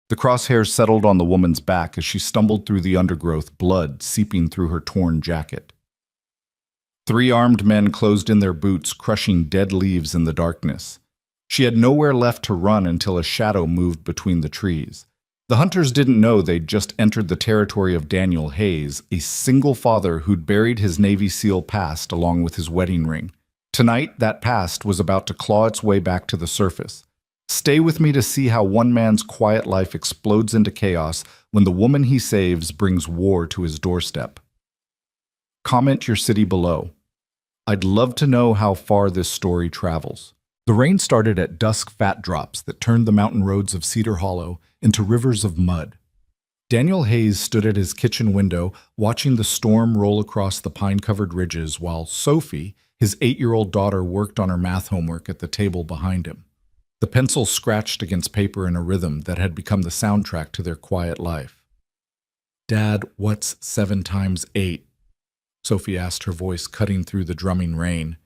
The crosshairs settled on the woman's back as she stumbled through the undergrowth, blood seeping through her torn jacket. Three armed men closed in their boots, crushing dead leaves in the darkness. She had nowhere left to run until a shadow moved between the trees. The hunters didn't know they'd just entered the territory of Daniel Hayes, a single father who'd buried his Navy SEAL past along with his wedding ring. Tonight, that past was about to claw its way back to the surface. Stay with me to see how one man's quiet life explodes into chaos when the woman he saves brings war to his doorstep. Comment your city below. I'd love to know how far this story travels. The rain started at dusk, fat drops that turned the mountain roads of Cedar Hollow into rivers of mud. Daniel Hayes stood at his kitchen window, watching the storm roll across the pine-covered ridges, while Sophie, his 8-year-old daughter, worked on her math homework at the table behind him. The pencil scratched against paper in a rhythm that had become the soundtrack to their quiet life. "Dad, what's 7 times 8? Sophie asked, her voice cutting through the drumming rain.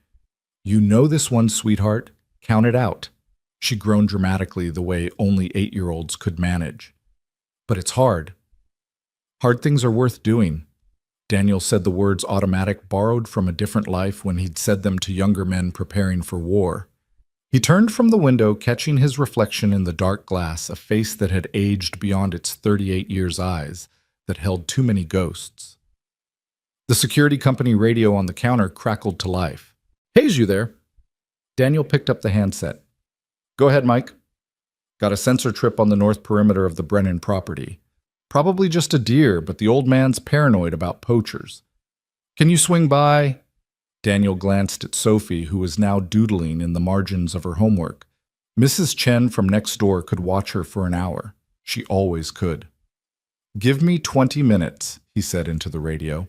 "You know this one, sweetheart. Count it out." She groaned dramatically the way only 8-year-olds could manage. "But it's hard." "Hard things are worth doing." Daniel said the words automatic, borrowed from a different life when he'd said them to younger men preparing for war. He turned from the window, catching his reflection in the dark glass, a face that had aged beyond its 38 years' eyes, that held too many ghosts. The security company radio on the counter crackled to life. "Hayes, you there?" Daniel picked up the handset. "Go ahead, Mike." "Got a sensor trip on the north perimeter of the Brennan property. Probably just a deer, but the old man's paranoid about poachers. Can you swing by?" Daniel glanced at Sophie, who was now doodling in the margins of her homework. Mrs. Chen from next door could watch her for an hour. She always could. "Give me 20 minutes, he said into the radio.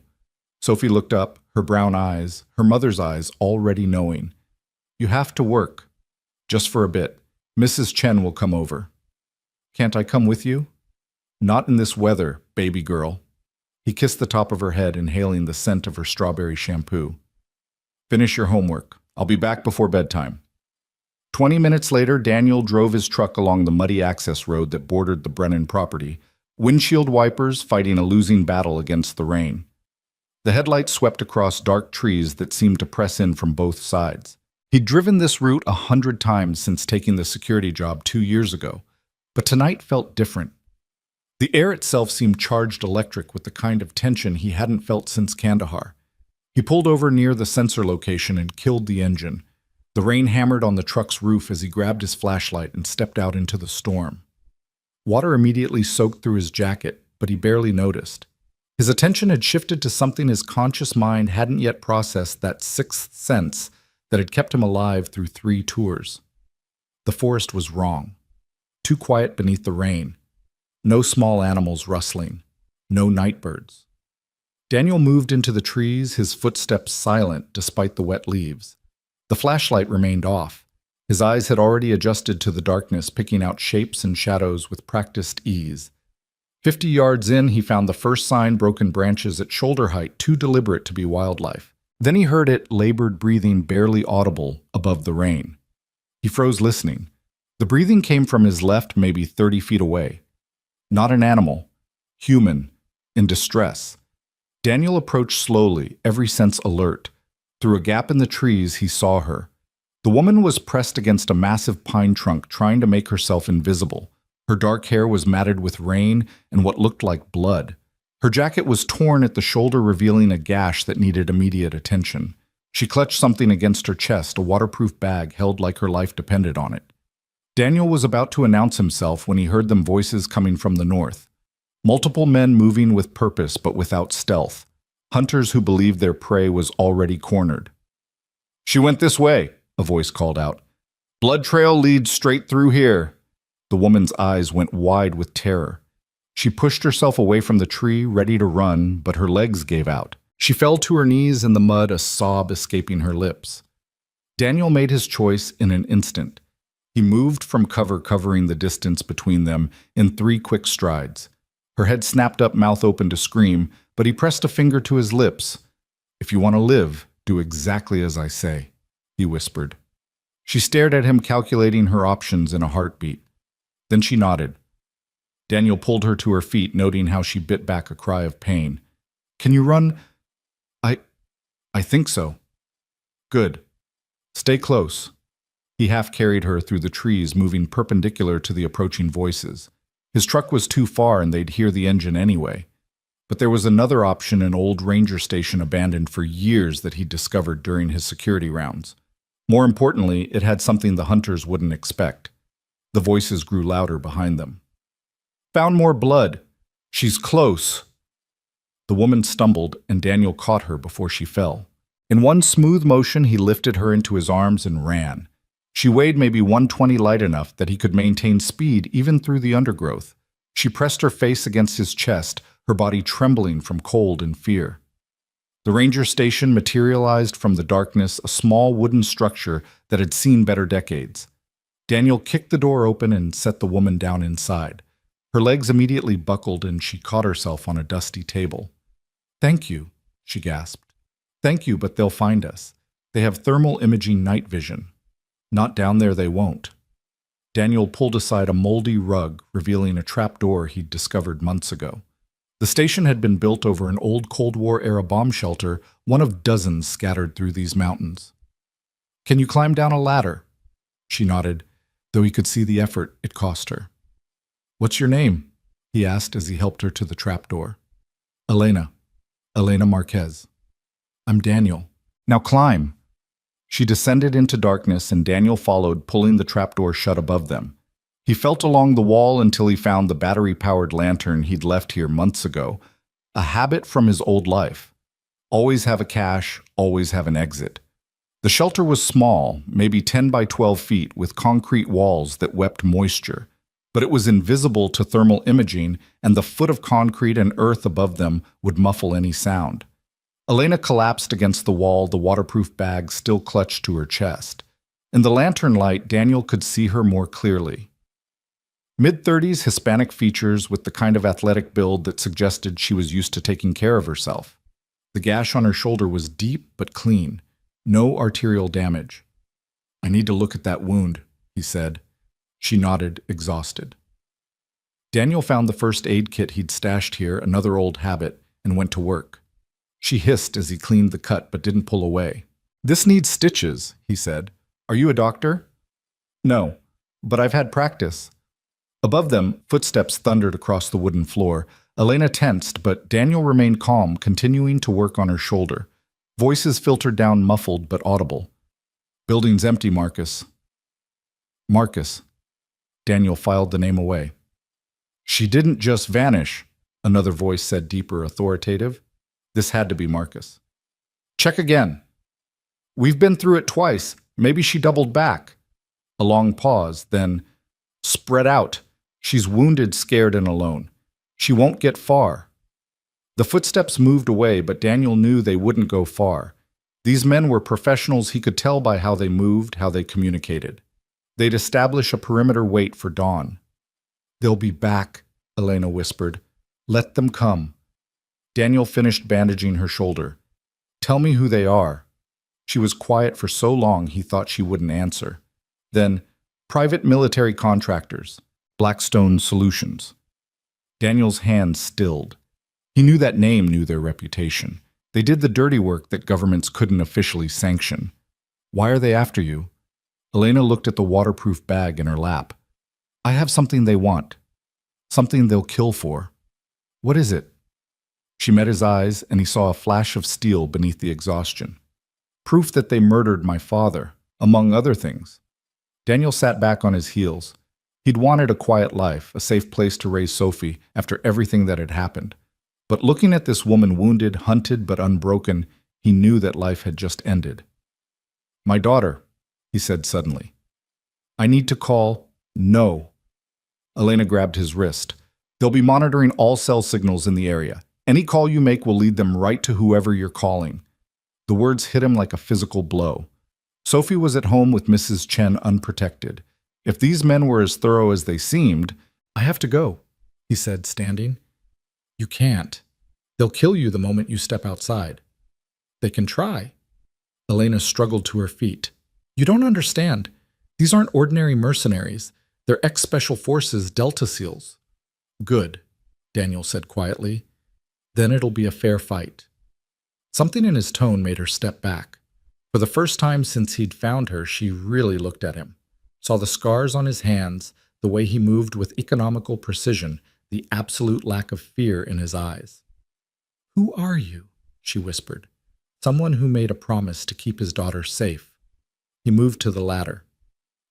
Sophie looked up, her brown eyes, her mother's eyes, already knowing. "You have to work. Just for a bit. Mrs. Chen will come over." "Can't I come with you?" "Not in this weather, baby girl." He kissed the top of her head, inhaling the scent of her strawberry shampoo. "Finish your homework. I'll be back before bedtime." 20 minutes later, Daniel drove his truck along the muddy access road that bordered the Brennan property, windshield wipers fighting a losing battle against the rain. The headlights swept across dark trees that seemed to press in from both sides. He'd driven this route 100 times since taking the security job 2 years ago, but tonight felt different. The air itself seemed charged electric with the kind of tension he hadn't felt since Kandahar. He pulled over near the sensor location and killed the engine. The rain hammered on the truck's roof as he grabbed his flashlight and stepped out into the storm. Water immediately soaked through his jacket, but he barely noticed. His attention had shifted to something his conscious mind hadn't yet processed, that sixth sense that had kept him alive through 3 tours. The forest was wrong. Too quiet beneath the rain. No small animals rustling. No nightbirds. Daniel moved into the trees, his footsteps silent despite the wet leaves. The flashlight remained off. His eyes had already adjusted to the darkness, picking out shapes and shadows with practiced ease. 50 yards in, he found the first sign, broken branches at shoulder height, too deliberate to be wildlife. Then he heard it, labored breathing barely audible above the rain. He froze listening. The breathing came from his left, maybe 30 feet away. Not an animal. Human. In distress. Daniel approached slowly, every sense alert. Through a gap in the trees, he saw her. The woman was pressed against a massive pine trunk, trying to make herself invisible. Her dark hair was matted with rain and what looked like blood. Her jacket was torn at the shoulder, revealing a gash that needed immediate attention. She clutched something against her chest, a waterproof bag held like her life depended on it. Daniel was about to announce himself when he heard them voices coming from the north. Multiple men moving with purpose but without stealth. Hunters who believed their prey was already cornered. "She went this way," a voice called out. "Blood trail leads straight through here." The woman's eyes went wide with terror. She pushed herself away from the tree, ready to run, but her legs gave out. She fell to her knees in the mud, a sob escaping her lips. Daniel made his choice in an instant. He moved from cover, covering the distance between them in 3 quick strides. Her head snapped up, mouth open to scream, but he pressed a finger to his lips. "If you want to live, do exactly as I say," he whispered. She stared at him, calculating her options in a heartbeat. Then she nodded. Daniel pulled her to her feet, noting how she bit back a cry of pain. Can you run? I think so. Good. Stay close. He half carried her through the trees, moving perpendicular to the approaching voices. His truck was too far and they'd hear the engine anyway. But there was another option, an old ranger station abandoned for years that he discovered during his security rounds. More importantly, it had something the hunters wouldn't expect. The voices grew louder behind them. Found more blood. She's close. The woman stumbled, and Daniel caught her before she fell. In one smooth motion, he lifted her into his arms and ran. She weighed maybe 120, light enough that he could maintain speed even through the undergrowth. She pressed her face against his chest, her body trembling from cold and fear. The ranger station materialized from the darkness, a small wooden structure that had seen better decades. Daniel kicked the door open and set the woman down inside. Her legs immediately buckled and she caught herself on a dusty table. Thank you, she gasped. Thank you, but they'll find us. They have thermal imaging night vision. Not down there they won't. Daniel pulled aside a moldy rug, revealing a trapdoor he'd discovered months ago. The station had been built over an old Cold War-era bomb shelter, one of dozens scattered through these mountains. Can you climb down a ladder? She nodded, though he could see the effort it cost her. What's your name? He asked as he helped her to the trapdoor. Elena Marquez. I'm Daniel. Now climb. She descended into darkness and Daniel followed, pulling the trapdoor shut above them. He felt along the wall until he found the battery-powered lantern he'd left here months ago, a habit from his old life. Always have a cache, always have an exit. The shelter was small, maybe 10 by 12 feet, with concrete walls that wept moisture, but it was invisible to thermal imaging, and the foot of concrete and earth above them would muffle any sound. Elena collapsed against the wall, the waterproof bag still clutched to her chest. In the lantern light, Daniel could see her more clearly. Mid-30s Hispanic features with the kind of athletic build that suggested she was used to taking care of herself. The gash on her shoulder was deep but clean. No arterial damage. I need to look at that wound, he said. She nodded, exhausted. Daniel found the first aid kit he'd stashed here, another old habit, and went to work. She hissed as he cleaned the cut but didn't pull away. This needs stitches, he said. Are you a doctor? No, but I've had practice. Above them, footsteps thundered across the wooden floor. Elena tensed, but Daniel remained calm, continuing to work on her shoulder. Voices filtered down, muffled but audible. Building's empty, Marcus. Marcus. Daniel filed the name away. She didn't just vanish, another voice said, deeper, authoritative. This had to be Marcus. Check again. We've been through it twice. Maybe she doubled back. A long pause, then, spread out. She's wounded, scared, and alone. She won't get far. The footsteps moved away, but Daniel knew they wouldn't go far. These men were professionals. He could tell by how they moved, how they communicated. They'd establish a perimeter wait for dawn. They'll be back, Elena whispered. Let them come. Daniel finished bandaging her shoulder. Tell me who they are. She was quiet for so long he thought she wouldn't answer. Then, private military contractors, Blackstone Solutions. Daniel's hands stilled. He knew that name, knew their reputation. They did the dirty work that governments couldn't officially sanction. Why are they after you? Elena looked at the waterproof bag in her lap. I have something they want. Something they'll kill for. What is it? She met his eyes, and he saw a flash of steel beneath the exhaustion. Proof that they murdered my father, among other things. Daniel sat back on his heels. He'd wanted a quiet life, a safe place to raise Sophie after everything that had happened. But looking at this woman wounded, hunted, but unbroken, he knew that life had just ended. My daughter, he said suddenly. I need to call. No. Elena grabbed his wrist. They'll be monitoring all cell signals in the area. Any call you make will lead them right to whoever you're calling. The words hit him like a physical blow. Sophie was at home with Mrs. Chen unprotected. If these men were as thorough as they seemed, I have to go, he said, standing. You can't. They'll kill you the moment you step outside. They can try. Elena struggled to her feet. You don't understand. These aren't ordinary mercenaries. They're ex-special forces Delta SEALs. Good, Daniel said quietly. Then it'll be a fair fight. Something in his tone made her step back. For the first time since he'd found her, she really looked at him, saw the scars on his hands, the way he moved with economical precision, the absolute lack of fear in his eyes. "Who are you?" she whispered. "Someone who made a promise to keep his daughter safe." He moved to the ladder.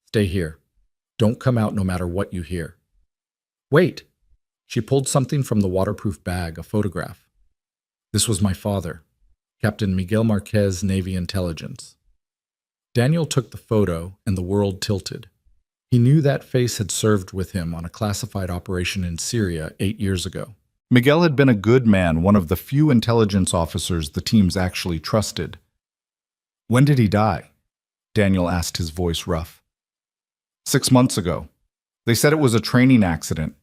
"Stay here. Don't come out no matter what you hear." "Wait!" She pulled something from the waterproof bag, a photograph. This was my father, Captain Miguel Marquez, Navy Intelligence. Daniel took the photo, and the world tilted. He knew that face had served with him on a classified operation in Syria 8 years ago. Miguel had been a good man, one of the few intelligence officers the teams actually trusted. "When did he die?" Daniel asked, his voice rough. 6 months ago. They said it was a training accident.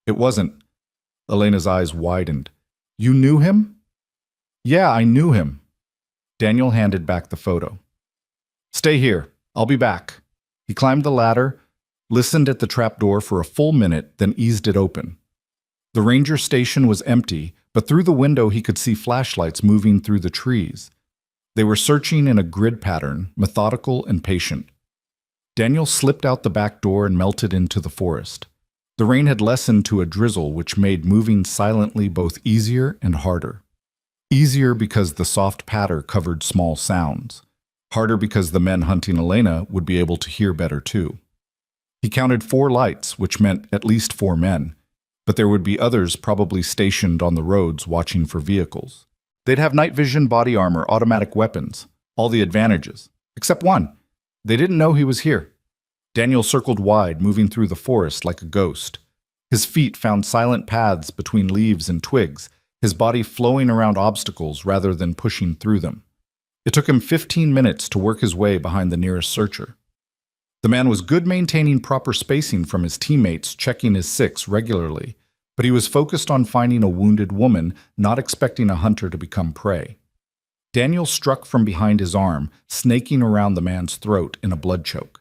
It wasn't. Elena's eyes widened. "You knew him?" "Yeah, I knew him." Daniel handed back the photo. "Stay here. I'll be back." He climbed the ladder, listened at the trapdoor for a full minute, then eased it open. The ranger station was empty, but through the window he could see flashlights moving through the trees. They were searching in a grid pattern, methodical and patient. Daniel slipped out the back door and melted into the forest. The rain had lessened to a drizzle, which made moving silently both easier and harder. Easier because the soft patter covered small sounds. Harder because the men hunting Elena would be able to hear better too. He counted 4 lights, which meant at least 4 men, but there would be others probably stationed on the roads watching for vehicles. They'd have night vision, body armor, automatic weapons, all the advantages, except one. They didn't know he was here. Daniel circled wide, moving through the forest like a ghost. His feet found silent paths between leaves and twigs, his body flowing around obstacles rather than pushing through them. It took him 15 minutes to work his way behind the nearest searcher. The man was good, maintaining proper spacing from his teammates, checking his 6 regularly, but he was focused on finding a wounded woman, not expecting a hunter to become prey. Daniel struck from behind his arm, snaking around the man's throat in a blood choke.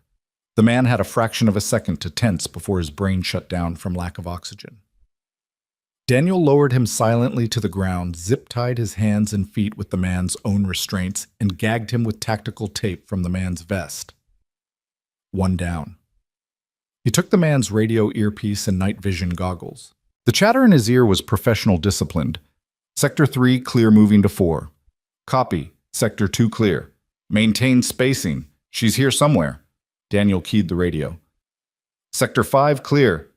The man had a fraction of a second to tense before his brain shut down from lack of oxygen. Daniel lowered him silently to the ground, zip-tied his hands and feet with the man's own restraints, and gagged him with tactical tape from the man's vest. 1 down. He took the man's radio earpiece and night vision goggles. The chatter in his ear was professional disciplined. "Sector 3 clear, moving to 4. Copy. Sector 2 clear. Maintain spacing. She's here somewhere." Daniel keyed the radio. "Sector 5 clear."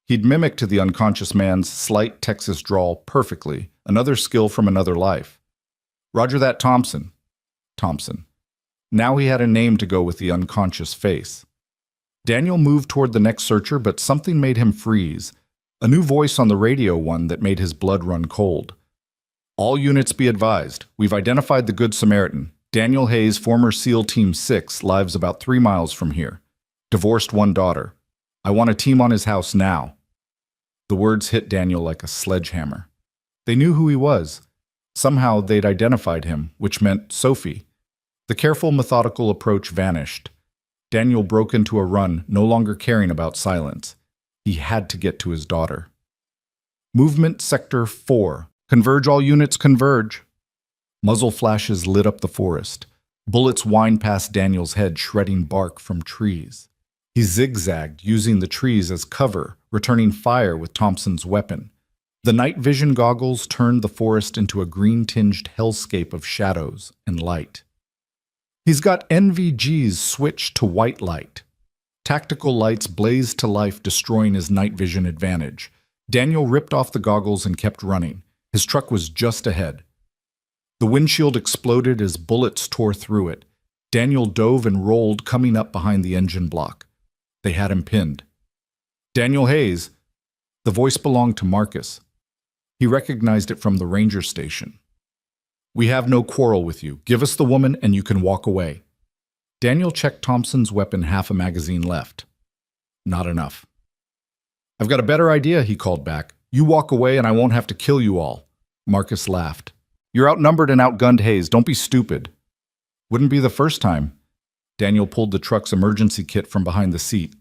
He'd mimicked the unconscious man's slight Texas drawl perfectly, another skill from another life. "Roger that, Thompson." Thompson. Now he had a name to go with the unconscious face. Daniel moved toward the next searcher, but something made him freeze. A new voice on the radio, one that made his blood run cold. "All units be advised. We've identified the Good Samaritan. Daniel Hayes, former SEAL Team 6, lives about 3 miles from here. Divorced 1 daughter. I want a team on his house now." The words hit Daniel like a sledgehammer. They knew who he was. Somehow they'd identified him, which meant Sophie. The careful, methodical approach vanished. Daniel broke into a run, no longer caring about silence. He had to get to his daughter. "Movement Sector 4. Converge, all units, converge." Muzzle flashes lit up the forest. Bullets whined past Daniel's head, shredding bark from trees. He zigzagged, using the trees as cover, returning fire with Thompson's weapon. The night vision goggles turned the forest into a green-tinged hellscape of shadows and light. He's got NVGs switched to white light. Tactical lights blazed to life, destroying his night vision advantage. Daniel ripped off the goggles and kept running. His truck was just ahead. The windshield exploded as bullets tore through it. Daniel dove and rolled, coming up behind the engine block. They had him pinned. "Daniel Hayes." The voice belonged to Marcus. He recognized it from the ranger station. "We have no quarrel with you. Give us the woman and you can walk away." Daniel checked Thompson's weapon, half a magazine left. Not enough. "I've got a better idea," he called back. "You walk away and I won't have to kill you all." Marcus laughed. "You're outnumbered and outgunned, Hayes. Don't be stupid." "Wouldn't be the first time." Daniel pulled the truck's emergency kit from behind the seat.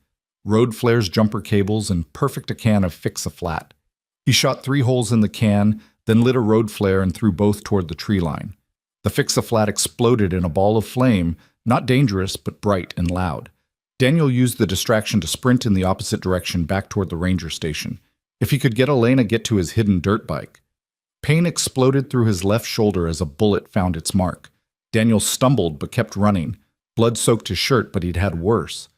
road flares, jumper cables, and perfect a can of Fix-A-Flat. He shot 3 holes in the can, then lit a road flare and threw both toward the tree line. The Fix-A-Flat exploded in a ball of flame, not dangerous, but bright and loud. Daniel used the distraction to sprint in the opposite direction back toward the ranger station. If he could get Elena to his hidden dirt bike. Pain exploded through his left shoulder as a bullet found its mark. Daniel stumbled but kept running. Blood soaked his shirt, but he'd had worse.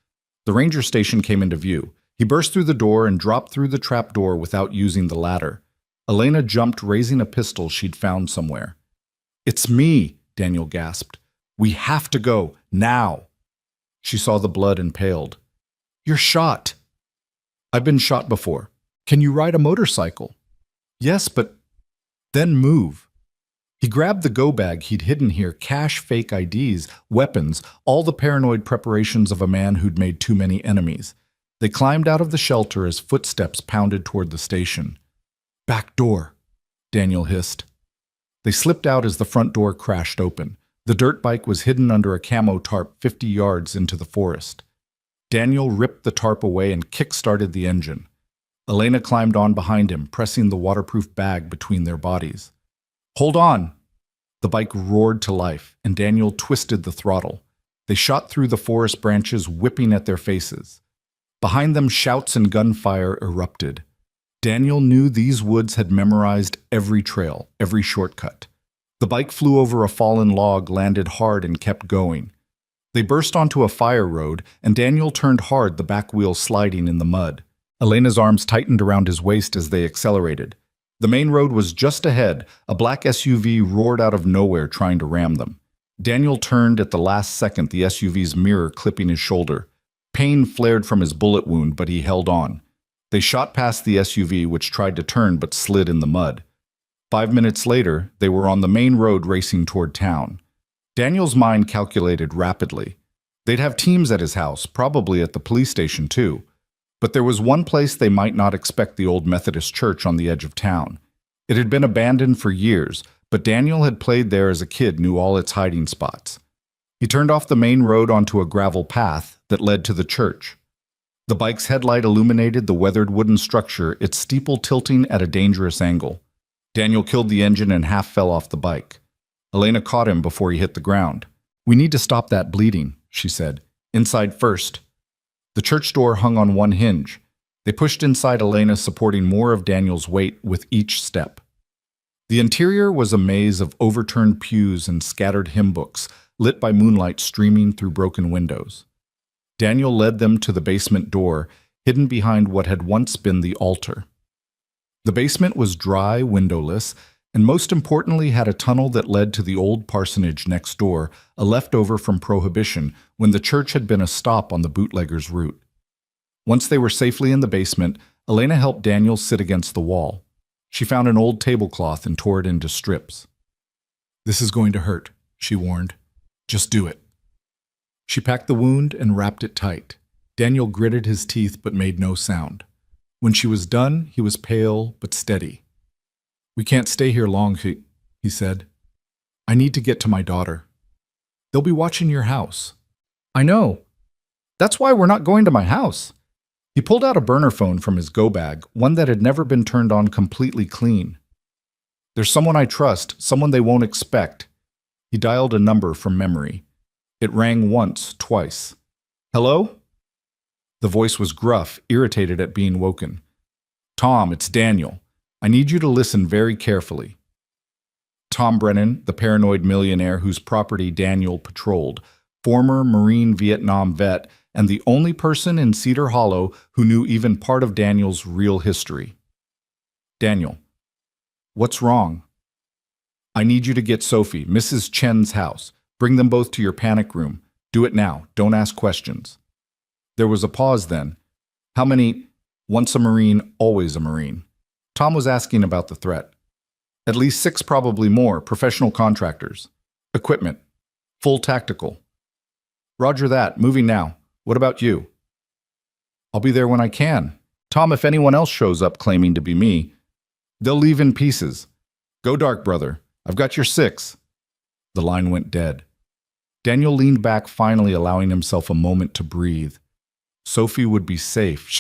The ranger station came into view. He burst through the door and dropped through the trap door without using the ladder. Elena jumped, raising a pistol she'd found somewhere. "It's me," Daniel gasped. "We have to go, now." She saw the blood and paled. "You're shot." "I've been shot before. Can you ride a motorcycle?" "Yes, but..." "Then move." He grabbed the go bag he'd hidden here, cash, fake IDs, weapons, all the paranoid preparations of a man who'd made too many enemies. They climbed out of the shelter as footsteps pounded toward the station. "Back door," Daniel hissed. They slipped out as the front door crashed open. The dirt bike was hidden under a camo tarp 50 yards into the forest. Daniel ripped the tarp away and kick-started the engine. Elena climbed on behind him, pressing the waterproof bag between their bodies. "Hold on!" The bike roared to life, and Daniel twisted the throttle. They shot through the forest branches, whipping at their faces. Behind them, shouts and gunfire erupted. Daniel knew these woods had memorized every trail, every shortcut. The bike flew over a fallen log, landed hard, and kept going. They burst onto a fire road, and Daniel turned hard, the back wheel sliding in the mud. Elena's arms tightened around his waist as they accelerated. The main road was just ahead. A black SUV roared out of nowhere, trying to ram them. Daniel turned at the last second, the SUV's mirror clipping his shoulder. Pain flared from his bullet wound, but he held on. They shot past the SUV, which tried to turn but slid in the mud. 5 minutes later, they were on the main road racing toward town. Daniel's mind calculated rapidly. They'd have teams at his house, probably at the police station too. But there was one place they might not expect: the old Methodist church on the edge of town. It had been abandoned for years, but Daniel had played there as a kid, knew all its hiding spots. He turned off the main road onto a gravel path that led to the church. The bike's headlight illuminated the weathered wooden structure, its steeple tilting at a dangerous angle. Daniel killed the engine and half fell off the bike. Elena caught him before he hit the ground. "We need to stop that bleeding," she said. "Inside first." The church door hung on one hinge. They pushed inside, Elena supporting more of Daniel's weight with each step. The interior was a maze of overturned pews and scattered hymn books, lit by moonlight streaming through broken windows. Daniel led them to the basement door, hidden behind what had once been the altar. The basement was dry, windowless, and most importantly had a tunnel that led to the old parsonage next door, a leftover from Prohibition, when the church had been a stop on the bootlegger's route. Once they were safely in the basement, Elena helped Daniel sit against the wall. She found an old tablecloth and tore it into strips. "This is going to hurt," she warned. "Just do it." She packed the wound and wrapped it tight. Daniel gritted his teeth but made no sound. When she was done, he was pale but steady. "We can't stay here long," he said. "I need to get to my daughter. They'll be watching your house." "I know. That's why we're not going to my house." He pulled out a burner phone from his go bag, one that had never been turned on completely clean. "There's someone I trust, someone they won't expect." He dialed a number from memory. It rang once, twice. "Hello?" The voice was gruff, irritated at being woken. "Tom, it's Daniel. I need you to listen very carefully." Tom Brennan, the paranoid millionaire whose property Daniel patrolled, former Marine Vietnam vet, and the only person in Cedar Hollow who knew even part of Daniel's real history. "Daniel, what's wrong?" "I need you to get Sophie, Mrs. Chen's house. Bring them both to your panic room. Do it now. Don't ask questions." There was a pause then. "How many?" "Once a Marine, always a Marine." Tom was asking about the threat. "At least 6, probably more, professional contractors. Equipment. Full tactical." "Roger that. Moving now. What about you?" "I'll be there when I can. Tom, if anyone else shows up claiming to be me, they'll leave in pieces. Go dark, brother. I've got your 6. The line went dead. Daniel leaned back, finally allowing himself a moment to breathe. Sophie would be safe.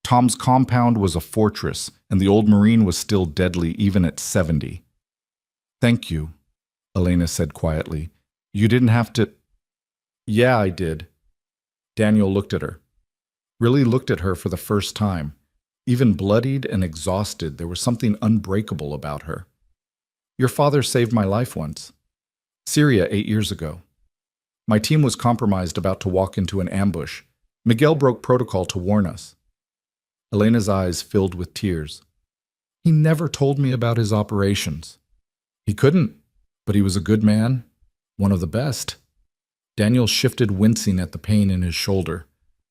Tom's compound was a fortress, and the old Marine was still deadly even at 70. Thank you, Elena said quietly. You didn't have to. Yeah, I did. Daniel looked at her. Really looked at her for the first time. Even bloodied and exhausted, there was something unbreakable about her. Your father saved my life once. Syria 8 years ago. My team was compromised about to walk into an ambush. Miguel broke protocol to warn us. Elena's eyes filled with tears. He never told me about his operations. He couldn't, but he was a good man, one of the best. Daniel shifted, wincing at the pain in his shoulder.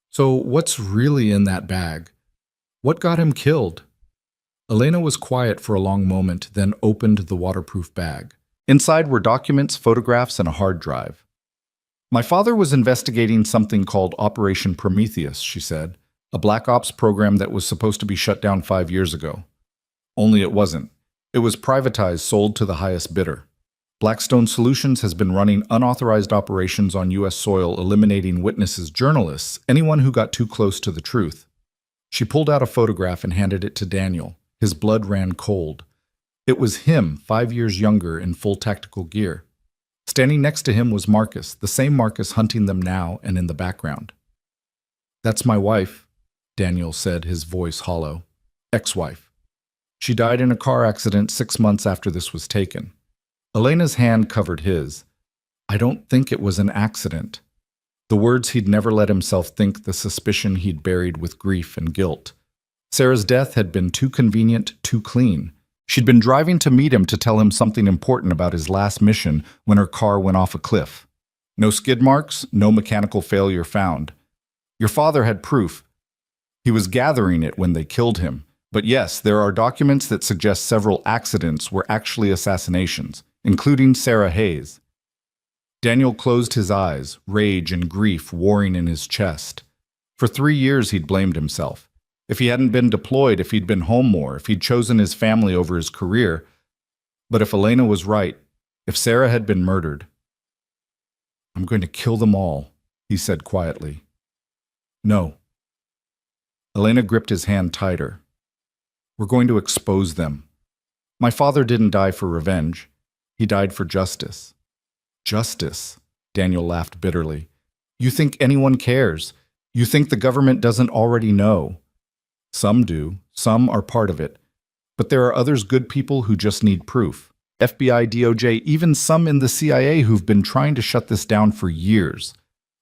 So what's really in that bag? What got him killed? Elena was quiet for a long moment, then opened the waterproof bag. Inside were documents, photographs, and a hard drive. My father was investigating something called Operation Prometheus, she said, a black ops program that was supposed to be shut down 5 years ago. Only it wasn't. It was privatized, sold to the highest bidder. Blackstone Solutions has been running unauthorized operations on U.S. soil, eliminating witnesses, journalists, anyone who got too close to the truth. She pulled out a photograph and handed it to Daniel. His blood ran cold. It was him, 5 years younger, in full tactical gear. Standing next to him was Marcus, the same Marcus hunting them now and in the background. That's my wife, Daniel said, his voice hollow. Ex-wife. She died in a car accident 6 months after this was taken. Elena's hand covered his. I don't think it was an accident. The words he'd never let himself think, the suspicion he'd buried with grief and guilt. Sarah's death had been too convenient, too clean. She'd been driving to meet him to tell him something important about his last mission when her car went off a cliff. No skid marks, no mechanical failure found. Your father had proof. He was gathering it when they killed him. But yes, there are documents that suggest several accidents were actually assassinations, including Sarah Hayes. Daniel closed his eyes, rage and grief warring in his chest. For 3 years he'd blamed himself. If he hadn't been deployed, if he'd been home more, if he'd chosen his family over his career. But if Elena was right, if Sarah had been murdered. I'm going to kill them all, he said quietly. No. Elena gripped his hand tighter. We're going to expose them. My father didn't die for revenge. He died for justice. Justice, Daniel laughed bitterly. You think anyone cares? You think the government doesn't already know? Some do. Some are part of it. But there are others, good people who just need proof. FBI, DOJ, even some in the CIA who've been trying to shut this down for years.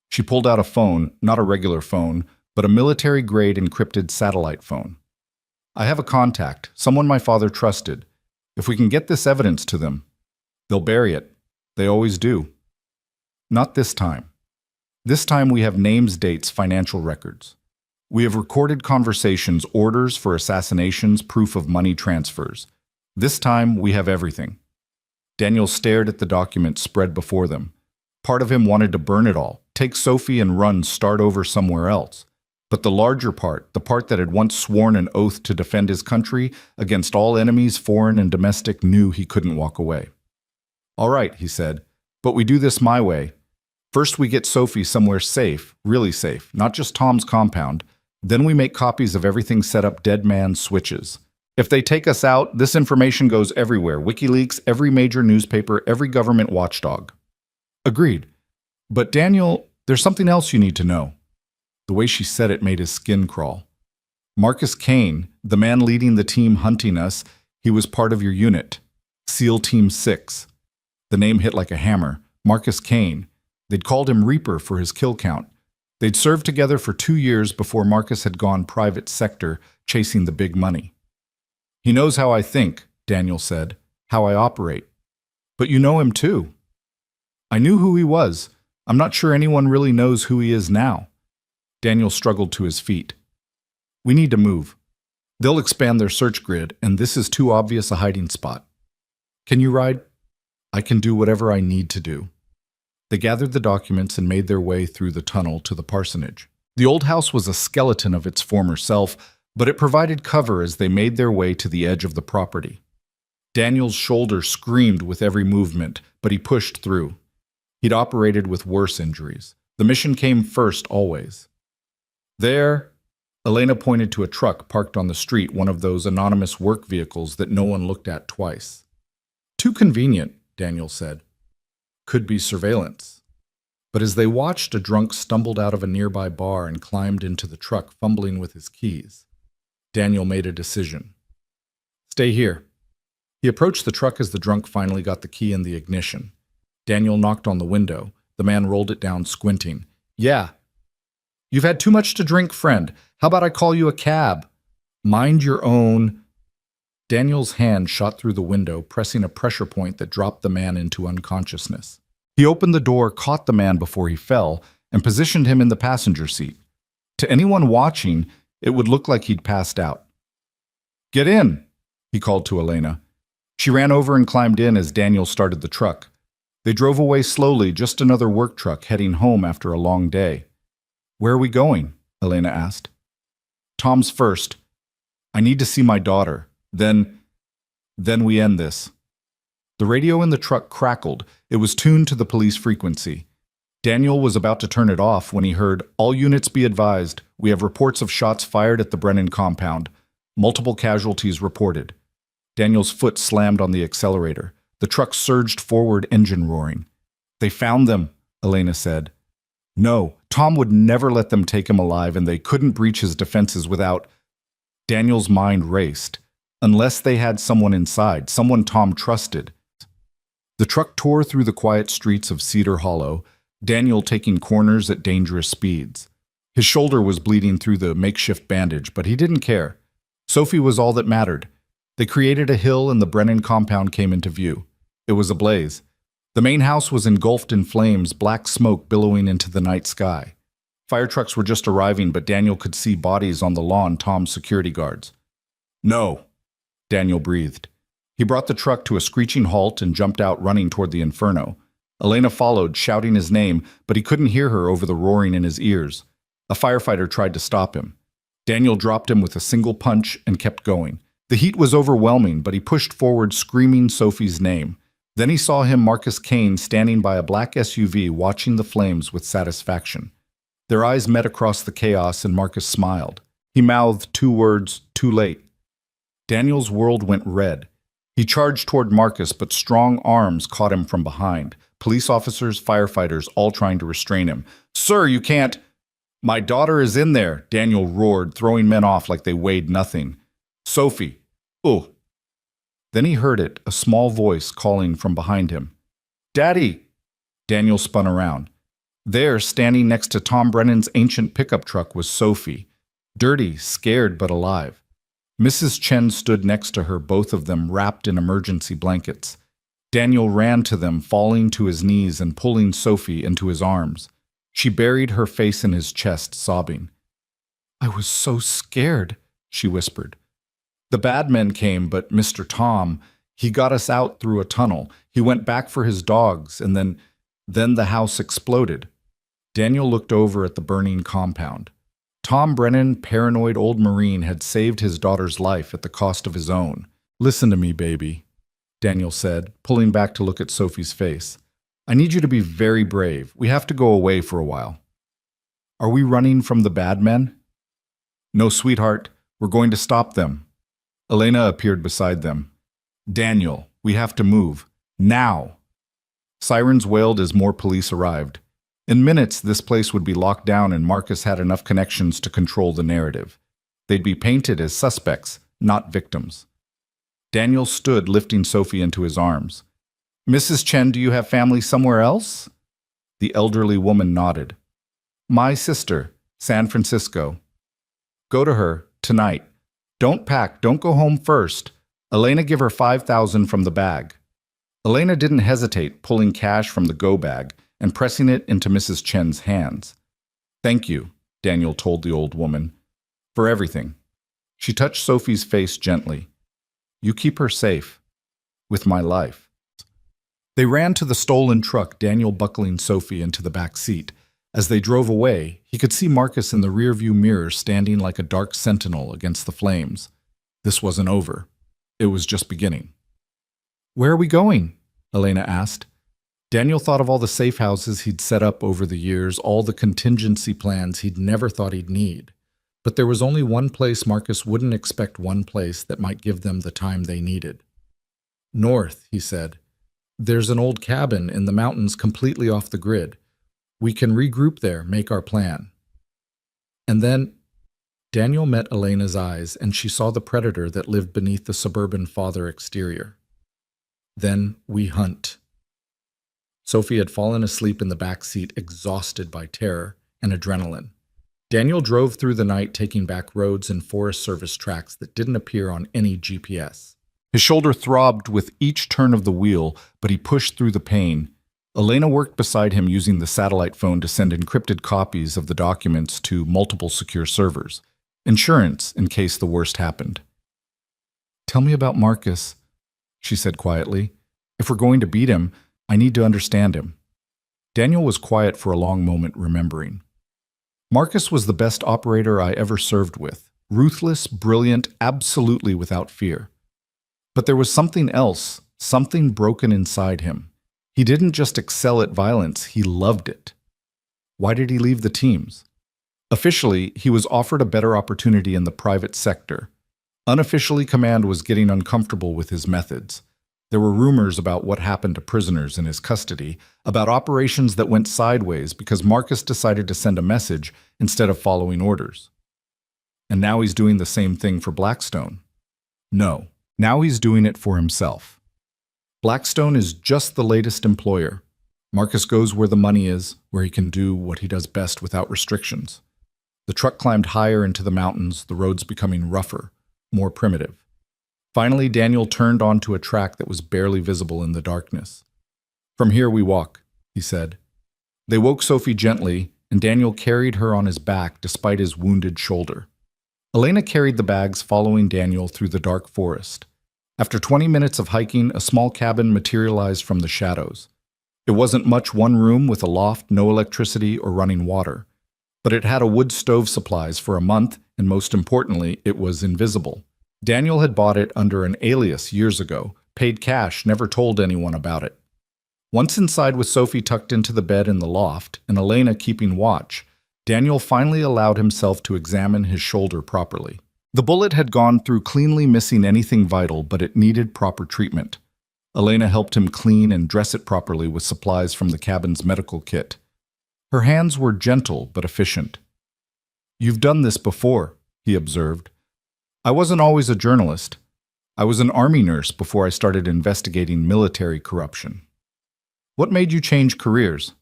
She pulled out a phone, not a regular phone, but a military-grade encrypted satellite phone. I have a contact, someone my father trusted. If we can get this evidence to them, they'll bury it. They always do. Not this time. This time we have names, dates, financial records. We have recorded conversations, orders for assassinations, proof of money transfers. This time we have everything. Daniel stared at the documents spread before them. Part of him wanted to burn it all, take Sophie and run, start over somewhere else. But the larger part, the part that had once sworn an oath to defend his country against all enemies, foreign and domestic, knew he couldn't walk away. All right, he said, but we do this my way. First we get Sophie somewhere safe, really safe, not just Tom's compound. Then we make copies of everything set up, dead man switches. If they take us out, this information goes everywhere. WikiLeaks, every major newspaper, every government watchdog. Agreed. But Daniel, there's something else you need to know. The way she said it made his skin crawl. Marcus Kane, the man leading the team hunting us, he was part of your unit. SEAL Team 6. The name hit like a hammer. Marcus Kane. They'd called him Reaper for his kill count. They'd served together for 2 years before Marcus had gone private sector, chasing the big money. He knows how I think, Daniel said, how I operate. But you know him too. I knew who he was. I'm not sure anyone really knows who he is now. Daniel struggled to his feet. We need to move. They'll expand their search grid, and this is too obvious a hiding spot. Can you ride? I can do whatever I need to do. They gathered the documents and made their way through the tunnel to the parsonage. The old house was a skeleton of its former self, but it provided cover as they made their way to the edge of the property. Daniel's shoulder screamed with every movement, but he pushed through. He'd operated with worse injuries. The mission came first always. There, Elena pointed to a truck parked on the street, one of those anonymous work vehicles that no one looked at twice. Too convenient, Daniel said. Could be surveillance. But as they watched, a drunk stumbled out of a nearby bar and climbed into the truck, fumbling with his keys. Daniel made a decision. Stay here. He approached the truck as the drunk finally got the key in the ignition. Daniel knocked on the window. The man rolled it down, squinting. Yeah. You've had too much to drink, friend. How about I call you a cab? Mind your own. Daniel's hand shot through the window, pressing a pressure point that dropped the man into unconsciousness. He opened the door, caught the man before he fell, and positioned him in the passenger seat. To anyone watching, it would look like he'd passed out. Get in, he called to Elena. She ran over and climbed in as Daniel started the truck. They drove away slowly, just another work truck heading home after a long day. Where are we going? Elena asked. Tom's first. I need to see my daughter. Then we end this. The radio in the truck crackled. It was tuned to the police frequency. Daniel was about to turn it off when he heard, "All units be advised. We have reports of shots fired at the Brennan compound. Multiple casualties reported." Daniel's foot slammed on the accelerator. The truck surged forward, engine roaring. They found them, Elena said. No, Tom would never let them take him alive, and they couldn't breach his defenses without... Daniel's mind raced. Unless they had someone inside, someone Tom trusted. The truck tore through the quiet streets of Cedar Hollow, Daniel taking corners at dangerous speeds. His shoulder was bleeding through the makeshift bandage, but he didn't care. Sophie was all that mattered. They created a hill and the Brennan compound came into view. It was ablaze. The main house was engulfed in flames, black smoke billowing into the night sky. Fire trucks were just arriving, but Daniel could see bodies on the lawn, Tom's security guards. No, Daniel breathed. He brought the truck to a screeching halt and jumped out running toward the inferno. Elena followed, shouting his name, but he couldn't hear her over the roaring in his ears. A firefighter tried to stop him. Daniel dropped him with a single punch and kept going. The heat was overwhelming, but he pushed forward, screaming Sophie's name. Then he saw him, Marcus Kane, standing by a black SUV, watching the flames with satisfaction. Their eyes met across the chaos, and Marcus smiled. He mouthed 2 words, "Too late." Daniel's world went red. He charged toward Marcus, but strong arms caught him from behind. Police officers, firefighters, all trying to restrain him. "Sir, you can't—" "My daughter is in there," Daniel roared, throwing men off like they weighed nothing. "Sophie. Oh." Then he heard it, a small voice calling from behind him. "Daddy!" Daniel spun around. There, standing next to Tom Brennan's ancient pickup truck, was Sophie. Dirty, scared, but alive. Mrs. Chen stood next to her, both of them wrapped in emergency blankets. Daniel ran to them, falling to his knees and pulling Sophie into his arms. She buried her face in his chest, sobbing. "I was so scared," she whispered. "The bad men came, but Mr. Tom, he got us out through a tunnel. He went back for his dogs, and then the house exploded." Daniel looked over at the burning compound. Tom Brennan, paranoid old Marine, had saved his daughter's life at the cost of his own. "Listen to me, baby," Daniel said, pulling back to look at Sophie's face. "I need you to be very brave. We have to go away for a while." "Are we running from the bad men?" "No, sweetheart. We're going to stop them." Elena appeared beside them. "Daniel, we have to move. Now!" Sirens wailed as more police arrived. In minutes, this place would be locked down, and Marcus had enough connections to control the narrative. They'd be painted as suspects, not victims. Daniel stood, lifting Sophie into his arms. "Mrs. Chen, do you have family somewhere else?" The elderly woman nodded. "My sister, San Francisco." "Go to her, tonight. Don't pack, don't go home first. Elena, give her 5,000 from the bag." Elena didn't hesitate, pulling cash from the go bag and pressing it into Mrs. Chen's hands. "Thank you," Daniel told the old woman, "for everything." She touched Sophie's face gently. "You keep her safe. With my life." They ran to the stolen truck, Daniel buckling Sophie into the back seat. As they drove away, he could see Marcus in the rearview mirror standing like a dark sentinel against the flames. This wasn't over. It was just beginning. "Where are we going?" Elena asked. Daniel thought of all the safe houses he'd set up over the years, all the contingency plans he'd never thought he'd need. But there was only one place Marcus wouldn't expect, one place that might give them the time they needed. North, he said. There's an old cabin in the mountains completely off the grid. We can regroup there, make our plan. And then Daniel met Elena's eyes, and she saw the predator that lived beneath the suburban father exterior. Then we hunt. Sophie had fallen asleep in the back seat, exhausted by terror and adrenaline. Daniel drove through the night, taking back roads and Forest Service tracks that didn't appear on any GPS. His shoulder throbbed with each turn of the wheel, but he pushed through the pain. Elena worked beside him, using the satellite phone to send encrypted copies of the documents to multiple secure servers. Insurance in case the worst happened. "Tell me about Marcus," she said quietly. "If we're going to beat him, I need to understand him." Daniel was quiet for a long moment, remembering. Marcus was the best operator I ever served with. Ruthless, brilliant, absolutely without fear. But there was something else, something broken inside him. He didn't just excel at violence, he loved it. Why did he leave the teams? Officially, he was offered a better opportunity in the private sector. Unofficially, command was getting uncomfortable with his methods. There were rumors about what happened to prisoners in his custody, about operations that went sideways because Marcus decided to send a message instead of following orders. And now he's doing the same thing for Blackstone. No, now he's doing it for himself. Blackstone is just the latest employer. Marcus goes where the money is, where he can do what he does best without restrictions. The truck climbed higher into the mountains, the roads becoming rougher, more primitive. Finally, Daniel turned onto a track that was barely visible in the darkness. "From here we walk," he said. They woke Sophie gently, and Daniel carried her on his back despite his wounded shoulder. Elena carried the bags, following Daniel through the dark forest. After 20 minutes of hiking, a small cabin materialized from the shadows. It wasn't much, one room with a loft, no electricity or running water. But it had a wood stove supplies for a month, and most importantly, it was invisible. Daniel had bought it under an alias years ago, paid cash, never told anyone about it. Once inside with Sophie tucked into the bed in the loft and Elena keeping watch, Daniel finally allowed himself to examine his shoulder properly. The bullet had gone through cleanly, missing anything vital, but it needed proper treatment. Elena helped him clean and dress it properly with supplies from the cabin's medical kit. Her hands were gentle but efficient. "You've done this before," he observed. "I wasn't always a journalist. I was an army nurse before I started investigating military corruption." "What made you change careers?"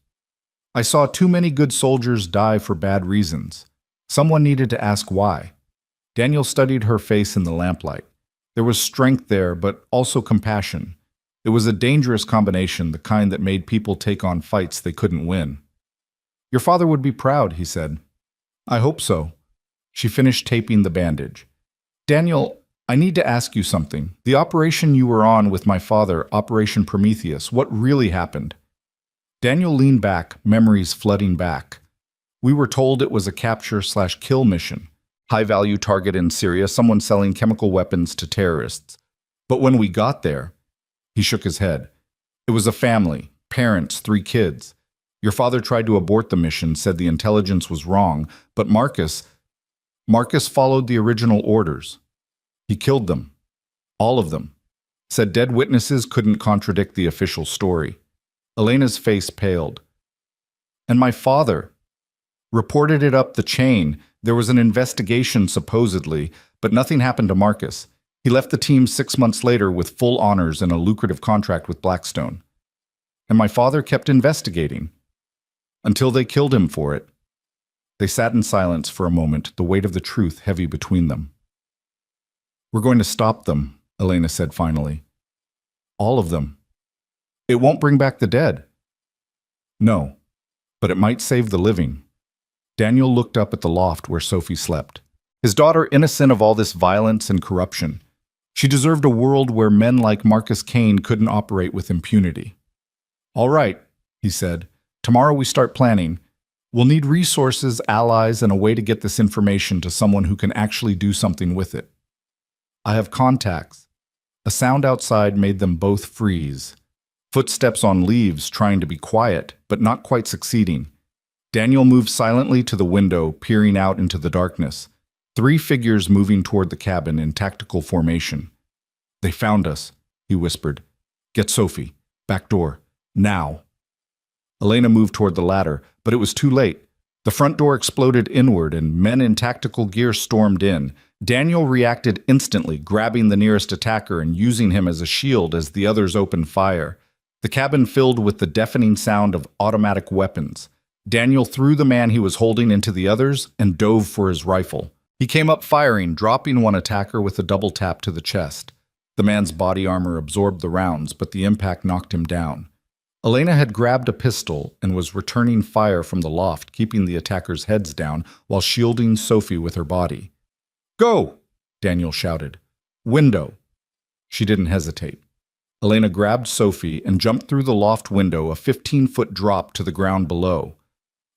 "I saw too many good soldiers die for bad reasons. Someone needed to ask why." Daniel studied her face in the lamplight. There was strength there, but also compassion. It was a dangerous combination, the kind that made people take on fights they couldn't win. "Your father would be proud," he said. "I hope so." She finished taping the bandage. "Daniel, I need to ask you something. The operation you were on with my father, Operation Prometheus, what really happened?" Daniel leaned back, memories flooding back. "We were told it was a capture/kill mission. High-value target in Syria, someone selling chemical weapons to terrorists. But when we got there," he shook his head, "it was a family, parents, 3 kids. Your father tried to abort the mission, said the intelligence was wrong, but Marcus followed the original orders. He killed them. All of them. Said dead witnesses couldn't contradict the official story." Elena's face paled. "And my father reported it up the chain. There was an investigation, supposedly, but nothing happened to Marcus. He left the team 6 months later with full honors and a lucrative contract with Blackstone. And my father kept investigating. Until they killed him for it." They sat in silence for a moment, the weight of the truth heavy between them. "We're going to stop them," Elena said finally. "All of them. It won't bring back the dead." "No, but it might save the living." Daniel looked up at the loft where Sophie slept. His daughter, innocent of all this violence and corruption. She deserved a world where men like Marcus Kane couldn't operate with impunity. "All right," he said. "Tomorrow we start planning. We'll need resources, allies, and a way to get this information to someone who can actually do something with it. I have contacts." A sound outside made them both freeze. Footsteps on leaves, trying to be quiet, but not quite succeeding. Daniel moved silently to the window, peering out into the darkness. 3 figures moving toward the cabin in tactical formation. "They found us," he whispered. "Get Sophie. Back door. Now." Elena moved toward the ladder, but it was too late. The front door exploded inward and men in tactical gear stormed in. Daniel reacted instantly, grabbing the nearest attacker and using him as a shield as the others opened fire. The cabin filled with the deafening sound of automatic weapons. Daniel threw the man he was holding into the others and dove for his rifle. He came up firing, dropping one attacker with a double tap to the chest. The man's body armor absorbed the rounds, but the impact knocked him down. Elena had grabbed a pistol and was returning fire from the loft, keeping the attackers' heads down while shielding Sophie with her body. "Go!" Daniel shouted. "Window." She didn't hesitate. Elena grabbed Sophie and jumped through the loft window, a 15-foot drop to the ground below.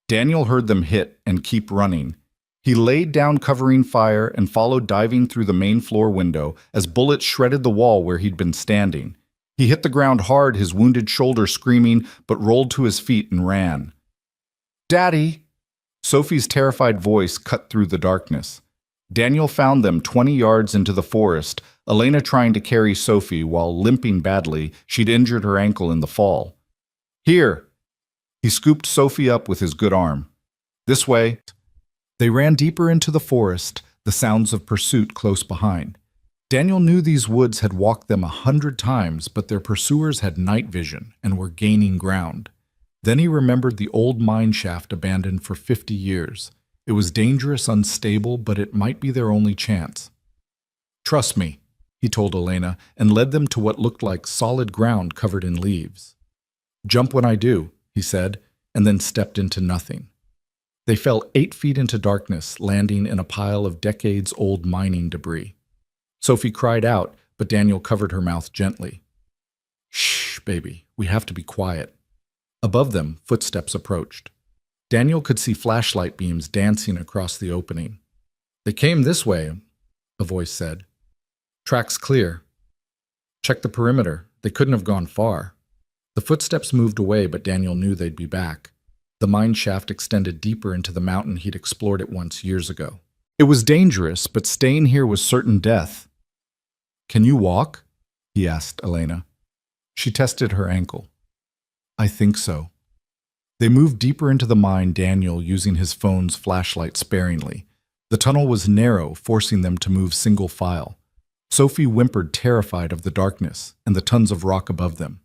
Daniel heard them hit and keep running. He laid down covering fire and followed, diving through the main floor window as bullets shredded the wall where he'd been standing. He hit the ground hard, his wounded shoulder screaming, but rolled to his feet and ran. "Daddy!" Sophie's terrified voice cut through the darkness. Daniel found them 20 yards into the forest, Elena trying to carry Sophie while limping badly. She'd injured her ankle in the fall. "Here!" He scooped Sophie up with his good arm. "This way." They ran deeper into the forest, the sounds of pursuit close behind. Daniel knew these woods had walked them 100 times, but their pursuers had night vision and were gaining ground. Then he remembered the old mine shaft abandoned for 50 years. It was dangerous, unstable, but it might be their only chance. "Trust me," he told Elena, and led them to what looked like solid ground covered in leaves. "Jump when I do," he said, and then stepped into nothing. They fell 8 feet into darkness, landing in a pile of decades-old mining debris. Sophie cried out, but Daniel covered her mouth gently. "Shh, baby, we have to be quiet." Above them, footsteps approached. Daniel could see flashlight beams dancing across the opening. "They came this way," a voice said. "Track's clear. Check the perimeter. They couldn't have gone far." The footsteps moved away, but Daniel knew they'd be back. The mine shaft extended deeper into the mountain he'd explored it once years ago. It was dangerous, but staying here was certain death. "Can you walk?" he asked Elena. She tested her ankle. "I think so." They moved deeper into the mine, Daniel using his phone's flashlight sparingly. The tunnel was narrow, forcing them to move single file. Sophie whimpered, terrified of the darkness and the tons of rock above them.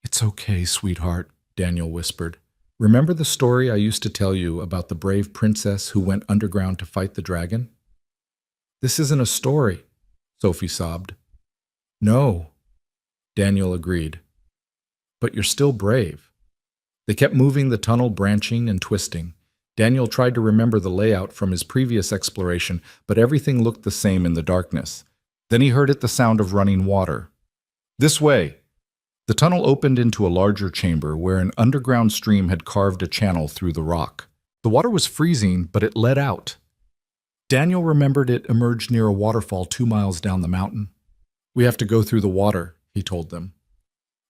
"It's okay, sweetheart," Daniel whispered. "Remember the story I used to tell you about the brave princess who went underground to fight the dragon?" "This isn't a story," Sophie sobbed. "No," Daniel agreed. "But you're still brave." They kept moving, the tunnel branching and twisting. Daniel tried to remember the layout from his previous exploration, but everything looked the same in the darkness. Then he heard the sound of running water. "This way!" The tunnel opened into a larger chamber where an underground stream had carved a channel through the rock. The water was freezing, but it led out. Daniel remembered it emerged near a waterfall 2 miles down the mountain. "We have to go through the water," he told them.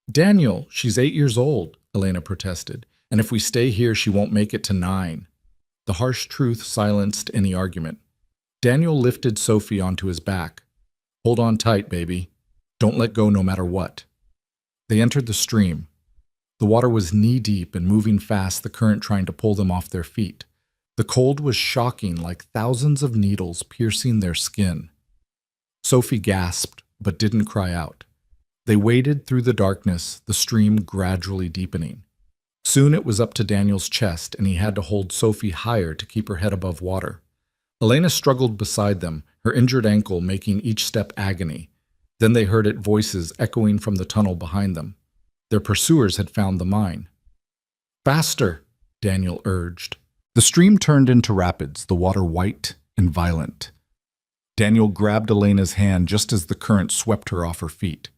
"Daniel, she's 8 years old," Elena protested, "and if we stay here, she won't make it to 9. The harsh truth silenced any argument. Daniel lifted Sophie onto his back. "Hold on tight, baby. Don't let go no matter what." They entered the stream. The water was knee-deep and moving fast, the current trying to pull them off their feet. The cold was shocking, like thousands of needles piercing their skin. Sophie gasped, but didn't cry out. They waded through the darkness, the stream gradually deepening. Soon it was up to Daniel's chest, and he had to hold Sophie higher to keep her head above water. Elena struggled beside them, her injured ankle making each step agony. Then they heard voices echoing from the tunnel behind them. Their pursuers had found the mine. "Faster," Daniel urged. The stream turned into rapids, the water white and violent. Daniel grabbed Elena's hand just as the current swept her off her feet.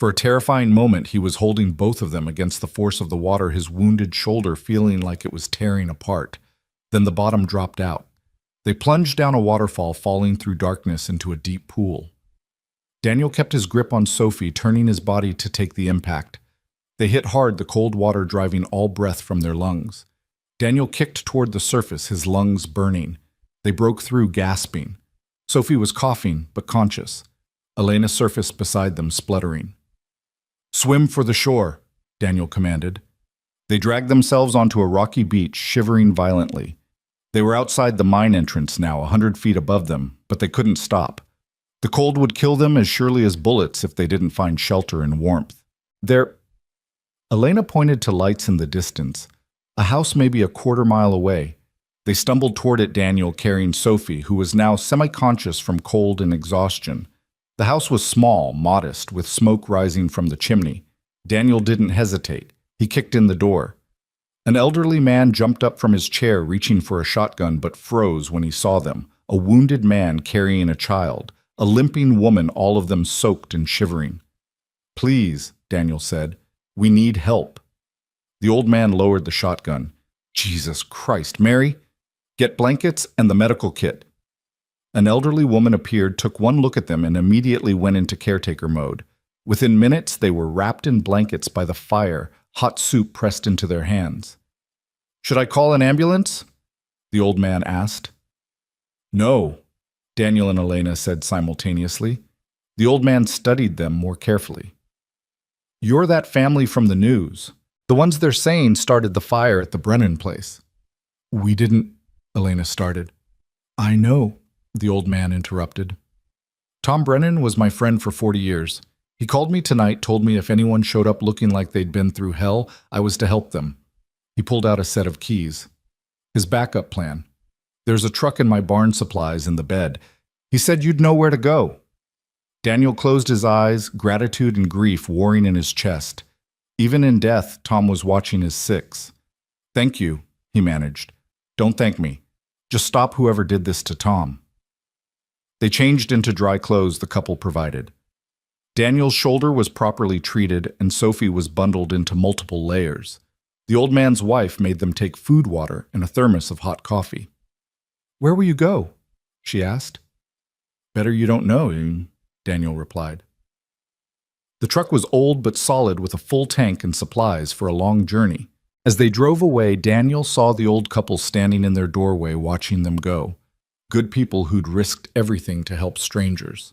For a terrifying moment, he was holding both of them against the force of the water, his wounded shoulder feeling like it was tearing apart. Then the bottom dropped out. They plunged down a waterfall, falling through darkness into a deep pool. Daniel kept his grip on Sophie, turning his body to take the impact. They hit hard, the cold water driving all breath from their lungs. Daniel kicked toward the surface, his lungs burning. They broke through, gasping. Sophie was coughing, but conscious. Elena surfaced beside them, spluttering. "Swim for the shore," Daniel commanded. They dragged themselves onto a rocky beach, shivering violently. They were outside the mine entrance now, 100 feet above them, but they couldn't stop. The cold would kill them as surely as bullets if they didn't find shelter and warmth. Elena pointed to lights in the distance, a house maybe a quarter-mile away. They stumbled toward it, Daniel carrying Sophie, who was now semi-conscious from cold and exhaustion. The house was small, modest, with smoke rising from the chimney. Daniel didn't hesitate. He kicked in the door. An elderly man jumped up from his chair, reaching for a shotgun, but froze when he saw them. A wounded man carrying a child, a limping woman, all of them soaked and shivering. "Please," Daniel said, "we need help." The old man lowered the shotgun. "Jesus Christ, Mary, get blankets and the medical kit." An elderly woman appeared, took one look at them, and immediately went into caretaker mode. Within minutes, they were wrapped in blankets by the fire, hot soup pressed into their hands. "Should I call an ambulance?" the old man asked. "No," Daniel and Elena said simultaneously. The old man studied them more carefully. "You're that family from the news. The ones they're saying started the fire at the Brennan place." "We didn't," Elena started. "I know," the old man interrupted. "Tom Brennan was my friend for 40 years. He called me tonight, told me if anyone showed up looking like they'd been through hell, I was to help them." He pulled out a set of keys. His backup plan. "There's a truck in my barn supplies in the bed. He said you'd know where to go." Daniel closed his eyes, gratitude and grief warring in his chest. Even in death, Tom was watching his six. "Thank you," he managed. "Don't thank me. Just stop whoever did this to Tom." They changed into dry clothes the couple provided. Daniel's shoulder was properly treated, and Sophie was bundled into multiple layers. The old man's wife made them take food water and a thermos of hot coffee. "Where will you go?" she asked. "Better you don't know," Daniel replied. The truck was old but solid, with a full tank and supplies for a long journey. As they drove away, Daniel saw the old couple standing in their doorway watching them go. Good people who'd risked everything to help strangers.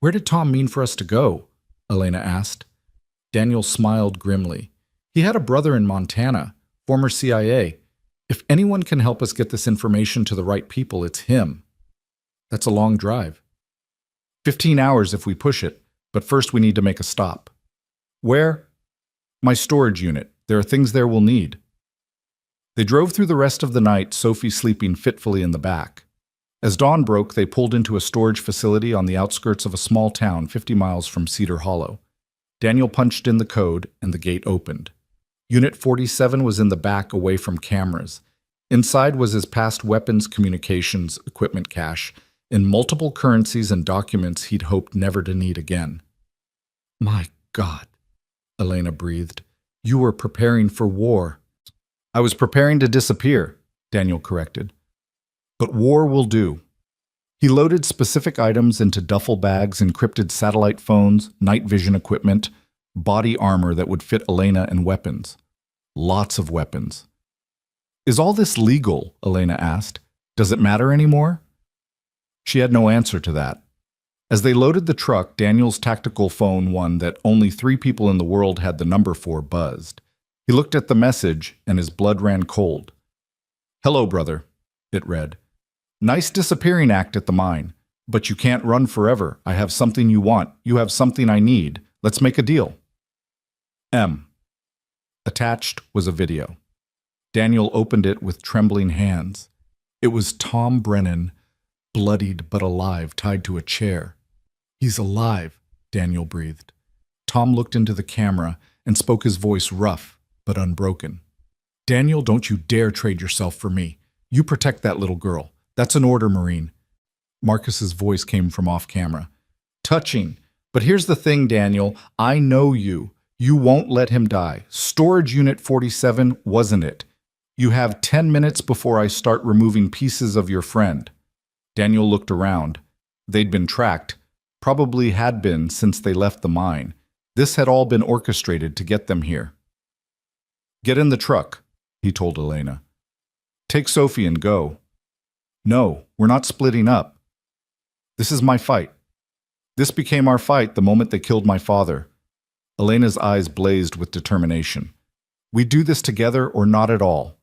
"Where did Tom mean for us to go?" Elena asked. Daniel smiled grimly. "He had a brother in Montana, former CIA. If anyone can help us get this information to the right people, it's him." "That's a long drive." 15 hours if we push it, but first we need to make a stop." "Where?" "My storage unit. There are things there we'll need." They drove through the rest of the night, Sophie sleeping fitfully in the back. As dawn broke, they pulled into a storage facility on the outskirts of a small town 50 miles from Cedar Hollow. Daniel punched in the code, and the gate opened. Unit 47 was in the back, away from cameras. Inside was his past weapons, communications, equipment cache, in multiple currencies and documents he'd hoped never to need again. "My God," Elena breathed. "You were preparing for war." "I was preparing to disappear," Daniel corrected. "But war will do." He loaded specific items into duffel bags, encrypted satellite phones, night vision equipment, body armor that would fit Elena, and weapons. Lots of weapons. "Is all this legal?" Elena asked. "Does it matter anymore?" She had no answer to that. As they loaded the truck, Daniel's tactical phone, one that only 3 people in the world had the number for, buzzed. He looked at the message, and his blood ran cold. "Hello, brother," it read. "Nice disappearing act at the mine, but you can't run forever. I have something you want. You have something I need. Let's make a deal." M. Attached was a video. Daniel opened it with trembling hands. It was Tom Brennan, bloodied but alive, tied to a chair. "He's alive," Daniel breathed. Tom looked into the camera and spoke, his voice rough but unbroken. "Daniel, don't you dare trade yourself for me. You protect that little girl. That's an order, Marine." Marcus's voice came from off camera. "Touching. But here's the thing, Daniel. I know you. You won't let him die. Storage Unit 47 wasn't it. You have 10 minutes before I start removing pieces of your friend." Daniel looked around. They'd been tracked. Probably had been since they left the mine. This had all been orchestrated to get them here. Get in the truck, he told Elena. Take Sophie and go. No, we're not splitting up. This is my fight. This became our fight the moment they killed my father. Elena's eyes blazed with determination. We do this together or not at all.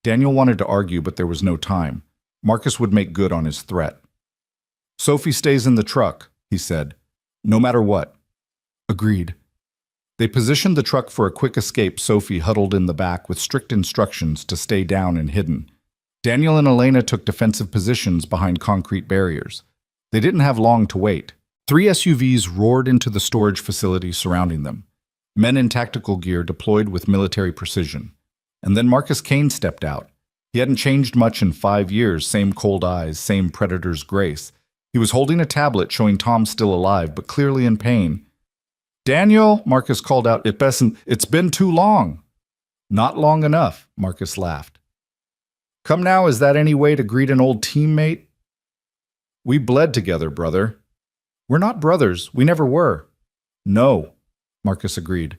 Daniel wanted to argue, but there was no time. Marcus would make good on his threat. Sophie stays in the truck, he said. No matter what. Agreed. They positioned the truck for a quick escape. Sophie huddled in the back with strict instructions to stay down and hidden. Daniel and Elena took defensive positions behind concrete barriers. They didn't have long to wait. 3 SUVs roared into the storage facility surrounding them. Men in tactical gear deployed with military precision. And then Marcus Kane stepped out. He hadn't changed much in 5 years, same cold eyes, same predator's grace. He was holding a tablet showing Tom still alive, but clearly in pain. Daniel, Marcus called out, it's been too long. Not long enough, Marcus laughed. Come now, is that any way to greet an old teammate? We bled together, brother. We're not brothers, we never were. No, Marcus agreed.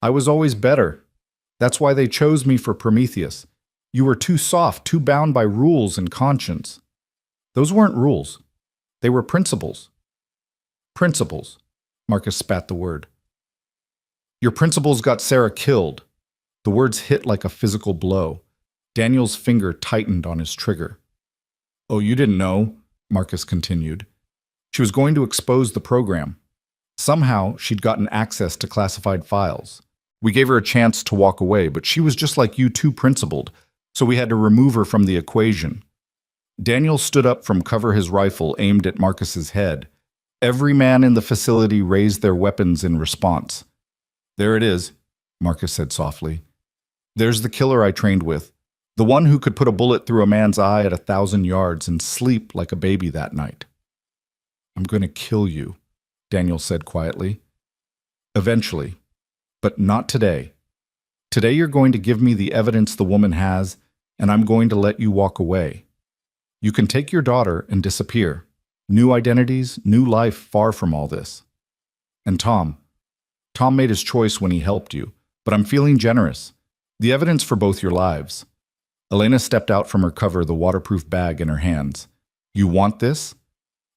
I was always better. That's why they chose me for Prometheus. You were too soft, too bound by rules and conscience. Those weren't rules. They were principles. Principles. Marcus spat the word. Your principles got Sarah killed. The words hit like a physical blow. Daniel's finger tightened on his trigger. Oh, you didn't know, Marcus continued. She was going to expose the program. Somehow, she'd gotten access to classified files. We gave her a chance to walk away, but she was just like you, too principled, so we had to remove her from the equation. Daniel stood up from cover, his rifle aimed at Marcus's head. Every man in the facility raised their weapons in response. There it is, Marcus said softly. There's the killer I trained with, the one who could put a bullet through a man's eye at 1,000 yards and sleep like a baby that night. I'm going to kill you, Daniel said quietly. Eventually, but not today. Today you're going to give me the evidence the woman has, and I'm going to let you walk away. You can take your daughter and disappear. New identities, new life far from all this. And Tom made his choice when he helped you, but I'm feeling generous. The evidence for both your lives. Elena stepped out from her cover, the waterproof bag in her hands. You want this?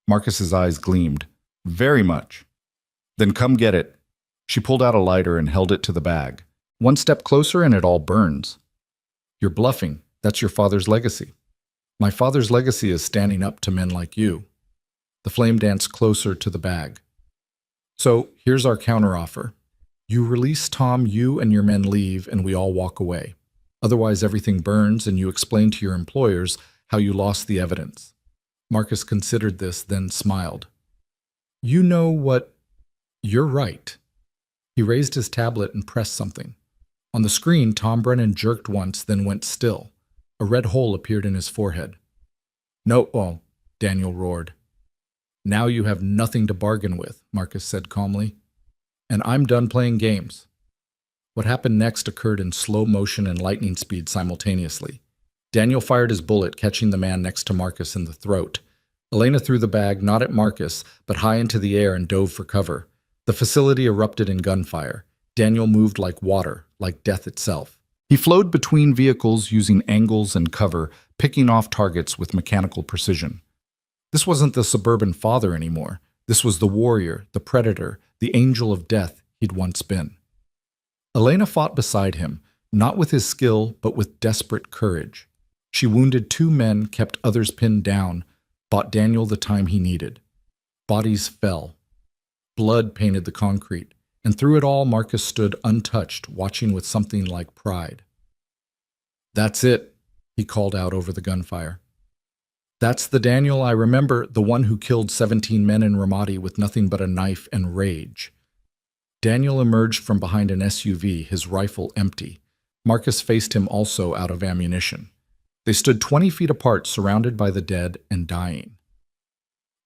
Marcus's eyes gleamed. Very much. Then come get it. She pulled out a lighter and held it to the bag. One step closer and it all burns. You're bluffing. That's your father's legacy. My father's legacy is standing up to men like you. The flame danced closer to the bag. So, here's our counteroffer. You release Tom, you and your men leave, and we all walk away. Otherwise, everything burns, and you explain to your employers how you lost the evidence. Marcus considered this, then smiled. You know what? You're right. He raised his tablet and pressed something. On the screen, Tom Brennan jerked once, then went still. A red hole appeared in his forehead. No, Daniel roared. Now you have nothing to bargain with, Marcus said calmly. And I'm done playing games. What happened next occurred in slow motion and lightning speed simultaneously. Daniel fired his bullet, catching the man next to Marcus in the throat. Elena threw the bag not at Marcus, but high into the air and dove for cover. The facility erupted in gunfire. Daniel moved like water, like death itself. He flowed between vehicles using angles and cover, picking off targets with mechanical precision. This wasn't the suburban father anymore. This was the warrior, the predator, the angel of death he'd once been. Elena fought beside him, not with his skill, but with desperate courage. She wounded 2 men, kept others pinned down, bought Daniel the time he needed. Bodies fell. Blood painted the concrete, and through it all Marcus stood untouched, watching with something like pride. That's it, he called out over the gunfire. That's the Daniel I remember, the one who killed 17 men in Ramadi with nothing but a knife and rage. Daniel emerged from behind an SUV, his rifle empty. Marcus faced him, also out of ammunition. They stood 20 feet apart, surrounded by the dead and dying.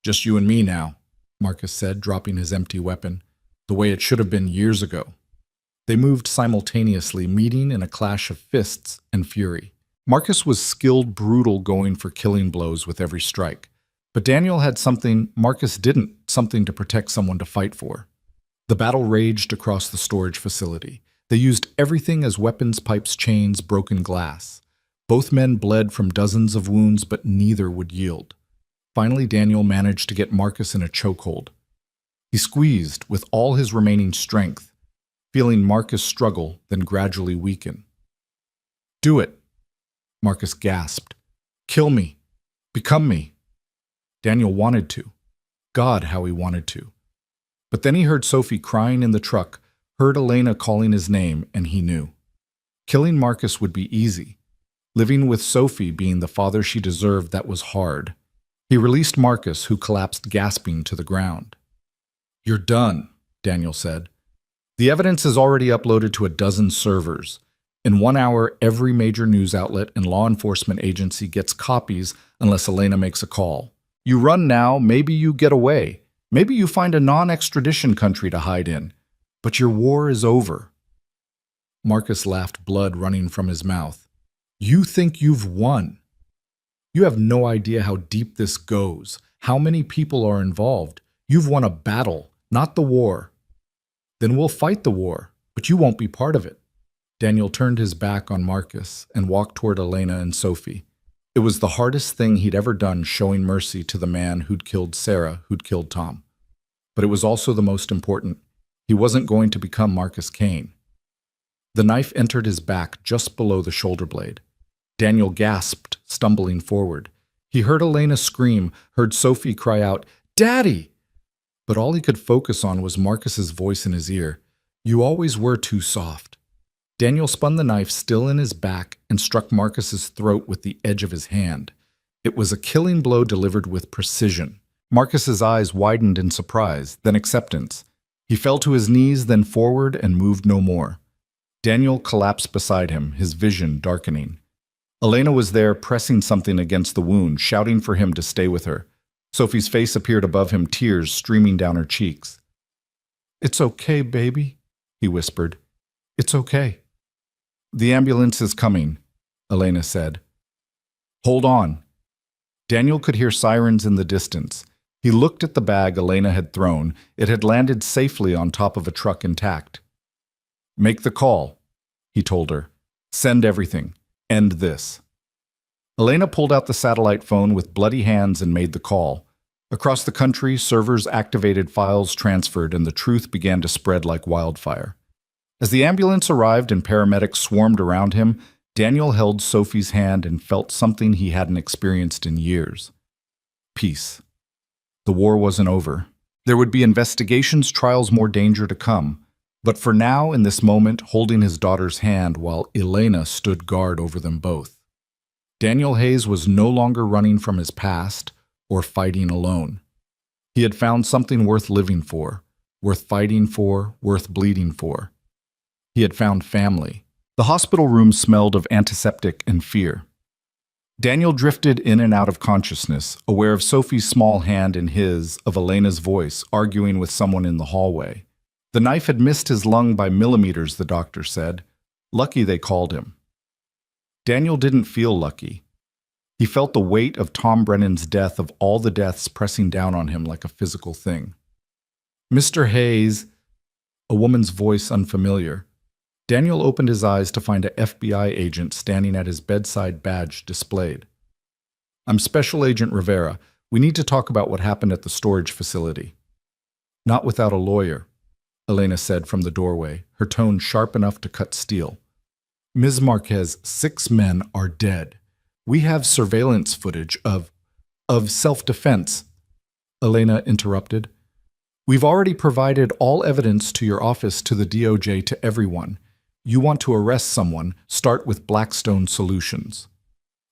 Just you and me now, Marcus said, dropping his empty weapon, the way it should have been years ago. They moved simultaneously, meeting in a clash of fists and fury. Marcus was skilled, brutal, going for killing blows with every strike. But Daniel had something Marcus didn't, something to protect someone to fight for. The battle raged across the storage facility. They used everything as weapons, pipes, chains, broken glass. Both men bled from dozens of wounds, but neither would yield. Finally, Daniel managed to get Marcus in a chokehold. He squeezed with all his remaining strength, feeling Marcus struggle, then gradually weaken. "Do it," Marcus gasped. "Kill me. Become me." Daniel wanted to. God, how he wanted to. But then he heard Sophie crying in the truck, heard Elena calling his name, and he knew. Killing Marcus would be easy. Living with Sophie being the father she deserved, that was hard. He released Marcus, who collapsed gasping to the ground. "You're done," Daniel said. "The evidence is already uploaded to a dozen servers. In 1 hour, every major news outlet and law enforcement agency gets copies unless Elena makes a call. You run now, maybe you get away. Maybe you find a non-extradition country to hide in. But your war is over." Marcus laughed, blood running from his mouth. "You think you've won? You have no idea how deep this goes, how many people are involved. You've won a battle, not the war. Then we'll fight the war, but you won't be part of it." Daniel turned his back on Marcus and walked toward Elena and Sophie. It was the hardest thing he'd ever done, showing mercy to the man who'd killed Sarah, who'd killed Tom. But it was also the most important. He wasn't going to become Marcus Kane. The knife entered his back just below the shoulder blade. Daniel gasped, stumbling forward. He heard Elena scream, heard Sophie cry out, "Daddy!" But all he could focus on was Marcus's voice in his ear. "You always were too soft." Daniel spun the knife still in his back and struck Marcus's throat with the edge of his hand. It was a killing blow delivered with precision. Marcus's eyes widened in surprise, then acceptance. He fell to his knees, then forward, and moved no more. Daniel collapsed beside him, his vision darkening. Elena was there, pressing something against the wound, shouting for him to stay with her. Sophie's face appeared above him, tears streaming down her cheeks. "It's okay, baby," he whispered. "It's okay." "The ambulance is coming," Elena said. "Hold on." Daniel could hear sirens in the distance. He looked at the bag Elena had thrown. It had landed safely on top of a truck intact. "Make the call," he told her. "Send everything. End this." Elena pulled out the satellite phone with bloody hands and made the call. Across the country, servers activated, files transferred, and the truth began to spread like wildfire. As the ambulance arrived and paramedics swarmed around him, Daniel held Sophie's hand and felt something he hadn't experienced in years. Peace. The war wasn't over. There would be investigations, trials, more danger to come. But for now, in this moment, holding his daughter's hand while Elena stood guard over them both. Daniel Hayes was no longer running from his past or fighting alone. He had found something worth living for, worth fighting for, worth bleeding for. He had found family. The hospital room smelled of antiseptic and fear. Daniel drifted in and out of consciousness, aware of Sophie's small hand in his, of Elena's voice, arguing with someone in the hallway. The knife had missed his lung by millimeters, the doctor said. Lucky they called him. Daniel didn't feel lucky. He felt the weight of Tom Brennan's death, of all the deaths pressing down on him like a physical thing. "Mr. Hayes," a woman's voice unfamiliar. Daniel opened his eyes to find a FBI agent standing at his bedside, badge displayed. "I'm Special Agent Rivera. We need to talk about what happened at the storage facility." "Not without a lawyer," Elena said from the doorway, her tone sharp enough to cut steel. "Ms. Marquez, 6 men are dead. We have surveillance footage of self-defense," Elena interrupted. "We've already provided all evidence to your office, to the DOJ, to everyone. You want to arrest someone, start with Blackstone Solutions."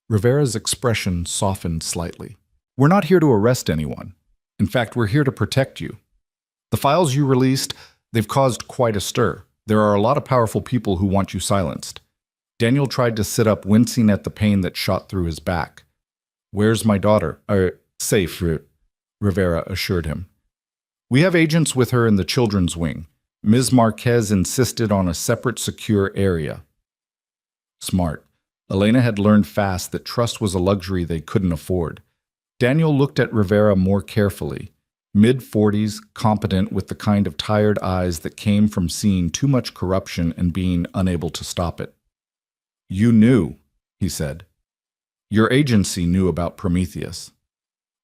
Rivera's expression softened slightly. "We're not here to arrest anyone. In fact, we're here to protect you. The files you released, they've caused quite a stir. There are a lot of powerful people who want you silenced." Daniel tried to sit up, wincing at the pain that shot through his back. "Where's my daughter?" Safe," Rivera assured him. "We have agents with her in the children's wing. Ms. Marquez insisted on a separate, secure area." Smart. Elena had learned fast that trust was a luxury they couldn't afford. Daniel looked at Rivera more carefully. Mid-40s, competent with the kind of tired eyes that came from seeing too much corruption and being unable to stop it. "You knew," he said. "Your agency knew about Prometheus."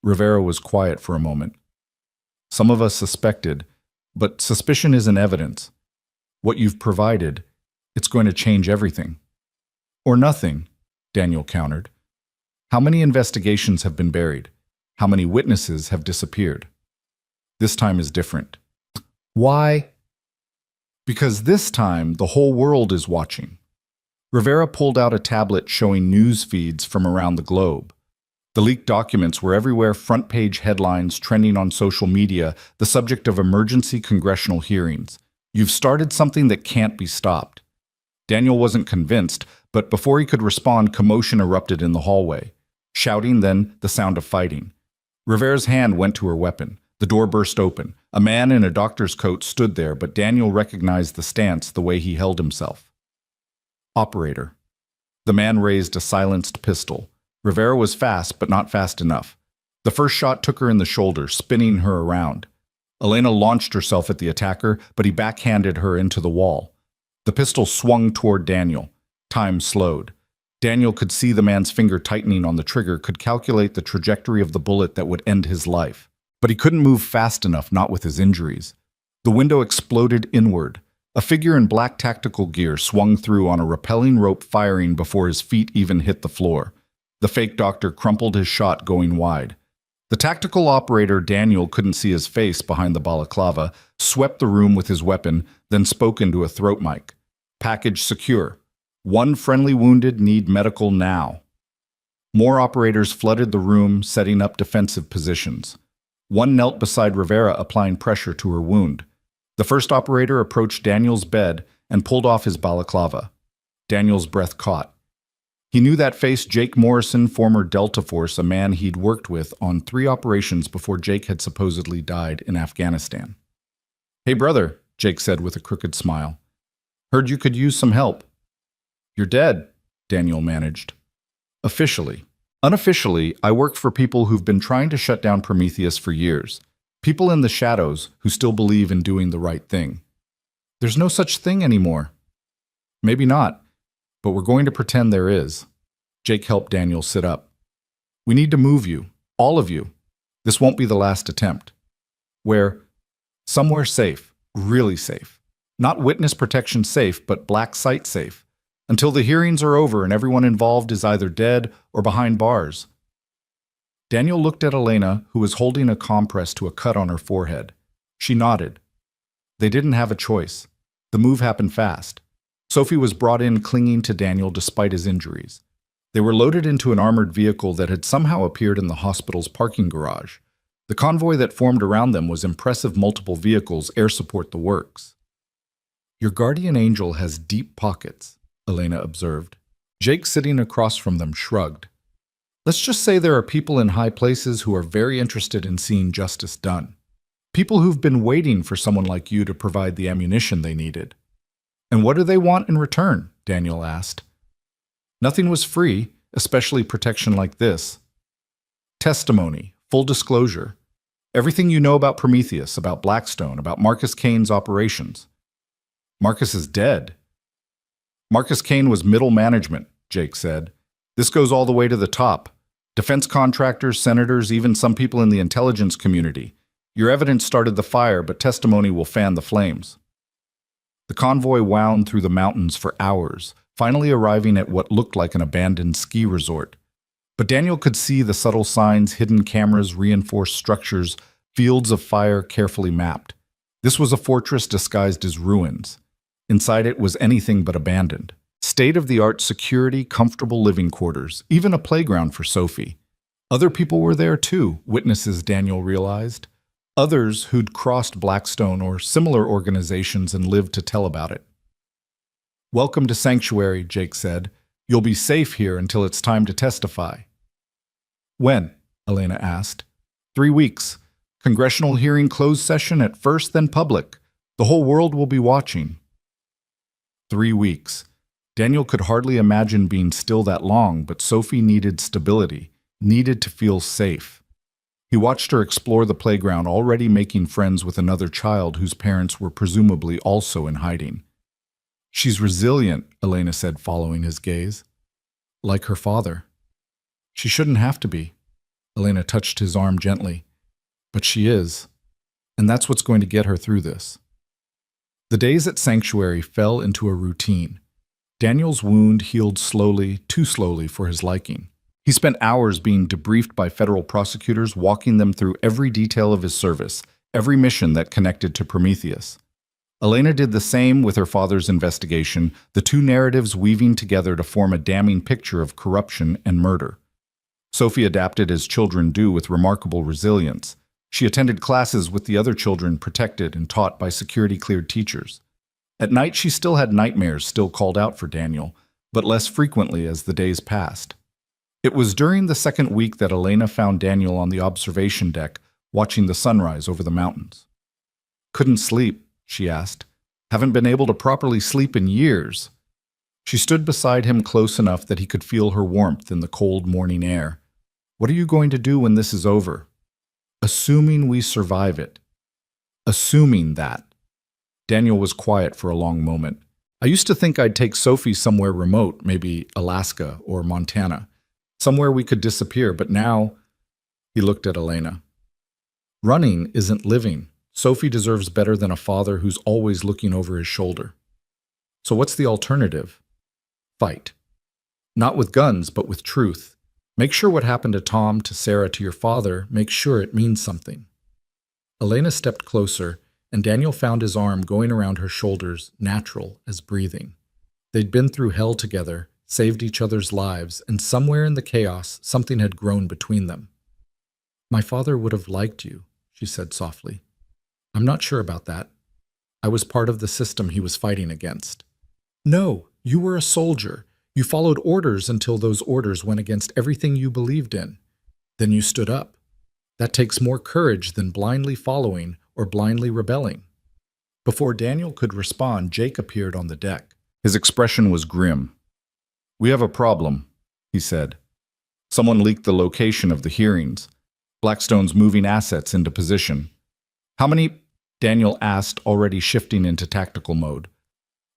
Rivera was quiet for a moment. "Some of us suspected, but suspicion isn't evidence. What you've provided, it's going to change everything." "Or nothing," Daniel countered. "How many investigations have been buried? How many witnesses have disappeared? This time is different." "Why?" "Because this time the whole world is watching." Rivera pulled out a tablet showing news feeds from around the globe. The leaked documents were everywhere, front-page headlines trending on social media, the subject of emergency congressional hearings. "You've started something that can't be stopped." Daniel wasn't convinced, but before he could respond, commotion erupted in the hallway. Shouting, then the sound of fighting. Rivera's hand went to her weapon. The door burst open. A man in a doctor's coat stood there, but Daniel recognized the stance, the way he held himself. "Operator." The man raised a silenced pistol. Rivera was fast, but not fast enough. The first shot took her in the shoulder, spinning her around. Elena launched herself at the attacker, but he backhanded her into the wall. The pistol swung toward Daniel. Time slowed. Daniel could see the man's finger tightening on the trigger, could calculate the trajectory of the bullet that would end his life. But he couldn't move fast enough, not with his injuries. The window exploded inward. A figure in black tactical gear swung through on a rappelling rope, firing before his feet even hit the floor. The fake doctor crumpled his shot, going wide. The tactical operator, Daniel couldn't see his face behind the balaclava, swept the room with his weapon, then spoke into a throat mic. "Package secure. One friendly wounded, need medical now." More operators flooded the room, setting up defensive positions. One knelt beside Rivera, applying pressure to her wound. The first operator approached Daniel's bed and pulled off his balaclava. Daniel's breath caught. He knew that face: Jake Morrison, former Delta Force, a man he'd worked with on 3 operations before Jake had supposedly died in Afghanistan. "Hey, brother," Jake said with a crooked smile. "Heard you could use some help." "You're dead," Daniel managed. "Officially. Unofficially, I work for people who've been trying to shut down Prometheus for years. People in the shadows who still believe in doing the right thing." "There's no such thing anymore." "Maybe not, but we're going to pretend there is." Jake helped Daniel sit up. "We need to move you, all of you. This won't be the last attempt." "Where?" "Somewhere safe, really safe. Not witness protection safe, but black site safe. Until the hearings are over and everyone involved is either dead or behind bars." Daniel looked at Elena, who was holding a compress to a cut on her forehead. She nodded. They didn't have a choice. The move happened fast. Sophie was brought in, clinging to Daniel despite his injuries. They were loaded into an armored vehicle that had somehow appeared in the hospital's parking garage. The convoy that formed around them was impressive: multiple vehicles, air support, the works. "Your guardian angel has deep pockets," Elena observed. Jake, sitting across from them, shrugged. "Let's just say there are people in high places who are very interested in seeing justice done. People who've been waiting for someone like you to provide the ammunition they needed." "And what do they want in return?" Daniel asked. "Nothing was free, especially protection like this. Testimony, full disclosure. Everything you know about Prometheus, about Blackstone, about Marcus Kane's operations." "Marcus is dead." "Marcus Kane was middle management," Jake said. "This goes all the way to the top. Defense contractors, senators, even some people in the intelligence community. Your evidence started the fire, but testimony will fan the flames." The convoy wound through the mountains for hours, finally arriving at what looked like an abandoned ski resort. But Daniel could see the subtle signs: hidden cameras, reinforced structures, fields of fire carefully mapped. This was a fortress disguised as ruins. Inside it was anything but abandoned. State-of-the-art security, comfortable living quarters, even a playground for Sophie. Other people were there too, witnesses, Daniel realized. Others who'd crossed Blackstone or similar organizations and lived to tell about it. "Welcome to Sanctuary," Jake said. "You'll be safe here until it's time to testify." "When?" Elena asked. 3 weeks. Congressional hearing, closed session at first, then public. The whole world will be watching." 3 weeks. Daniel could hardly imagine being still that long, but Sophie needed stability, needed to feel safe. He watched her explore the playground, already making friends with another child whose parents were presumably also in hiding. She's resilient, Elena said, following his gaze. Like her father. She shouldn't have to be. Elena touched his arm gently. But she is. And that's what's going to get her through this. The days at Sanctuary fell into a routine. Daniel's wound healed slowly, too slowly for his liking. He spent hours being debriefed by federal prosecutors, walking them through every detail of his service, every mission that connected to Prometheus. Elena did the same with her father's investigation, the two narratives weaving together to form a damning picture of corruption and murder. Sophie adapted as children do with remarkable resilience. She attended classes with the other children, protected and taught by security-cleared teachers. At night, she still had nightmares, still called out for Daniel, but less frequently as the days passed. It was during the second week that Elena found Daniel on the observation deck, watching the sunrise over the mountains. Couldn't sleep, she asked. Haven't been able to properly sleep in years. She stood beside him close enough that he could feel her warmth in the cold morning air. What are you going to do when this is over? Assuming we survive it. Assuming that. Daniel was quiet for a long moment. I used to think I'd take Sophie somewhere remote, maybe Alaska or Montana. Somewhere we could disappear, but now... He looked at Elena. Running isn't living. Sophie deserves better than a father who's always looking over his shoulder. So what's the alternative? Fight. Not with guns, but with truth. Make sure what happened to Tom, to Sarah, to your father, make sure it means something. Elena stepped closer, and Daniel found his arm going around her shoulders, natural as breathing. They'd been through hell together, saved each other's lives, and somewhere in the chaos, something had grown between them. My father would have liked you, she said softly. I'm not sure about that. I was part of the system he was fighting against. No, you were a soldier. You followed orders until those orders went against everything you believed in. Then you stood up. That takes more courage than blindly following or blindly rebelling. Before Daniel could respond, Jake appeared on the deck. His expression was grim. We have a problem, he said. Someone leaked the location of the hearings. Blackstone's moving assets into position. How many? Daniel asked, already shifting into tactical mode.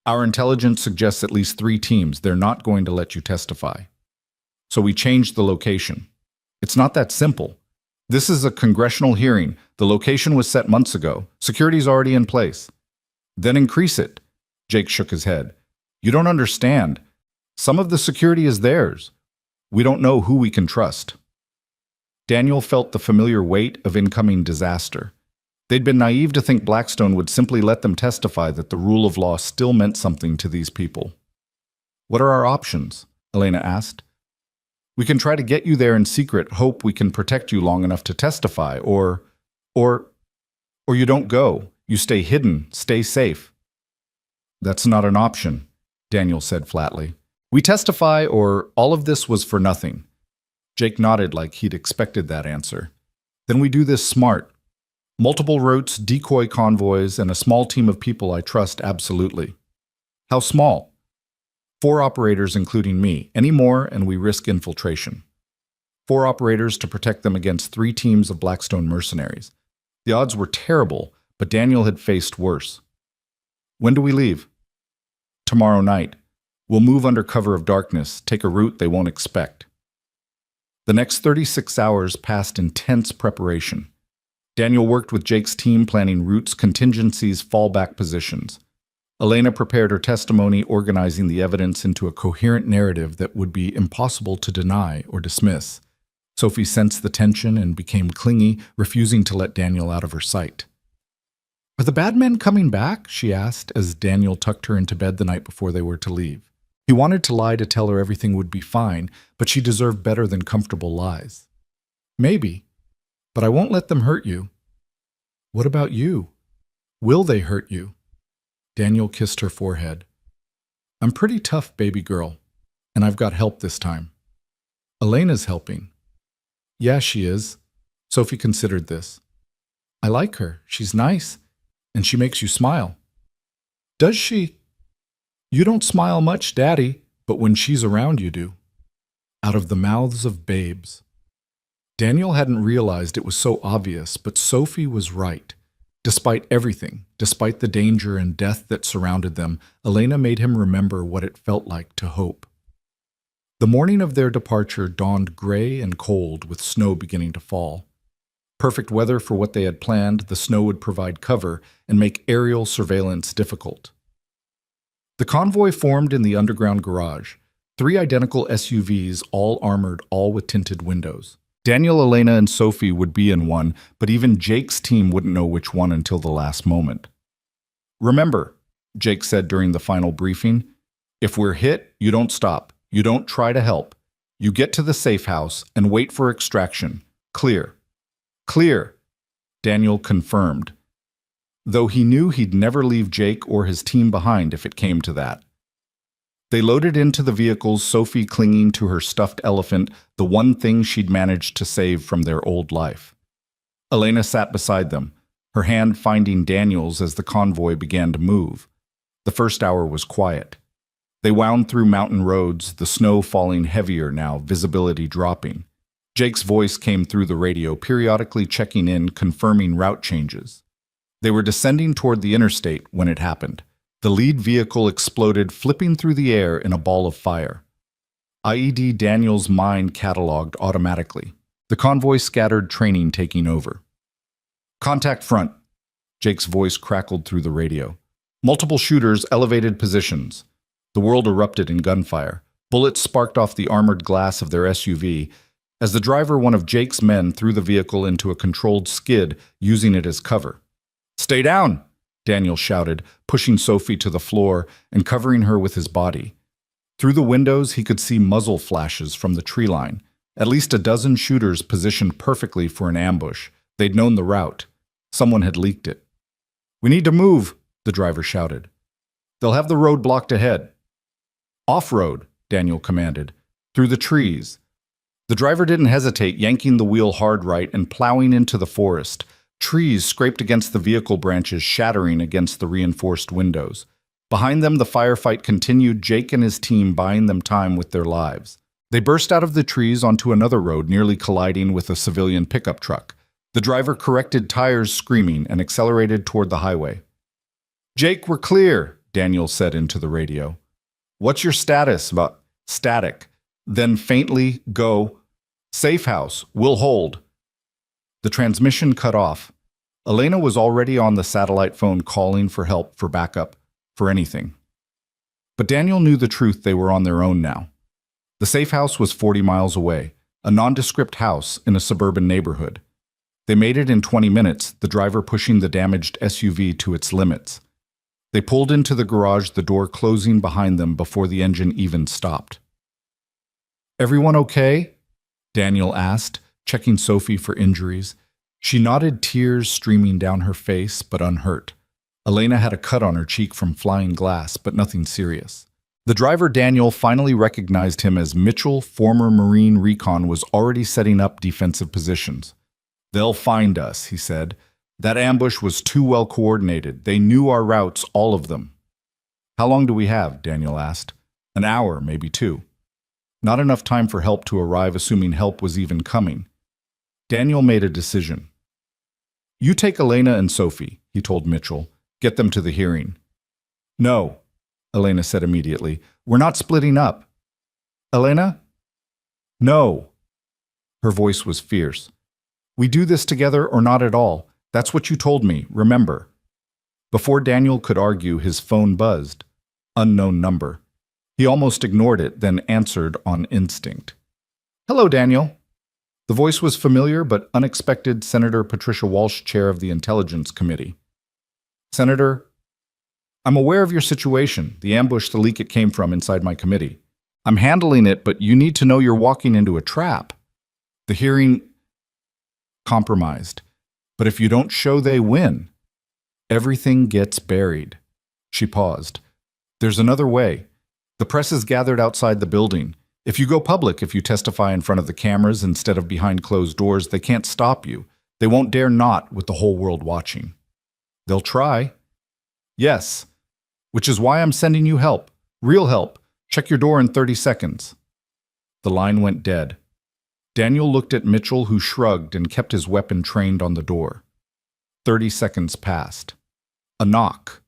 Our intelligence suggests at least 3 teams. They're not going to let you testify. So we changed the location. It's not that simple. This is a congressional hearing. The location was set months ago. Security's already in place. Then increase it. Jake shook his head. You don't understand. Some of the security is theirs. We don't know who we can trust. Daniel felt the familiar weight of incoming disaster. They'd been naive to think Blackstone would simply let them testify that the rule of law still meant something to these people. What are our options? Elena asked. We can try to get you there in secret, hope we can protect you long enough to testify, or you don't go. You stay hidden, stay safe. That's not an option, Daniel said flatly. We testify, or all of this was for nothing. Jake nodded like he'd expected that answer. Then we do this smart. Multiple routes, decoy convoys, and a small team of people I trust absolutely. How small? 4 operators, including me. Any more, and we risk infiltration. 4 operators to protect them against 3 teams of Blackstone mercenaries. The odds were terrible, but Daniel had faced worse. When do we leave? Tomorrow night. We'll move under cover of darkness, take a route they won't expect. The next 36 hours passed in tense preparation. Daniel worked with Jake's team planning routes, contingencies, fallback positions. Elena prepared her testimony, organizing the evidence into a coherent narrative that would be impossible to deny or dismiss. Sophie sensed the tension and became clingy, refusing to let Daniel out of her sight. Are the bad men coming back? She asked as Daniel tucked her into bed the night before they were to leave. He wanted to lie to tell her everything would be fine, but she deserved better than comfortable lies. Maybe. But I won't let them hurt you. What about you? Will they hurt you? Daniel kissed her forehead. I'm pretty tough, baby girl, and I've got help this time. Elena's helping. Yeah, she is. Sophie considered this. I like her. She's nice, and she makes you smile. Does she? You don't smile much, Daddy, but when she's around you do. Out of the mouths of babes. Daniel hadn't realized it was so obvious, but Sophie was right. Despite everything, despite the danger and death that surrounded them, Elena made him remember what it felt like to hope. The morning of their departure dawned gray and cold, with snow beginning to fall. Perfect weather for what they had planned, the snow would provide cover and make aerial surveillance difficult. The convoy formed in the underground garage, 3 identical SUVs, all armored, all with tinted windows. Daniel, Elena, and Sophie would be in one, but even Jake's team wouldn't know which one until the last moment. "Remember," Jake said during the final briefing, "if we're hit, you don't stop. You don't try to help. You get to the safe house and wait for extraction. Clear." "Clear," Daniel confirmed, though he knew he'd never leave Jake or his team behind if it came to that. They loaded into the vehicles, Sophie clinging to her stuffed elephant, the one thing she'd managed to save from their old life. Elena sat beside them, her hand finding Daniel's as the convoy began to move. The first hour was quiet. They wound through mountain roads, the snow falling heavier now, visibility dropping. Jake's voice came through the radio, periodically checking in, confirming route changes. They were descending toward the interstate when it happened. The lead vehicle exploded, flipping through the air in a ball of fire. IED Daniel's mind cataloged automatically. The convoy scattered, training taking over. "Contact front," Jake's voice crackled through the radio. Multiple shooters, elevated positions. The world erupted in gunfire. Bullets sparked off the armored glass of their SUV as the driver, one of Jake's men, threw the vehicle into a controlled skid, using it as cover. "Stay down!" Daniel shouted, pushing Sophie to the floor and covering her with his body. Through the windows, he could see muzzle flashes from the tree line. At least a dozen shooters positioned perfectly for an ambush. They'd known the route. Someone had leaked it. "We need to move," the driver shouted. "They'll have the road blocked ahead." "Off-road," Daniel commanded, "through the trees." The driver didn't hesitate, yanking the wheel hard right and plowing into the forest. Trees scraped against the vehicle branches, shattering against the reinforced windows. Behind them, the firefight continued, Jake and his team buying them time with their lives. They burst out of the trees onto another road, nearly colliding with a civilian pickup truck. The driver corrected tires, screaming, and accelerated toward the highway. "Jake, we're clear," Daniel said into the radio. "What's your status?" "Static." Then faintly, "Go. Safe house. We'll hold." The transmission cut off. Elena was already on the satellite phone calling for help, for backup, for anything. But Daniel knew the truth. They were on their own now. The safe house was 40 miles away, a nondescript house in a suburban neighborhood. They made it in 20 minutes, the driver pushing the damaged SUV to its limits. They pulled into the garage, the door closing behind them before the engine even stopped. "Everyone okay?" Daniel asked, checking Sophie for injuries. She nodded, tears streaming down her face, but unhurt. Elena had a cut on her cheek from flying glass, but nothing serious. The driver, Daniel, finally recognized him as Mitchell, former Marine Recon, was already setting up defensive positions. "They'll find us," he said. "That ambush was too well coordinated. They knew our routes, all of them." "How long do we have?" Daniel asked. "An hour, maybe 2. Not enough time for help to arrive, assuming help was even coming. Daniel made a decision. "You take Elena and Sophie," he told Mitchell. "Get them to the hearing." "No," Elena said immediately. "We're not splitting up." "Elena?" "No." Her voice was fierce. "We do this together or not at all. That's what you told me, remember." Before Daniel could argue, his phone buzzed. Unknown number. He almost ignored it, then answered on instinct. "Hello, Daniel." The voice was familiar but unexpected. Senator Patricia Walsh, chair of the Intelligence Committee. "Senator, I'm aware of your situation, the ambush, the leak it came from inside my committee. I'm handling it, but you need to know you're walking into a trap. The hearing compromised. But if you don't show they win, everything gets buried." She paused. "There's another way. The press is gathered outside the building. If you go public, if you testify in front of the cameras instead of behind closed doors, they can't stop you. They won't dare not with the whole world watching." "They'll try." "Yes. Which is why I'm sending you help. Real help. Check your door in 30 seconds. The line went dead. Daniel looked at Mitchell, who shrugged and kept his weapon trained on the door. 30 seconds passed. A knock.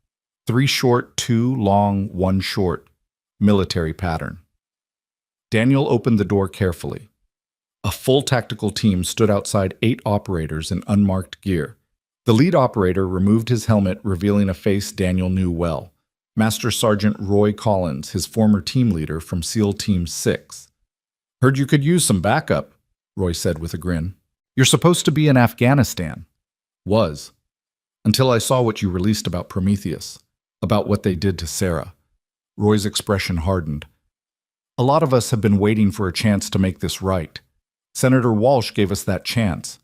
3 short, 2 long, 1 short. Military pattern. Daniel opened the door carefully. A full tactical team stood outside 8 operators in unmarked gear. The lead operator removed his helmet, revealing a face Daniel knew well. Master Sergeant Roy Collins, his former team leader from SEAL Team 6. "Heard you could use some backup," Roy said with a grin. "You're supposed to be in Afghanistan." "Was. Until I saw what you released about Prometheus, about what they did to Sarah." Roy's expression hardened. "A lot of us have been waiting for a chance to make this right. Senator Walsh gave us that chance."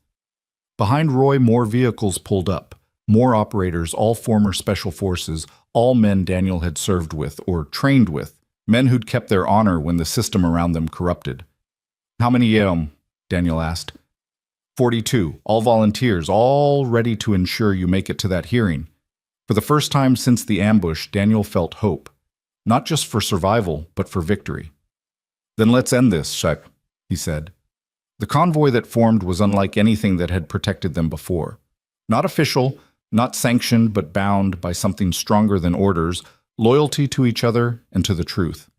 Behind Roy, more vehicles pulled up. More operators, all former special forces, all men Daniel had served with or trained with, men who'd kept their honor when the system around them corrupted. "How many Daniel asked. 42, all volunteers, all ready to ensure you make it to that hearing." For the first time since the ambush, Daniel felt hope. Not just for survival, but for victory. "Then let's end this, Shep," he said. The convoy that formed was unlike anything that had protected them before. Not official, not sanctioned, but bound by something stronger than orders, loyalty to each other and to the truth.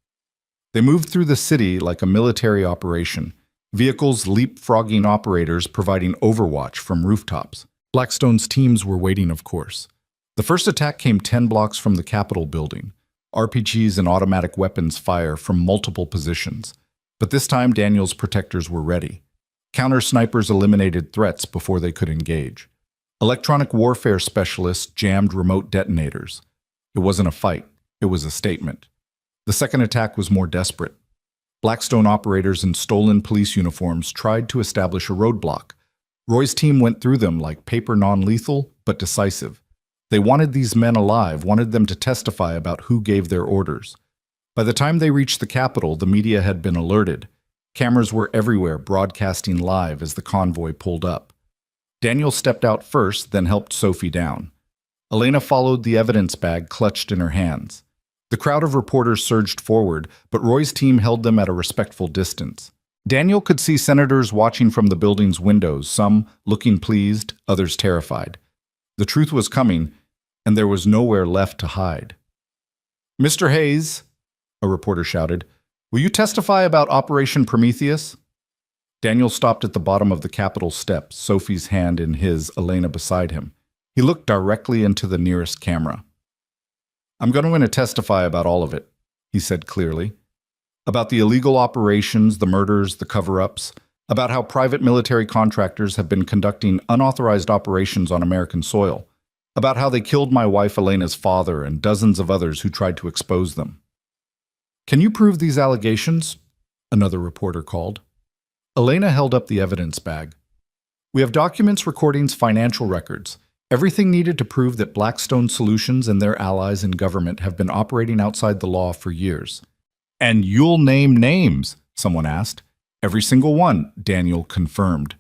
They moved through the city like a military operation, vehicles leapfrogging operators providing overwatch from rooftops. Blackstone's teams were waiting, of course. The first attack came 10 blocks from the Capitol building. RPGs and automatic weapons fire from multiple positions. But this time, Daniel's protectors were ready. Counter-snipers eliminated threats before they could engage. Electronic warfare specialists jammed remote detonators. It wasn't a fight, it was a statement. The second attack was more desperate. Blackstone operators in stolen police uniforms tried to establish a roadblock. Roy's team went through them like paper non-lethal, but decisive. They wanted these men alive, wanted them to testify about who gave their orders. By the time they reached the Capitol, the media had been alerted. Cameras were everywhere, broadcasting live as the convoy pulled up. Daniel stepped out first, then helped Sophie down. Elena followed, the evidence bag clutched in her hands. The crowd of reporters surged forward, but Roy's team held them at a respectful distance. Daniel could see senators watching from the building's windows, some looking pleased, others terrified. The truth was coming, and there was nowhere left to hide. "Mr. Hayes," a reporter shouted, "will you testify about Operation Prometheus?" Daniel stopped at the bottom of the Capitol steps, Sophie's hand in his, Elena beside him. He looked directly into the nearest camera. "I'm going to testify about all of it," he said clearly. "About the illegal operations, the murders, the cover-ups, about how private military contractors have been conducting unauthorized operations on American soil, about how they killed my wife Elena's father and dozens of others who tried to expose them." "Can you prove these allegations?" another reporter called. Elena held up the evidence bag. "We have documents, recordings, financial records. Everything needed to prove that Blackstone Solutions and their allies in government have been operating outside the law for years." "And you'll name names?" someone asked. "Every single one," Daniel confirmed.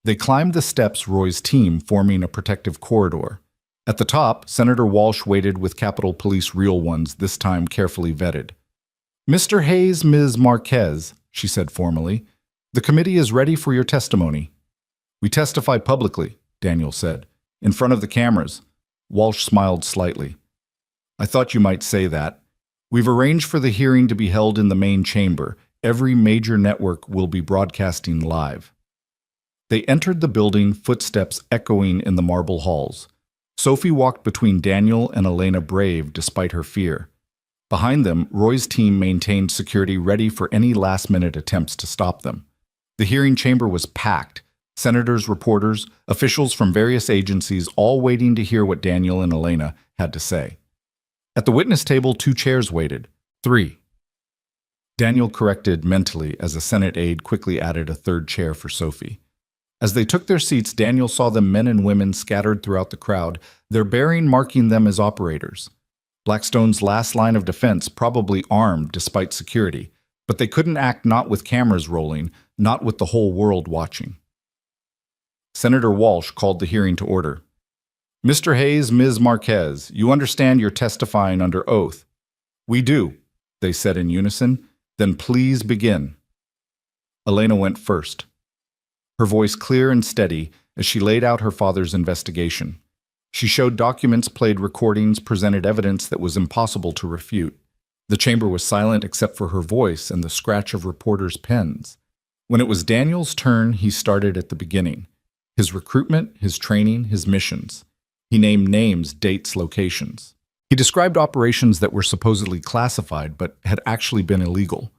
They climbed the steps, Roy's team forming a protective corridor. At the top, Senator Walsh waited with Capitol Police real ones, this time carefully vetted. "Mr. Hayes, Ms. Marquez," she said formally, "the committee is ready for your testimony." "We testify publicly," Daniel said, "in front of the cameras." Walsh smiled slightly. "I thought you might say that. We've arranged for the hearing to be held in the main chamber. Every major network will be broadcasting live." They entered the building, footsteps echoing in the marble halls. Sophie walked between Daniel and Elena, brave despite her fear. Behind them, Roy's team maintained security ready for any last-minute attempts to stop them. The hearing chamber was packed. Senators, reporters, officials from various agencies, all waiting to hear what Daniel and Elena had to say. At the witness table, 2 chairs waited. 3. Daniel corrected mentally as a Senate aide quickly added a 3rd chair for Sophie. As they took their seats, Daniel saw the men and women scattered throughout the crowd, their bearing marking them as operators. Blackstone's last line of defense, probably armed despite security, but they couldn't act not with cameras rolling, not with the whole world watching. Senator Walsh called the hearing to order. "Mr. Hayes, Ms. Marquez, you understand you're testifying under oath." "We do," they said in unison. "Then please begin." Elena went first. her voice clear and steady as she laid out her father's investigation. She showed documents, played recordings, presented evidence that was impossible to refute. The chamber was silent except for her voice and the scratch of reporters' pens. When it was Daniel's turn, he started at the beginning. His recruitment, his training, his missions. He named names, dates, locations. He described operations that were supposedly classified but had actually been illegal.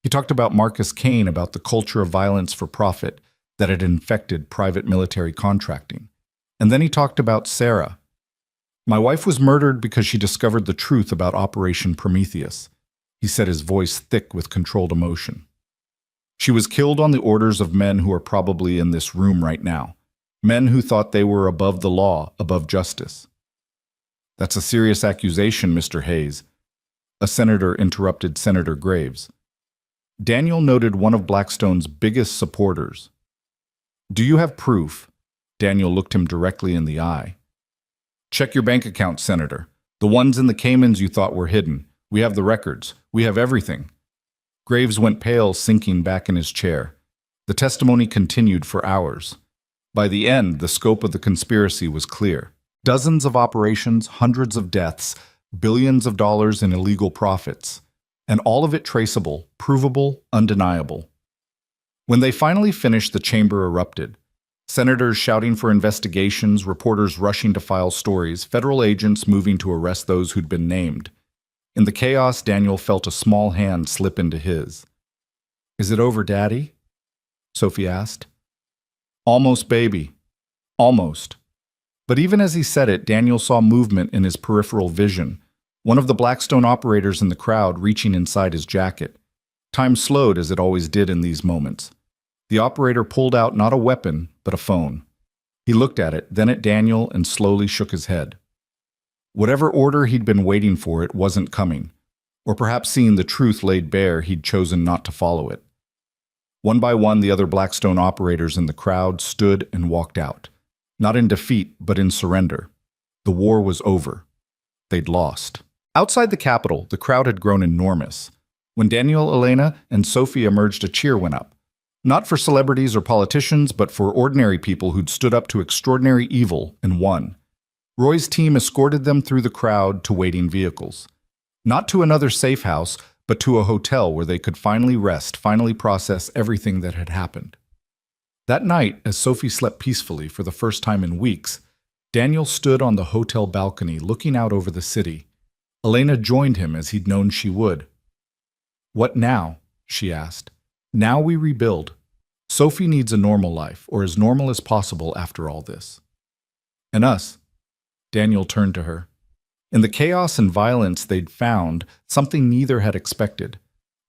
He talked about Marcus Kane, about the culture of violence for profit that had infected private military contracting. And then he talked about Sarah. My wife was murdered because she discovered the truth about Operation Prometheus. He said, his voice thick with controlled emotion. She was killed on the orders of men who are probably in this room right now. Men who thought they were above the law, above justice. That's a serious accusation, Mr. Hayes. A senator interrupted Senator Graves. Daniel noted one of Blackstone's biggest supporters. Do you have proof? Daniel looked him directly in the eye. Check your bank account, Senator. The ones in the Caymans you thought were hidden. We have the records. We have everything. Graves went pale, sinking back in his chair. The testimony continued for hours. By the end, the scope of the conspiracy was clear. Dozens of operations, hundreds of deaths, billions of dollars in illegal profits, and all of it traceable, provable, undeniable. When they finally finished, the chamber erupted. Senators shouting for investigations, reporters rushing to file stories, federal agents moving to arrest those who'd been named. In the chaos, Daniel felt a small hand slip into his. Is it over, Daddy? Sophie asked. Almost, baby. Almost. But even as he said it, Daniel saw movement in his peripheral vision, one of the Blackstone operators in the crowd reaching inside his jacket. Time slowed as it always did in these moments. The operator pulled out not a weapon, but a phone. He looked at it, then at Daniel, and slowly shook his head. Whatever order he'd been waiting for, it wasn't coming. Or perhaps seeing the truth laid bare, he'd chosen not to follow it. One by one, the other Blackstone operators in the crowd stood and walked out. Not in defeat, but in surrender. The war was over. They'd lost. Outside the Capitol, the crowd had grown enormous. When Daniel, Elena, and Sophie emerged, a cheer went up. Not for celebrities or politicians, but for ordinary people who'd stood up to extraordinary evil and won. Roy's team escorted them through the crowd to waiting vehicles. Not to another safe house, but to a hotel where they could finally rest, finally process everything that had happened. That night, as Sophie slept peacefully for the first time in weeks, Daniel stood on the hotel balcony looking out over the city. Elena joined him as he'd known she would. What now? She asked. Now we rebuild. Sophie needs a normal life, or as normal as possible after all this. And us? Daniel turned to her. In the chaos and violence they'd found, something neither had expected.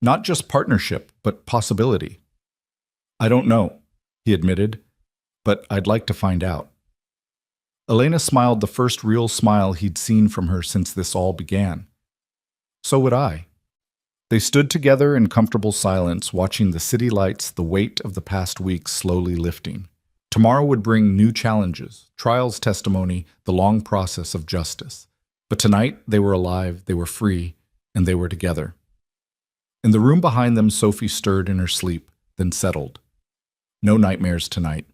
Not just partnership, but possibility. I don't know, he admitted, but I'd like to find out. Elena smiled, the first real smile he'd seen from her since this all began. So would I. They stood together in comfortable silence, watching the city lights, the weight of the past weeks slowly lifting. Tomorrow would bring new challenges, trials, testimony, the long process of justice. But tonight, they were alive, they were free, and they were together. In the room behind them, Sophie stirred in her sleep, then settled. No nightmares tonight.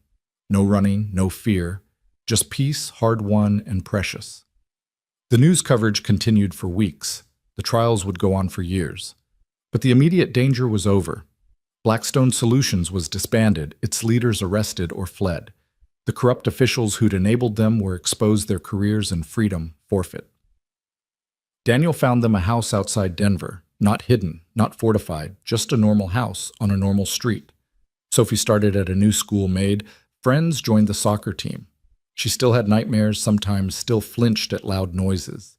No running, no fear. Just peace, hard-won and precious. The news coverage continued for weeks. The trials would go on for years. But the immediate danger was over. Blackstone Solutions was disbanded, its leaders arrested or fled. The corrupt officials who'd enabled them were exposed, their careers and freedom forfeit. Daniel found them a house outside Denver, not hidden, not fortified, just a normal house on a normal street. Sophie started at a new school, made friends, joined the soccer team. She still had nightmares, sometimes still flinched at loud noises.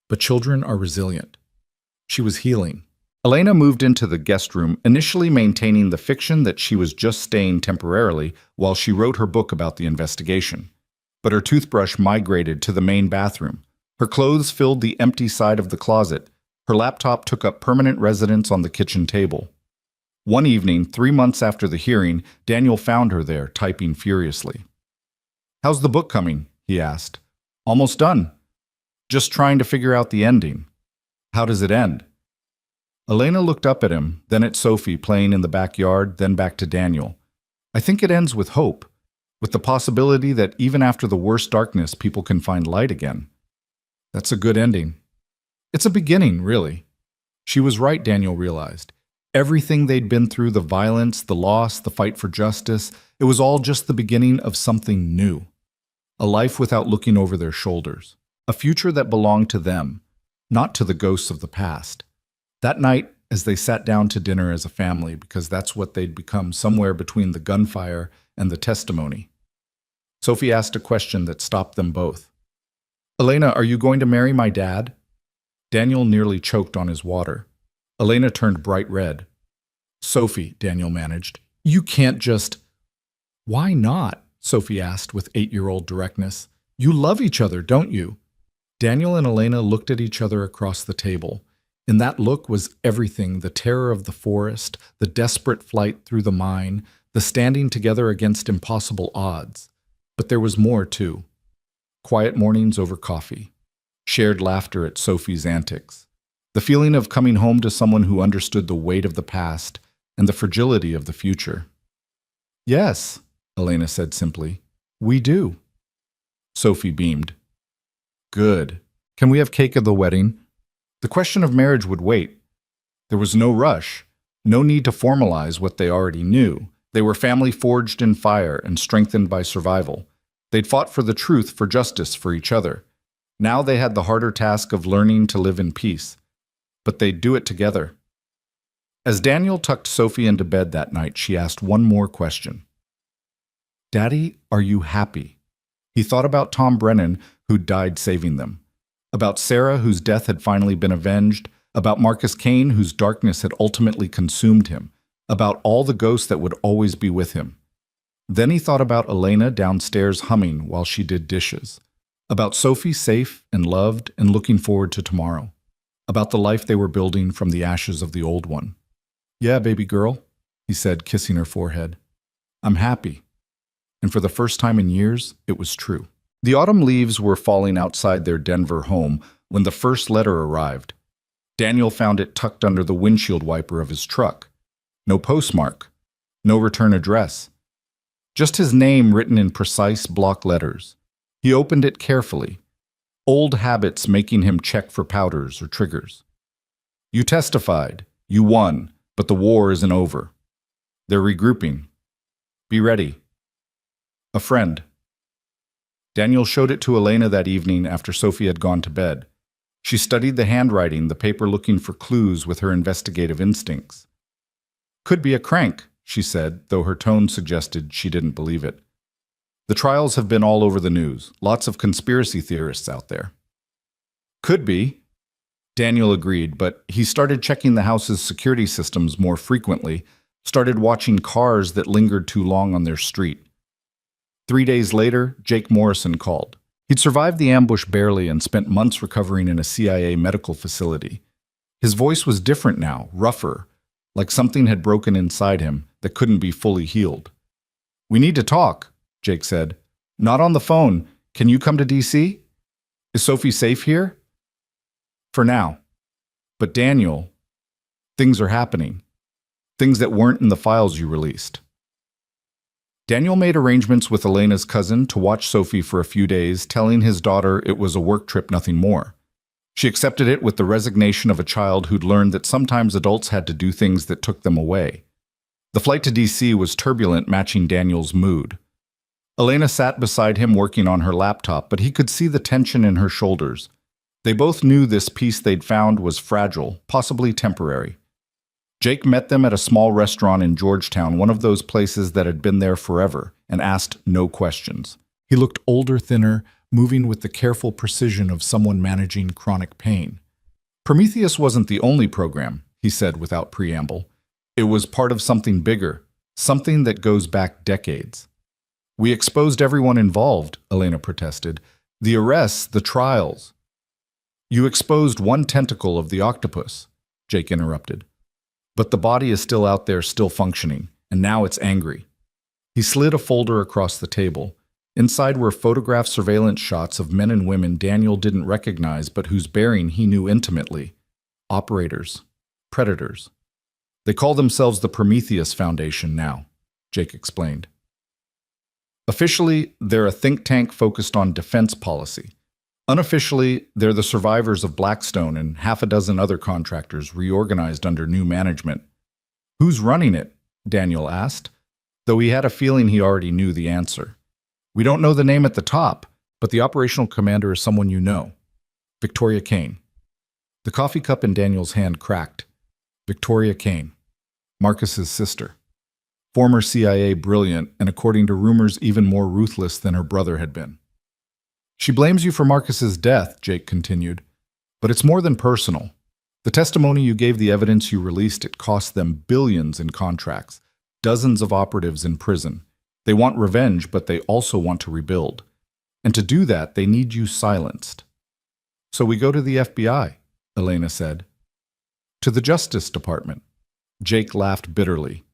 But children are resilient. She was healing. Elena moved into the guest room, initially maintaining the fiction that she was just staying temporarily while she wrote her book about the investigation. But her toothbrush migrated to the main bathroom. Her clothes filled the empty side of the closet. Her laptop took up permanent residence on the kitchen table. One evening, 3 months after the hearing, Daniel found her there, typing furiously. "How's the book coming?" he asked. "Almost done. Just trying to figure out the ending." "How does it end?" Elena looked up at him, then at Sophie playing in the backyard, then back to Daniel. I think it ends with hope, with the possibility that even after the worst darkness, people can find light again. That's a good ending. It's a beginning, really. She was right, Daniel realized. Everything they'd been through, the violence, the loss, the fight for justice, it was all just the beginning of something new. A life without looking over their shoulders. A future that belonged to them, not to the ghosts of the past. That night, as they sat down to dinner as a family, because that's what they'd become somewhere between the gunfire and the testimony, Sophie asked a question that stopped them both. Elena, are you going to marry my dad? Daniel nearly choked on his water. Elena turned bright red. Sophie, Daniel managed, you can't just... Why not? Sophie asked with 8-year-old directness. You love each other, don't you? Daniel and Elena looked at each other across the table. In that look was everything, the terror of the forest, the desperate flight through the mine, the standing together against impossible odds. But there was more, too. Quiet mornings over coffee. Shared laughter at Sophie's antics. The feeling of coming home to someone who understood the weight of the past and the fragility of the future. Yes, Elena said simply. We do. Sophie beamed. Good. Can we have cake at the wedding? The question of marriage would wait. There was no rush, no need to formalize what they already knew. They were family forged in fire and strengthened by survival. They'd fought for the truth, for justice, for each other. Now they had the harder task of learning to live in peace. But they'd do it together. As Daniel tucked Sophie into bed that night, she asked one more question. Daddy, are you happy? He thought about Tom Brennan, who'd died saving them. About Sarah, whose death had finally been avenged. About Marcus Kane, whose darkness had ultimately consumed him. About all the ghosts that would always be with him. Then he thought about Elena downstairs humming while she did dishes. About Sophie safe and loved and looking forward to tomorrow. About the life they were building from the ashes of the old one. Yeah, baby girl, he said, kissing her forehead. I'm happy. And for the first time in years, it was true. The autumn leaves were falling outside their Denver home when the first letter arrived. Daniel found it tucked under the windshield wiper of his truck. No postmark. No return address. Just his name written in precise block letters. He opened it carefully. Old habits making him check for powders or triggers. You testified. You won. But the war isn't over. They're regrouping. Be ready. A friend. Daniel showed it to Elena that evening after Sophie had gone to bed. She studied the handwriting, the paper looking for clues with her investigative instincts. Could be a crank, she said, though her tone suggested she didn't believe it. The trials have been all over the news. Lots of conspiracy theorists out there. Could be. Daniel agreed, but he started checking the house's security systems more frequently, started watching cars that lingered too long on their street. 3 days later, Jake Morrison called. He'd survived the ambush barely and spent months recovering in a CIA medical facility. His voice was different now, rougher, like something had broken inside him that couldn't be fully healed. We need to talk, Jake said. Not on the phone. Can you come to D.C.? Is Sophie safe here? For now. But Daniel, things are happening. Things that weren't in the files you released. Daniel made arrangements with Elena's cousin to watch Sophie for a few days, telling his daughter it was a work trip, nothing more. She accepted it with the resignation of a child who'd learned that sometimes adults had to do things that took them away. The flight to D.C. was turbulent, matching Daniel's mood. Elena sat beside him working on her laptop, but he could see the tension in her shoulders. They both knew this peace they'd found was fragile, possibly temporary. Jake met them at a small restaurant in Georgetown, one of those places that had been there forever, and asked no questions. He looked older, thinner, moving with the careful precision of someone managing chronic pain. Prometheus wasn't the only program, he said without preamble. It was part of something bigger, something that goes back decades. We exposed everyone involved, Elena protested. The arrests, the trials. You exposed one tentacle of the octopus, Jake interrupted. But the body is still out there, still functioning, and now it's angry. He slid a folder across the table. Inside were photograph surveillance shots of men and women Daniel didn't recognize but whose bearing he knew intimately. Operators. Predators. They call themselves the Prometheus Foundation now. Jake explained. Officially, they're a think tank focused on defense policy. Unofficially, they're the survivors of Blackstone and half a dozen other contractors reorganized under new management. Who's running it? Daniel asked, though he had a feeling he already knew the answer. We don't know the name at the top, but the operational commander is someone you know. Victoria Kane. The coffee cup in Daniel's hand cracked. Victoria Kane, Marcus's sister. Former CIA brilliant, and according to rumors, even more ruthless than her brother had been. She blames you for Marcus's death, Jake continued, but it's more than personal. The testimony you gave, the evidence you released, it cost them billions in contracts, dozens of operatives in prison. They want revenge, but they also want to rebuild. And to do that, they need you silenced. So we go to the FBI, Elena said. To the Justice Department. Jake laughed bitterly.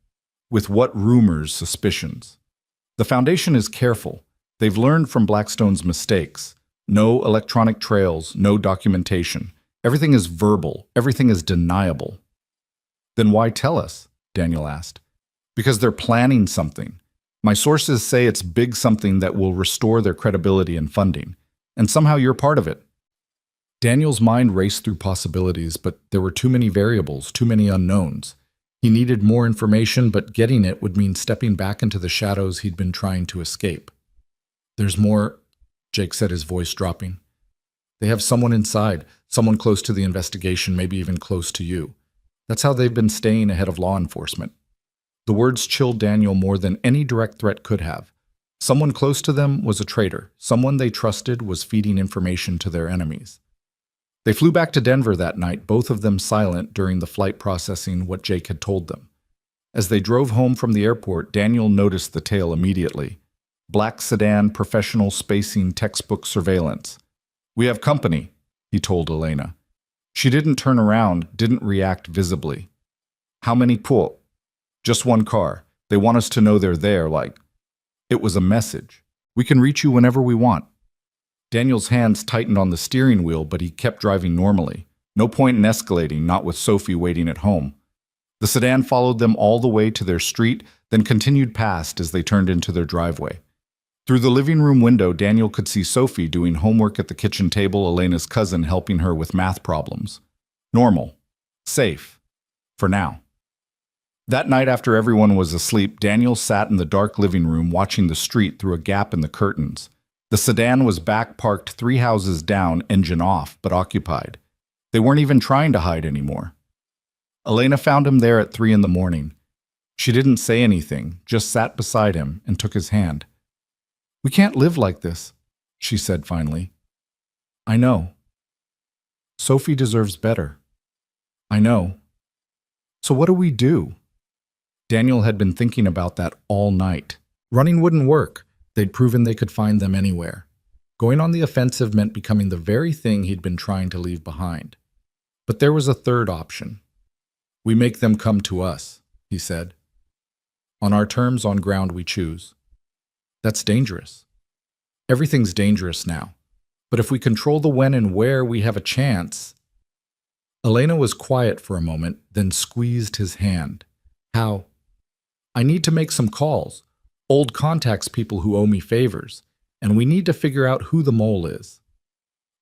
With what rumors, suspicions? The Foundation is careful. They've learned from Blackstone's mistakes. No electronic trails, no documentation. Everything is verbal. Everything is deniable. Then why tell us? Daniel asked. Because they're planning something. My sources say it's big something that will restore their credibility and funding. And somehow you're part of it. Daniel's mind raced through possibilities, but there were too many variables, too many unknowns. He needed more information, but getting it would mean stepping back into the shadows he'd been trying to escape. There's more, Jake said, his voice dropping. They have someone inside, someone close to the investigation, maybe even close to you. That's how they've been staying ahead of law enforcement. The words chilled Daniel more than any direct threat could have. Someone close to them was a traitor. Someone they trusted was feeding information to their enemies. They flew back to Denver that night, both of them silent during the flight processing what Jake had told them. As they drove home from the airport, Daniel noticed the tail immediately. Black sedan, professional spacing, textbook surveillance. We have company, he told Elena. She didn't turn around, didn't react visibly. How many pull? Just one car. They want us to know they're there, like. It was a message. We can reach you whenever we want. Daniel's hands tightened on the steering wheel, but he kept driving normally. No point in escalating, not with Sophie waiting at home. The sedan followed them all the way to their street, then continued past as they turned into their driveway. Through the living room window, Daniel could see Sophie doing homework at the kitchen table, Elena's cousin helping her with math problems. Normal. Safe. For now. That night, after everyone was asleep, Daniel sat in the dark living room watching the street through a gap in the curtains. The sedan was back parked 3 houses down, engine off, but occupied. They weren't even trying to hide anymore. Elena found him there at 3 in the morning. She didn't say anything, just sat beside him and took his hand. We can't live like this, she said finally. I know. Sophie deserves better. I know. So what do we do? Daniel had been thinking about that all night. Running wouldn't work. They'd proven they could find them anywhere. Going on the offensive meant becoming the very thing he'd been trying to leave behind. But there was a third option. We make them come to us, he said. On our terms, on ground we choose. That's dangerous. Everything's dangerous now. But if we control the when and where, we have a chance. Elena was quiet for a moment, then squeezed his hand. How? I need to make some calls. Old contacts, people who owe me favors, and we need to figure out who the mole is.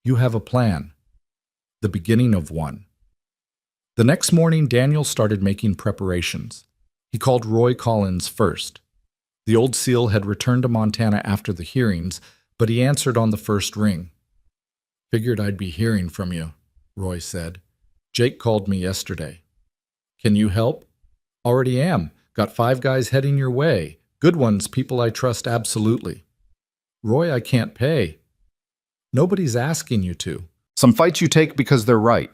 You have a plan. The beginning of one. The next morning, Daniel started making preparations. He called Roy Collins first. The old SEAL had returned to Montana after the hearings, but he answered on the first ring. Figured I'd be hearing from you, Roy said. Jake called me yesterday. Can you help? Already am. Got 5 guys heading your way. Good ones, people I trust absolutely. Roy, I can't pay. Nobody's asking you to. Some fights you take because they're right.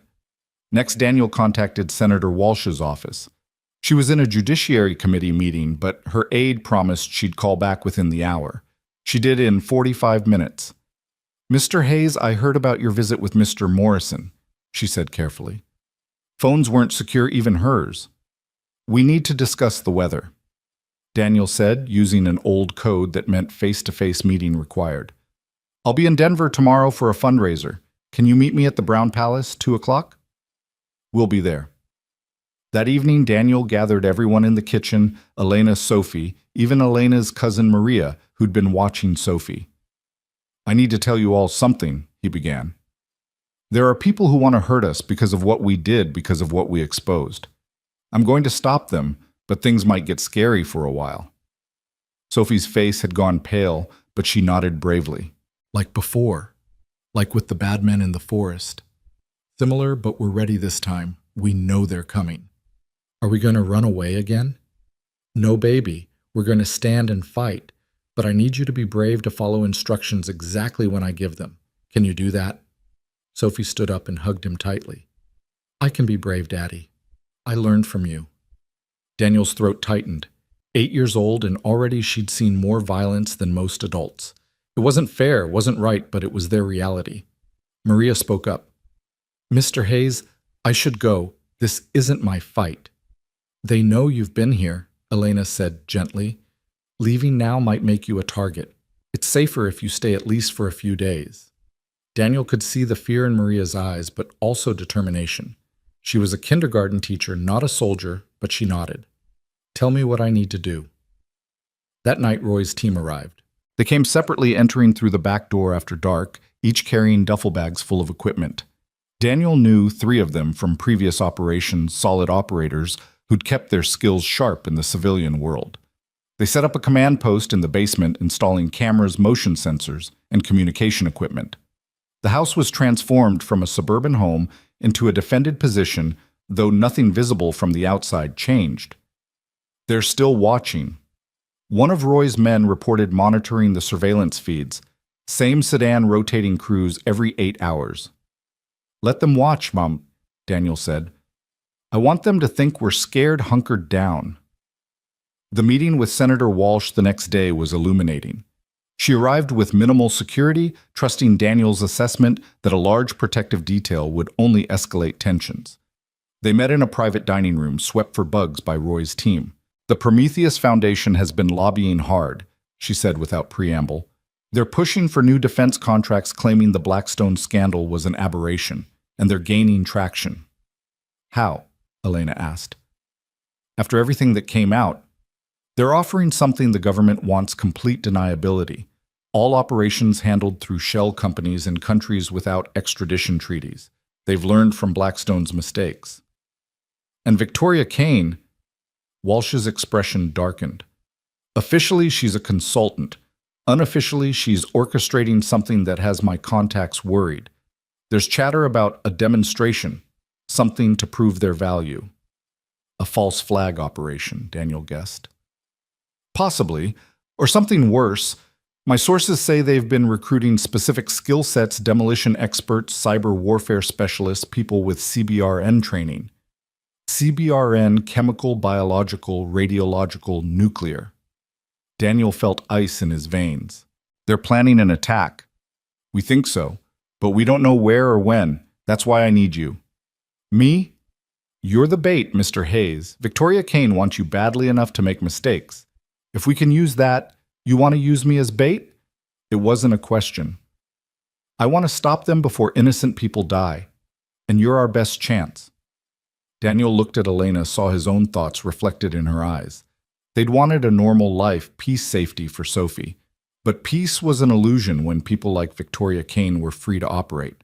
Next, Daniel contacted Senator Walsh's office. She was in a Judiciary Committee meeting, but her aide promised she'd call back within the hour. She did in 45 minutes. Mr. Hayes, I heard about your visit with Mr. Morrison, she said carefully. Phones weren't secure, even hers. We need to discuss the weather, Daniel said, using an old code that meant face-to-face meeting required. I'll be in Denver tomorrow for a fundraiser. Can you meet me at the Brown Palace, 2 o'clock? We'll be there. That evening, Daniel gathered everyone in the kitchen, Elena, Sophie, even Elena's cousin Maria, who'd been watching Sophie. I need to tell you all something, he began. There are people who want to hurt us because of what we did, because of what we exposed. I'm going to stop them, but things might get scary for a while. Sophie's face had gone pale, but she nodded bravely. Like before, like with the bad men in the forest. Similar, but we're ready this time. We know they're coming. Are we going to run away again? No, baby. We're going to stand and fight, but I need you to be brave to follow instructions exactly when I give them. Can you do that? Sophie stood up and hugged him tightly. I can be brave, Daddy. I learned from you. Daniel's throat tightened. 8 years old, and already she'd seen more violence than most adults. It wasn't fair, wasn't right, but it was their reality. Maria spoke up. Mr. Hayes, I should go. This isn't my fight. They know you've been here, Elena said gently. Leaving now might make you a target. It's safer if you stay at least for a few days. Daniel could see the fear in Maria's eyes, but also determination. She was a kindergarten teacher, not a soldier, but she nodded. Tell me what I need to do. That night, Roy's team arrived. They came separately, entering through the back door after dark, each carrying duffel bags full of equipment. Daniel knew 3 of them from previous operations, solid operators who'd kept their skills sharp in the civilian world. They set up a command post in the basement, installing cameras, motion sensors, and communication equipment. The house was transformed from a suburban home into a defended position, though nothing visible from the outside changed. They're still watching. One of Roy's men reported monitoring the surveillance feeds. Same sedan rotating crews every 8 hours. Let them watch, Mom, Daniel said. I want them to think we're scared, hunkered down. The meeting with Senator Walsh the next day was illuminating. She arrived with minimal security, trusting Daniel's assessment that a large protective detail would only escalate tensions. They met in a private dining room swept for bugs by Roy's team. The Prometheus Foundation has been lobbying hard, she said without preamble. They're pushing for new defense contracts, claiming the Blackstone scandal was an aberration, and they're gaining traction. How? Elena asked. After everything that came out, they're offering something the government wants: complete deniability. All operations handled through shell companies in countries without extradition treaties. They've learned from Blackstone's mistakes. And Victoria Kane, Walsh's expression darkened. Officially, she's a consultant. Unofficially, she's orchestrating something that has my contacts worried. There's chatter about a demonstration, something to prove their value. A false flag operation, Daniel guessed. Possibly, or something worse. My sources say they've been recruiting specific skill sets: demolition experts, cyber warfare specialists, people with CBRN training. CBRN, chemical, biological, radiological, nuclear. Daniel felt ice in his veins. They're planning an attack. We think so, but we don't know where or when. That's why I need you. Me? You're the bait, Mr. Hayes. Victoria Kane wants you badly enough to make mistakes. If we can use that, you want to use me as bait? It wasn't a question. I want to stop them before innocent people die, and you're our best chance. Daniel looked at Elena, saw his own thoughts reflected in her eyes. They'd wanted a normal life, peace, safety for Sophie. But peace was an illusion when people like Victoria Kane were free to operate.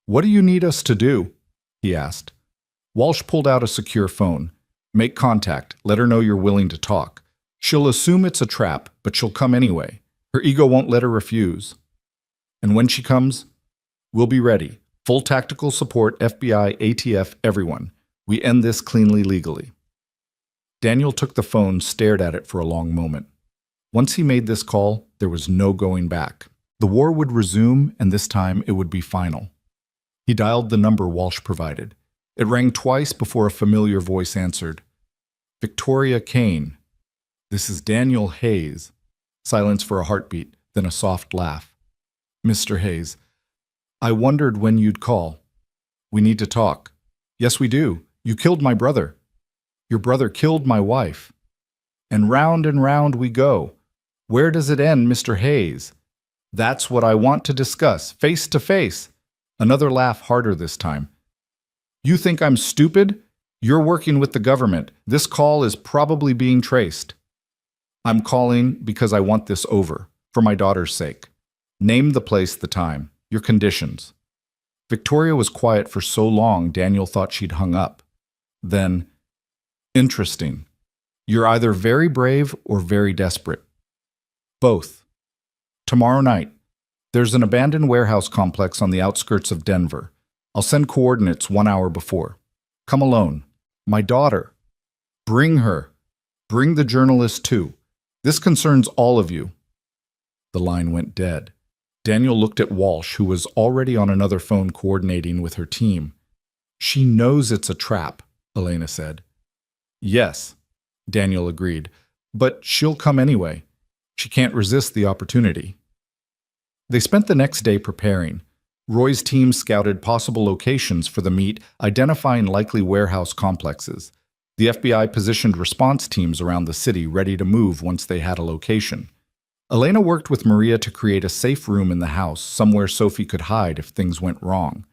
What do you need us to do? He asked. Walsh pulled out a secure phone. Make contact. Let her know you're willing to talk. She'll assume it's a trap, but she'll come anyway. Her ego won't let her refuse. And when she comes, we'll be ready. Full tactical support, FBI, ATF, everyone. We end this cleanly, legally. Daniel took the phone, stared at it for a long moment. Once he made this call, there was no going back. The war would resume, and this time it would be final. He dialed the number Walsh provided. It rang twice before a familiar voice answered. Victoria Kane. This is Daniel Hayes. Silence for a heartbeat, then a soft laugh. Mr. Hayes, I wondered when you'd call. We need to talk. Yes, we do. You killed my brother. Your brother killed my wife. And round we go. Where does it end, Mr. Hayes? That's what I want to discuss, face to face. Another laugh, harder this time. You think I'm stupid? You're working with the government. This call is probably being traced. I'm calling because I want this over, for my daughter's sake. Name the place, the time, your conditions. Victoria was quiet for so long Daniel thought she'd hung up. Then, interesting. You're either very brave or very desperate. Both. Tomorrow night, there's an abandoned warehouse complex on the outskirts of Denver. I'll send coordinates 1 hour before. Come alone. My daughter. Bring her. Bring the journalist too. This concerns all of you. The line went dead. Daniel looked at Walsh, who was already on another phone coordinating with her team. She knows it's a trap, Elena said. Yes, Daniel agreed, but she'll come anyway. She can't resist the opportunity. They spent the next day preparing. Roy's team scouted possible locations for the meet, identifying likely warehouse complexes. The FBI positioned response teams around the city ready to move once they had a location. Elena worked with Maria to create a safe room in the house, somewhere Sophie could hide if things went wrong.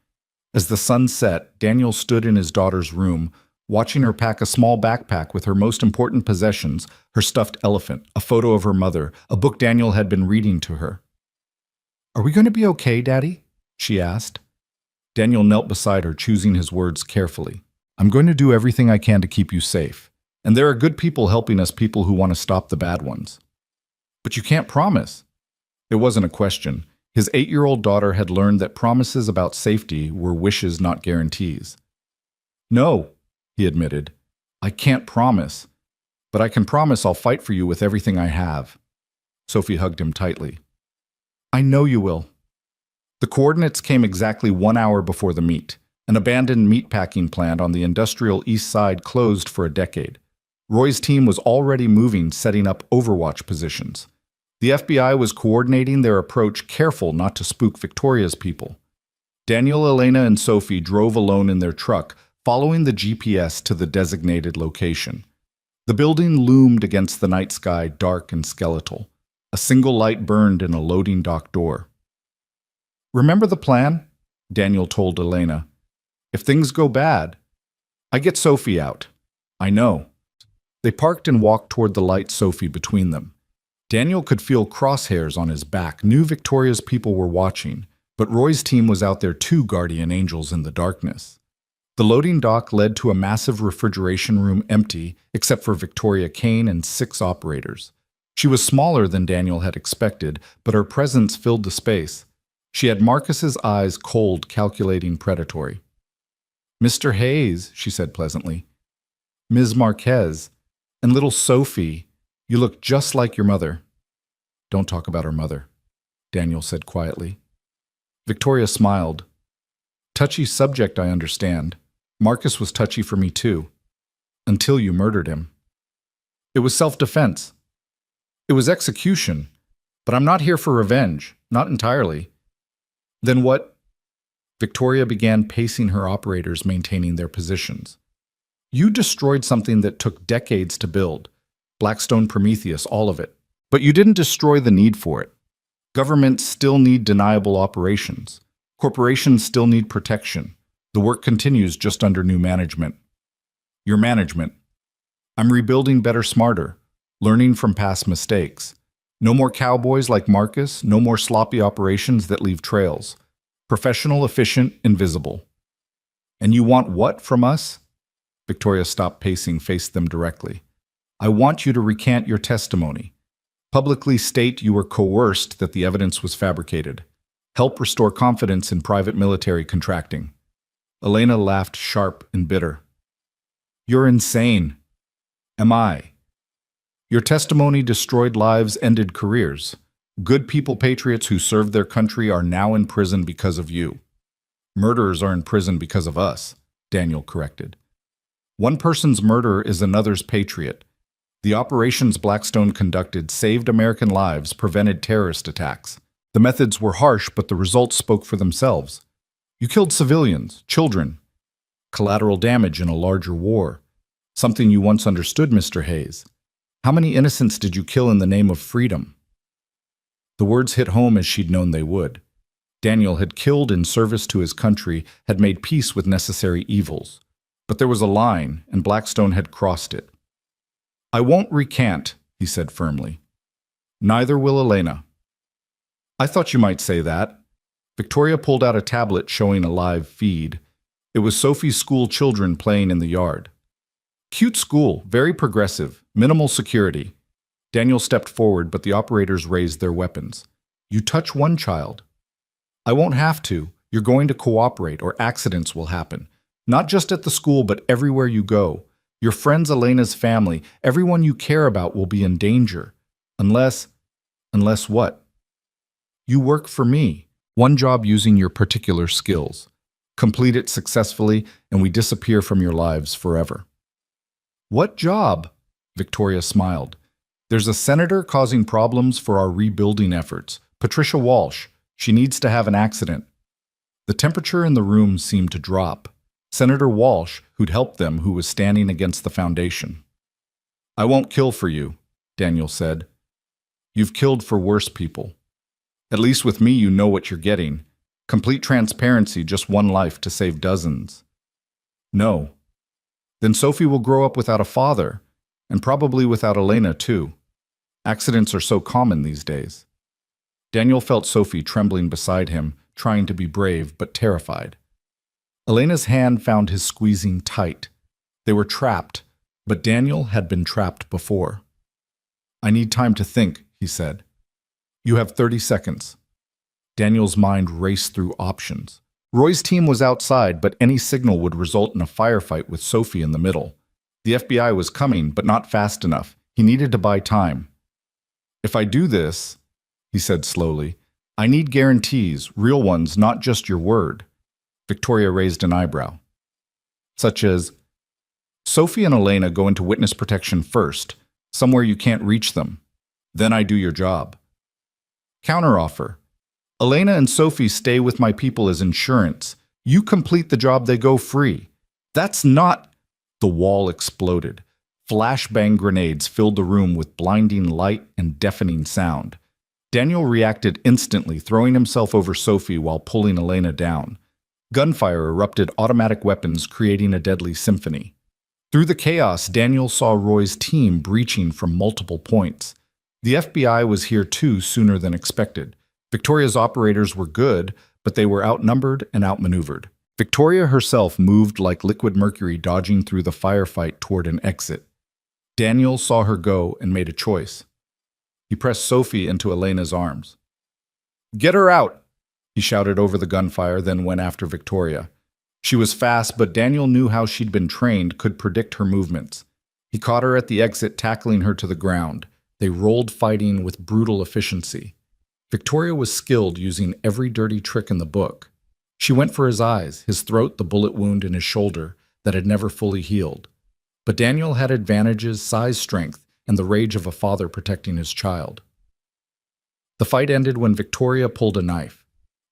As the sun set, Daniel stood in his daughter's room, watching her pack a small backpack with her most important possessions, her stuffed elephant, a photo of her mother, a book Daniel had been reading to her. "Are we going to be okay, Daddy?" she asked. Daniel knelt beside her, choosing his words carefully. "I'm going to do everything I can to keep you safe. And there are good people helping us, people who want to stop the bad ones." "But you can't promise." It wasn't a question. His 8-year-old daughter had learned that promises about safety were wishes, not guarantees. "No," he admitted. "I can't promise. But I can promise I'll fight for you with everything I have." Sophie hugged him tightly. "I know you will." The coordinates came exactly 1 hour before the meet. An abandoned meatpacking plant on the industrial east side closed for a decade. Roy's team was already moving, setting up overwatch positions. The FBI was coordinating their approach, careful not to spook Victoria's people. Daniel, Elena, and Sophie drove alone in their truck, following the GPS to the designated location. The building loomed against the night sky, dark and skeletal. A single light burned in a loading dock door. "Remember the plan?" Daniel told Elena. "If things go bad, I get Sophie out." "I know." They parked and walked toward the light, Sophie between them. Daniel could feel crosshairs on his back, knew Victoria's people were watching, but Roy's team was out there too, guardian angels in the darkness. The loading dock led to a massive refrigeration room, empty, except for Victoria Kane and 6 operators. She was smaller than Daniel had expected, but her presence filled the space. She had Marcus's eyes, cold, calculating, predatory. "Mr. Hayes," she said pleasantly. "Ms. Marquez. And little Sophie, you look just like your mother." "Don't talk about her mother," Daniel said quietly. Victoria smiled. "Touchy subject, I understand. Marcus was touchy for me too. Until you murdered him." "It was self-defense. It was execution. But I'm not here for revenge. Not entirely." "Then what?" Victoria began pacing her operators, maintaining their positions. "You destroyed something that took decades to build. Blackstone, Prometheus, all of it. But you didn't destroy the need for it. Governments still need deniable operations. Corporations still need protection. The work continues just under new management." "Your management." "I'm rebuilding better, smarter, learning from past mistakes. No more cowboys like Marcus, no more sloppy operations that leave trails. Professional, efficient, invisible." "And you want what from us?" Victoria stopped pacing, faced them directly. "I want you to recant your testimony. Publicly state you were coerced, that the evidence was fabricated. Help restore confidence in private military contracting." Elena laughed, sharp and bitter. "You're insane." "Am I?" "Your testimony destroyed lives, ended careers. Good people, patriots who served their country are now in prison because of you." "Murderers are in prison because of us," Daniel corrected. "One person's murder is another's patriot. The operations Blackstone conducted saved American lives, prevented terrorist attacks. The methods were harsh, but the results spoke for themselves. You killed civilians, children. Collateral damage in a larger war. Something you once understood, Mr. Hayes. How many innocents did you kill in the name of freedom?" The words hit home as she'd known they would. Daniel had killed in service to his country, had made peace with necessary evils. But there was a line, and Blackstone had crossed it. "I won't recant," he said firmly. "Neither will Elena." "I thought you might say that." Victoria pulled out a tablet showing a live feed. It was Sophie's school children playing in the yard. "Cute school, very progressive, minimal security." Daniel stepped forward, but the operators raised their weapons. "You touch one child." "I won't have to. You're going to cooperate, or accidents will happen. Not just at the school, but everywhere you go. Your friends, Elena's family, everyone you care about will be in danger. Unless what? You work for me. One job using your particular skills. Complete it successfully, and we disappear from your lives forever." "What job?" Victoria smiled. "There's a senator causing problems for our rebuilding efforts. Patricia Walsh. She needs to have an accident." The temperature in the room seemed to drop. Senator Walsh, who'd helped them, who was standing against the foundation. "I won't kill for you," Daniel said. "You've killed for worse people. At least with me you know what you're getting. Complete transparency, just one life to save dozens." "No." "Then Sophie will grow up without a father, and probably without Elena too. Accidents are so common these days." Daniel felt Sophie trembling beside him, trying to be brave but terrified. Elena's hand found his squeezing tight. They were trapped, but Daniel had been trapped before. "I need time to think," he said. "You have 30 seconds." Daniel's mind raced through options. Roy's team was outside, but any signal would result in a firefight with Sophie in the middle. The FBI was coming, but not fast enough. He needed to buy time. "If I do this," he said slowly, "I need guarantees, real ones, not just your word." Victoria raised an eyebrow. "Such as, Sophie and Elena go into witness protection first, somewhere you can't reach them. Then I do your job." "Counteroffer. Elena and Sophie stay with my people as insurance. You complete the job, they go free." "That's not—" The wall exploded. Flashbang grenades filled the room with blinding light and deafening sound. Daniel reacted instantly, throwing himself over Sophie while pulling Elena down. Gunfire erupted, automatic weapons creating a deadly symphony. Through the chaos, Daniel saw Roy's team breaching from multiple points. The FBI was here too sooner than expected. Victoria's operators were good, but they were outnumbered and outmaneuvered. Victoria herself moved like liquid mercury, dodging through the firefight toward an exit. Daniel saw her go and made a choice. He pressed Sophie into Elena's arms. "Get her out!" he shouted over the gunfire, then went after Victoria. She was fast, but Daniel knew how she'd been trained, could predict her movements. He caught her at the exit, tackling her to the ground. They rolled, fighting with brutal efficiency. Victoria was skilled, using every dirty trick in the book. She went for his eyes, his throat, the bullet wound in his shoulder that had never fully healed. But Daniel had advantages, size, strength, and the rage of a father protecting his child. The fight ended when Victoria pulled a knife.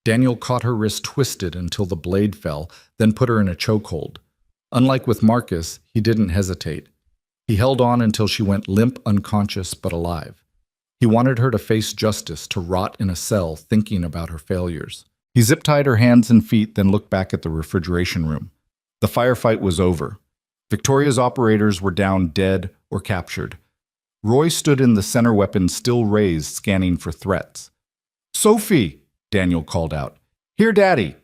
Daniel caught her wrist twisted until the blade fell, then put her in a chokehold. Unlike with Marcus, he didn't hesitate. He held on until she went limp, unconscious, but alive. He wanted her to face justice, to rot in a cell thinking about her failures. He zip-tied her hands and feet, then looked back at the refrigeration room. The firefight was over. Victoria's operators were down, dead or captured. Roy stood in the center, weapon still raised, scanning for threats. "Sophie!" Daniel called out. "Here, Daddy!"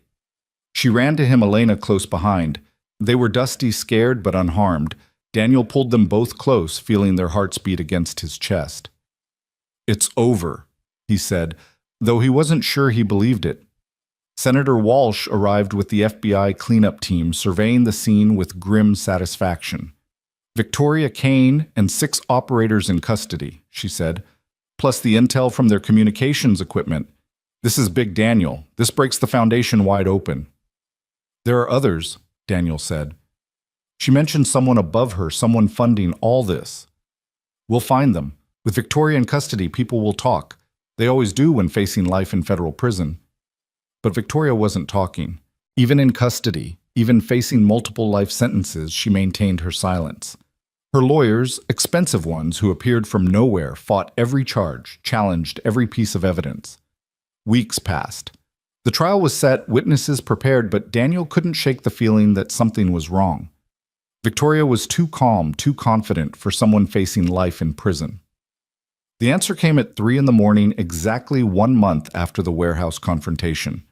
She ran to him, Elena close behind. They were dusty, scared, but unharmed. Daniel pulled them both close, feeling their hearts beat against his chest. "It's over," he said, though he wasn't sure he believed it. Senator Walsh arrived with the FBI cleanup team, surveying the scene with grim satisfaction. "Victoria Kane and 6 operators in custody," she said, "plus the intel from their communications equipment. This is Big Daniel. This breaks the foundation wide open." "There are others," Daniel said. "She mentioned someone above her, someone funding all this." "We'll find them. With Victoria in custody, people will talk. They always do when facing life in federal prison." But Victoria wasn't talking. Even in custody, even facing multiple life sentences, she maintained her silence. Her lawyers, expensive ones who appeared from nowhere, fought every charge, challenged every piece of evidence. Weeks passed. The trial was set, witnesses prepared, but Daniel couldn't shake the feeling that something was wrong. Victoria was too calm, too confident for someone facing life in prison. The answer came at 3 in the morning, exactly 1 month after the warehouse confrontation.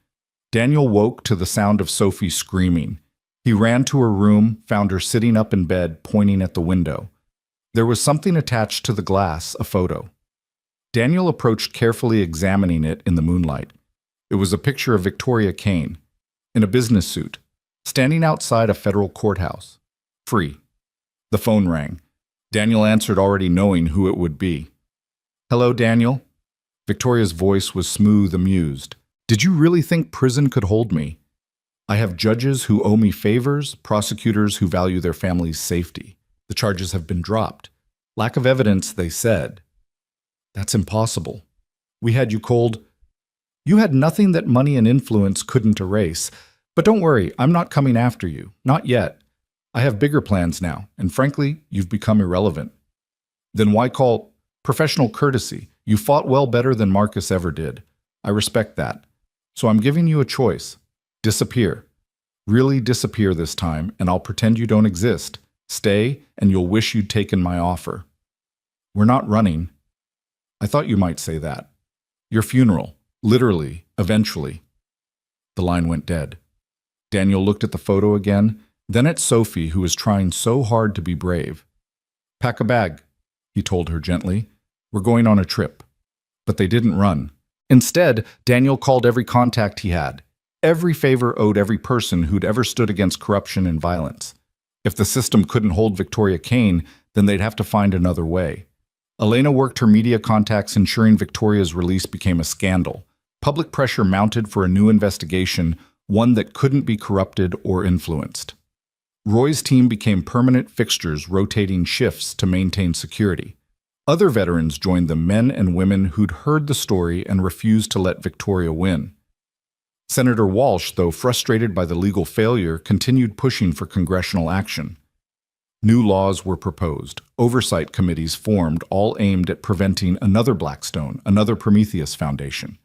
Daniel woke to the sound of Sophie screaming. He ran to her room, found her sitting up in bed, pointing at the window. There was something attached to the glass, a photo. Daniel approached, carefully examining it in the moonlight. It was a picture of Victoria Kane, in a business suit, standing outside a federal courthouse. Free. The phone rang. Daniel answered, already knowing who it would be. "Hello, Daniel." Victoria's voice was smooth, amused. "Did you really think prison could hold me? I have judges who owe me favors, prosecutors who value their family's safety. The charges have been dropped. Lack of evidence, they said. That's impossible. We had you cold. You had nothing that money and influence couldn't erase. But don't worry, I'm not coming after you. Not yet. I have bigger plans now, and frankly, you've become irrelevant. Then why call professional courtesy? You fought well, better than Marcus ever did. I respect that. So I'm giving you a choice. Disappear. Really disappear this time, and I'll pretend you don't exist. Stay, and you'll wish you'd taken my offer. We're not running. I thought you might say that. Your funeral. Literally. Eventually." The line went dead. Daniel looked at the photo again, then at Sophie, who was trying so hard to be brave. "Pack a bag," he told her gently. "We're going on a trip." But they didn't run. Instead, Daniel called every contact he had, every favor owed every person who'd ever stood against corruption and violence. If the system couldn't hold Victoria Kane, then they'd have to find another way. Elena worked her media contacts, ensuring Victoria's release became a scandal. Public pressure mounted for a new investigation, one that couldn't be corrupted or influenced. Roy's team became permanent fixtures, rotating shifts to maintain security. Other veterans joined them, men and women who'd heard the story and refused to let Victoria win. Senator Walsh, though frustrated by the legal failure, continued pushing for congressional action. New laws were proposed, oversight committees formed, all aimed at preventing another Blackstone, another Prometheus Foundation.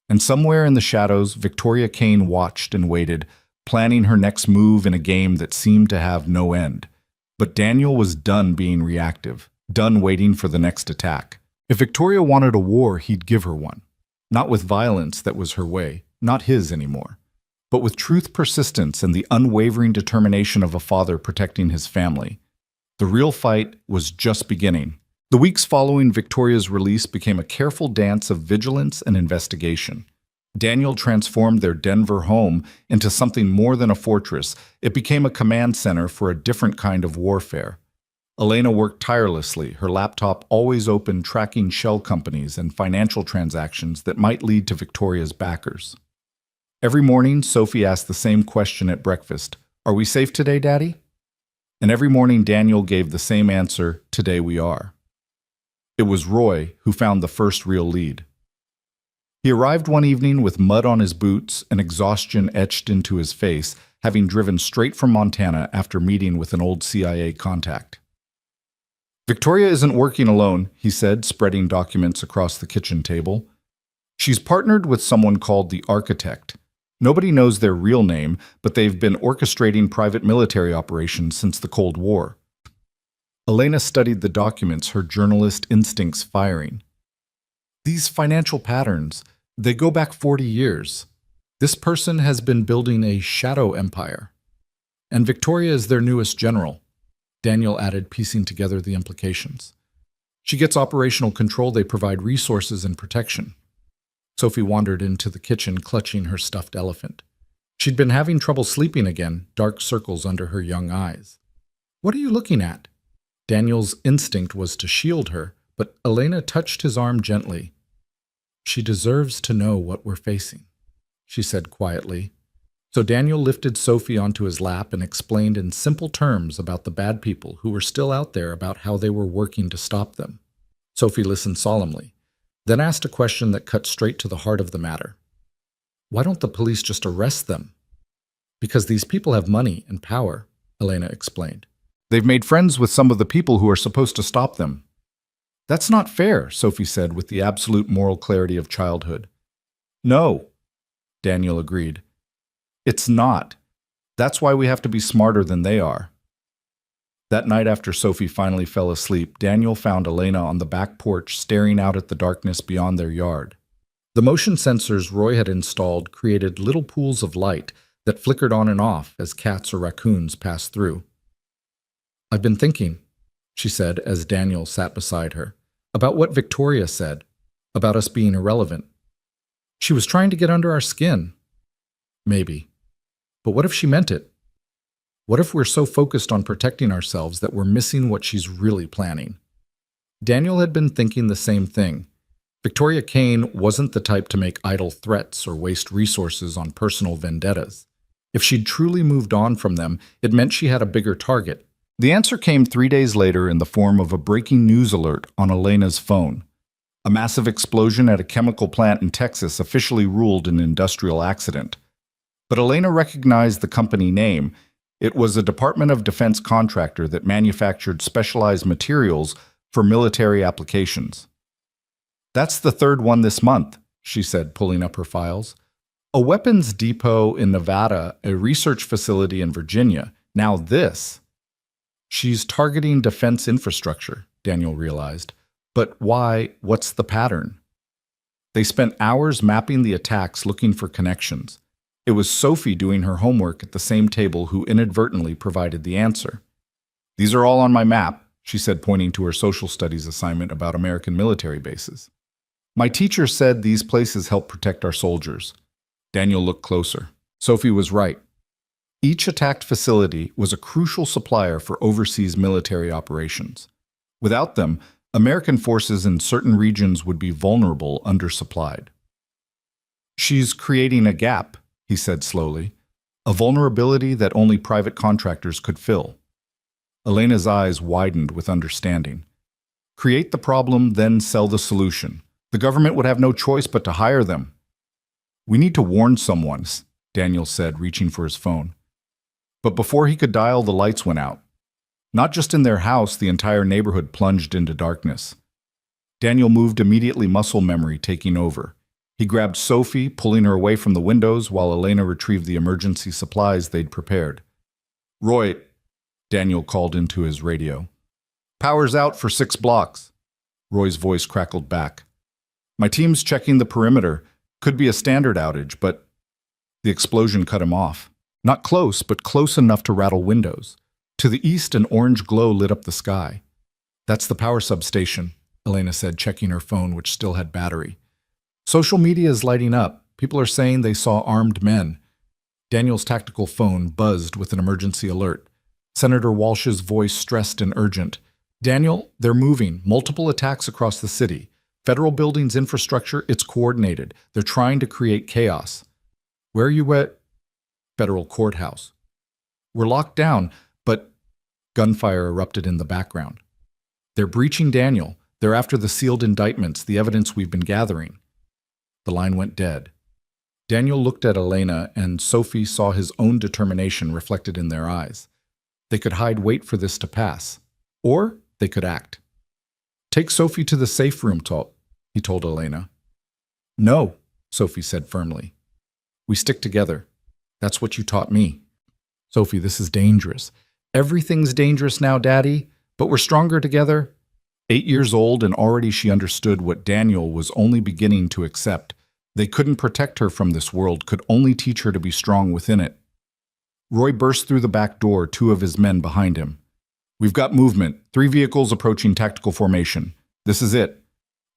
And somewhere in the shadows, Victoria Kane watched and waited, planning her next move in a game that seemed to have no end. But Daniel was done being reactive, done waiting for the next attack. If Victoria wanted a war, he'd give her one. Not with violence that was her way, not his anymore, but with truth, persistence, and the unwavering determination of a father protecting his family. The real fight was just beginning. The weeks following Victoria's release became a careful dance of vigilance and investigation. Daniel transformed their Denver home into something more than a fortress. It became a command center for a different kind of warfare. Elena worked tirelessly, her laptop always open, tracking shell companies and financial transactions that might lead to Victoria's backers. Every morning, Sophie asked the same question at breakfast. "Are we safe today, Daddy?" And every morning, Daniel gave the same answer, "Today we are." It was Roy who found the first real lead. He arrived one evening with mud on his boots and exhaustion etched into his face, having driven straight from Montana after meeting with an old CIA contact. "Victoria isn't working alone," he said, spreading documents across the kitchen table. "She's partnered with someone called the Architect. Nobody knows their real name, but they've been orchestrating private military operations since the Cold War." Elena studied the documents, her journalist instincts firing. "These financial patterns, they go back 40 years. This person has been building a shadow empire. And Victoria is their newest general," Daniel added, piecing together the implications. "She gets operational control, they provide resources and protection." Sophie wandered into the kitchen, clutching her stuffed elephant. She'd been having trouble sleeping again, dark circles under her young eyes. "What are you looking at?" Daniel's instinct was to shield her, but Elena touched his arm gently. "She deserves to know what we're facing," she said quietly. So Daniel lifted Sophie onto his lap and explained in simple terms about the bad people who were still out there, about how they were working to stop them. Sophie listened solemnly, then asked a question that cut straight to the heart of the matter. "Why don't the police just arrest them?" "Because these people have money and power," Elena explained. "They've made friends with some of the people who are supposed to stop them." "That's not fair," Sophie said with the absolute moral clarity of childhood. "No," Daniel agreed. "It's not. That's why we have to be smarter than they are." That night after Sophie finally fell asleep, Daniel found Elena on the back porch staring out at the darkness beyond their yard. The motion sensors Roy had installed created little pools of light that flickered on and off as cats or raccoons passed through. "I've been thinking," she said as Daniel sat beside her, "about what Victoria said, about us being irrelevant. She was trying to get under our skin. Maybe. But what if she meant it? What if we're so focused on protecting ourselves that we're missing what she's really planning?" Daniel had been thinking the same thing. Victoria Kane wasn't the type to make idle threats or waste resources on personal vendettas. If she'd truly moved on from them, it meant she had a bigger target. The answer came 3 days later in the form of a breaking news alert on Elena's phone. A massive explosion at a chemical plant in Texas officially ruled an industrial accident. But Elena recognized the company name. It was a Department of Defense contractor that manufactured specialized materials for military applications. "That's the third one this month," she said, pulling up her files. "A weapons depot in Nevada, a research facility in Virginia. Now this." She's targeting defense infrastructure, Daniel realized. But why? What's the pattern? They spent hours mapping the attacks looking for connections. It was Sophie doing her homework at the same table who inadvertently provided the answer. "These are all on my map," she said, pointing to her social studies assignment about American military bases. "My teacher said these places help protect our soldiers." Daniel looked closer. Sophie was right. Each attacked facility was a crucial supplier for overseas military operations. Without them, American forces in certain regions would be vulnerable, undersupplied. "She's creating a gap," he said slowly, "a vulnerability that only private contractors could fill." Elena's eyes widened with understanding. "Create the problem, then sell the solution. The government would have no choice but to hire them." "We need to warn someone," Daniel said, reaching for his phone. But before he could dial, the lights went out. Not just in their house, the entire neighborhood plunged into darkness. Daniel moved immediately, muscle memory taking over. He grabbed Sophie, pulling her away from the windows while Elena retrieved the emergency supplies they'd prepared. "Roy," Daniel called into his radio. "Power's out for 6 blocks." Roy's voice crackled back. "My team's checking the perimeter. Could be a standard outage, but..." The explosion cut him off. Not close, but close enough to rattle windows. To the east, an orange glow lit up the sky. "That's the power substation," Elena said, checking her phone, which still had battery. "Social media is lighting up. People are saying they saw armed men." Daniel's tactical phone buzzed with an emergency alert. Senator Walsh's voice stressed and urgent. "Daniel, they're moving. Multiple attacks across the city. Federal buildings infrastructure, it's coordinated. They're trying to create chaos." "Where are you at?" "Federal courthouse." "We're locked down, but..." Gunfire erupted in the background. "They're breaching Daniel. They're after the sealed indictments, the evidence we've been gathering." The line went dead. Daniel looked at Elena, and Sophie saw his own determination reflected in their eyes. They could wait for this to pass. Or they could act. "Take Sophie to the safe room, he told Elena. "No," Sophie said firmly. "We stick together. That's what you taught me." "Sophie, this is dangerous." "Everything's dangerous now, Daddy, but we're stronger together." 8 years old, and already she understood what Daniel was only beginning to accept. They couldn't protect her from this world, could only teach her to be strong within it. Roy burst through the back door, 2 of his men behind him. "We've got movement. 3 vehicles approaching tactical formation. This is it."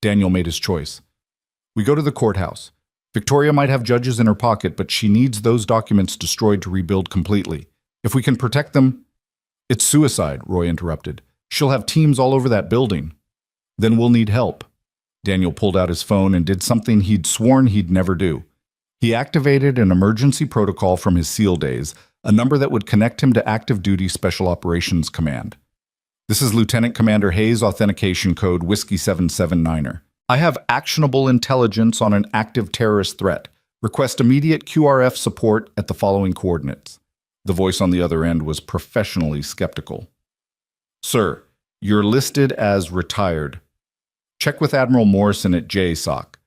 Daniel made his choice. "We go to the courthouse. Victoria might have judges in her pocket, but she needs those documents destroyed to rebuild completely. If we can protect them..." "It's suicide," Roy interrupted. "She'll have teams all over that building." "Then we'll need help." Daniel pulled out his phone and did something he'd sworn he'd never do. He activated an emergency protocol from his SEAL days, a number that would connect him to Active Duty Special Operations Command. "This is Lieutenant Commander Hayes, authentication code Whiskey 779er. I have actionable intelligence on an active terrorist threat. Request immediate QRF support at the following coordinates." The voice on the other end was professionally skeptical. "Sir, you're listed as retired. Check with Admiral Morrison at JSOC.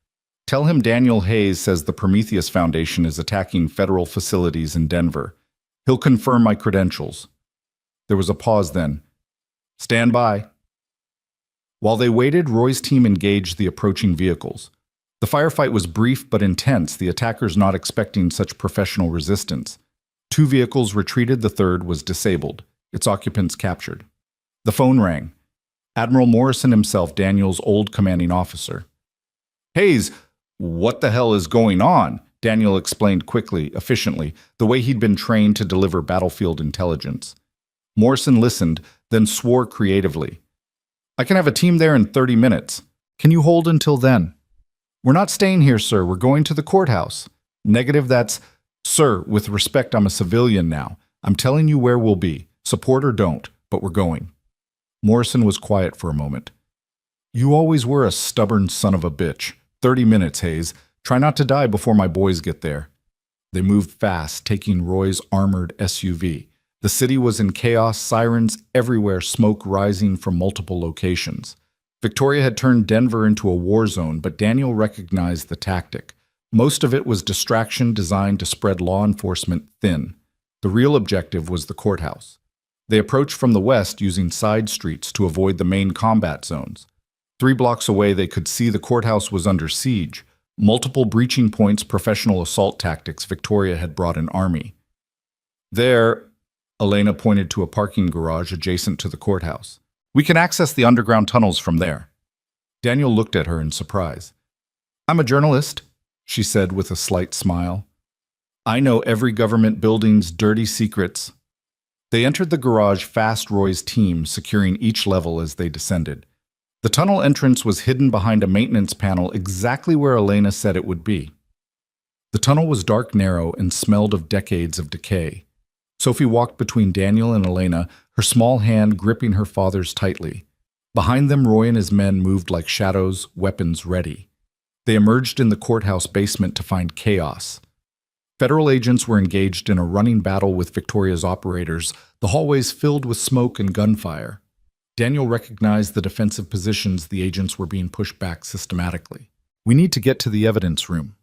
Tell him Daniel Hayes says the Prometheus Foundation is attacking federal facilities in Denver. He'll confirm my credentials." There was a pause then. Stand by. While they waited, Roy's team engaged the approaching vehicles. The firefight was brief but intense, the attackers not expecting such professional resistance. 2 vehicles retreated, the third was disabled, its occupants captured. The phone rang. Admiral Morrison himself, Daniel's old commanding officer. Hayes, what the hell is going on? Daniel explained quickly, efficiently, the way he'd been trained to deliver battlefield intelligence. Morrison listened, then swore creatively. I can have a team there in 30 minutes. Can you hold until then? We're not staying here, sir. We're going to the courthouse. Negative, that's... Sir, with respect, I'm a civilian now. I'm telling you where we'll be. Support or don't, but we're going. Morrison was quiet for a moment. You always were a stubborn son of a bitch. 30 minutes, Hayes. Try not to die before my boys get there. They moved fast, taking Roy's armored SUV. The city was in chaos, sirens everywhere, smoke rising from multiple locations. Victoria had turned Denver into a war zone, but Daniel recognized the tactic. Most of it was distraction designed to spread law enforcement thin. The real objective was the courthouse. They approached from the west using side streets to avoid the main combat zones. 3 blocks away, they could see the courthouse was under siege. Multiple breaching points, professional assault tactics. Victoria had brought an army. There, Elena pointed to a parking garage adjacent to the courthouse. We can access the underground tunnels from there. Daniel looked at her in surprise. I'm a journalist, she said with a slight smile. I know every government building's dirty secrets. They entered the garage fast, Roy's team securing each level as they descended. The tunnel entrance was hidden behind a maintenance panel exactly where Elena said it would be. The tunnel was dark, narrow, and smelled of decades of decay. Sophie walked between Daniel and Elena, her small hand gripping her father's tightly. Behind them, Roy and his men moved like shadows, weapons ready. They emerged in the courthouse basement to find chaos. Federal agents were engaged in a running battle with Victoria's operators, the hallways filled with smoke and gunfire. Daniel recognized the defensive positions the agents were being pushed back systematically. We need to get to the evidence room.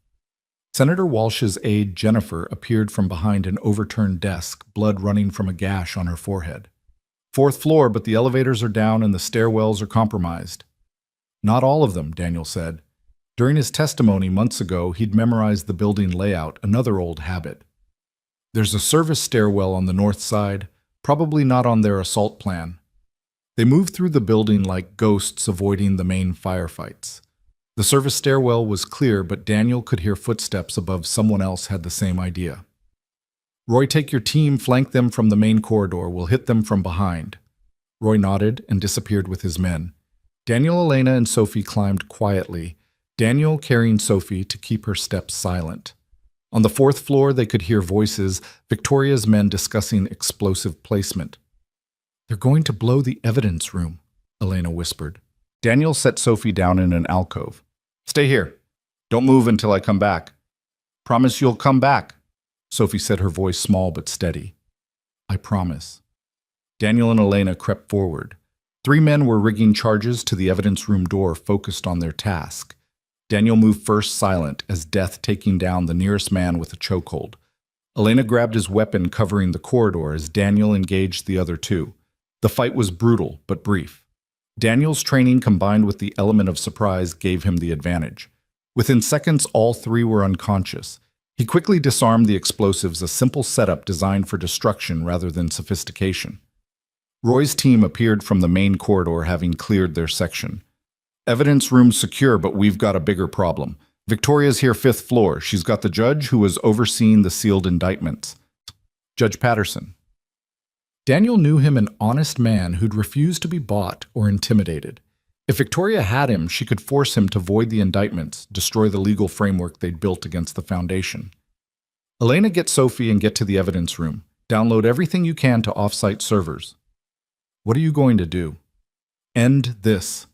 Senator Walsh's aide, Jennifer, appeared from behind an overturned desk, blood running from a gash on her forehead. 4th floor, but the elevators are down and the stairwells are compromised. Not all of them, Daniel said. During his testimony months ago, he'd memorized the building layout, another old habit. There's a service stairwell on the north side, probably not on their assault plan. They moved through the building like ghosts, avoiding the main firefights. The service stairwell was clear, but Daniel could hear footsteps above. Someone else had the same idea. Roy, take your team, flank them from the main corridor. We'll hit them from behind. Roy nodded and disappeared with his men. Daniel, Elena, and Sophie climbed quietly, Daniel carrying Sophie to keep her steps silent. On the 4th floor, they could hear voices, Victoria's men discussing explosive placement. They're going to blow the evidence room, Elena whispered. Daniel set Sophie down in an alcove. Stay here. Don't move until I come back. Promise you'll come back, Sophie said, her voice small but steady. I promise. Daniel and Elena crept forward. 3 men were rigging charges to the evidence room door, focused on their task. Daniel moved first, silent, as death taking down the nearest man with a chokehold. Elena grabbed his weapon, covering the corridor as Daniel engaged the other 2. The fight was brutal, but brief. Daniel's training combined with the element of surprise gave him the advantage. Within seconds, all 3 were unconscious. He quickly disarmed the explosives, a simple setup designed for destruction rather than sophistication. Roy's team appeared from the main corridor, having cleared their section. Evidence room secure, but we've got a bigger problem. Victoria's here 5th floor. She's got the judge who was overseeing the sealed indictments. Judge Patterson. Daniel knew him, an honest man who'd refused to be bought or intimidated. If Victoria had him, she could force him to void the indictments, destroy the legal framework they'd built against the Foundation. Elena, get Sophie and get to the evidence room. Download everything you can to off-site servers. What are you going to do? End this.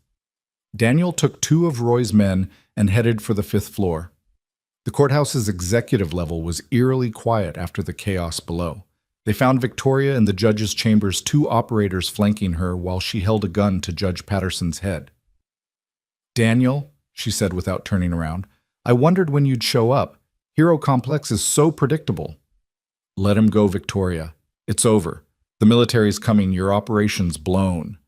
Daniel took 2 of Roy's men and headed for the 5th floor. The courthouse's executive level was eerily quiet after the chaos below. They found Victoria in the judge's chambers, 2 operators flanking her while she held a gun to Judge Patterson's head. Daniel, she said without turning around, I wondered when you'd show up. Hero Complex is so predictable. Let him go, Victoria. It's over. The military's coming. Your operation's blown.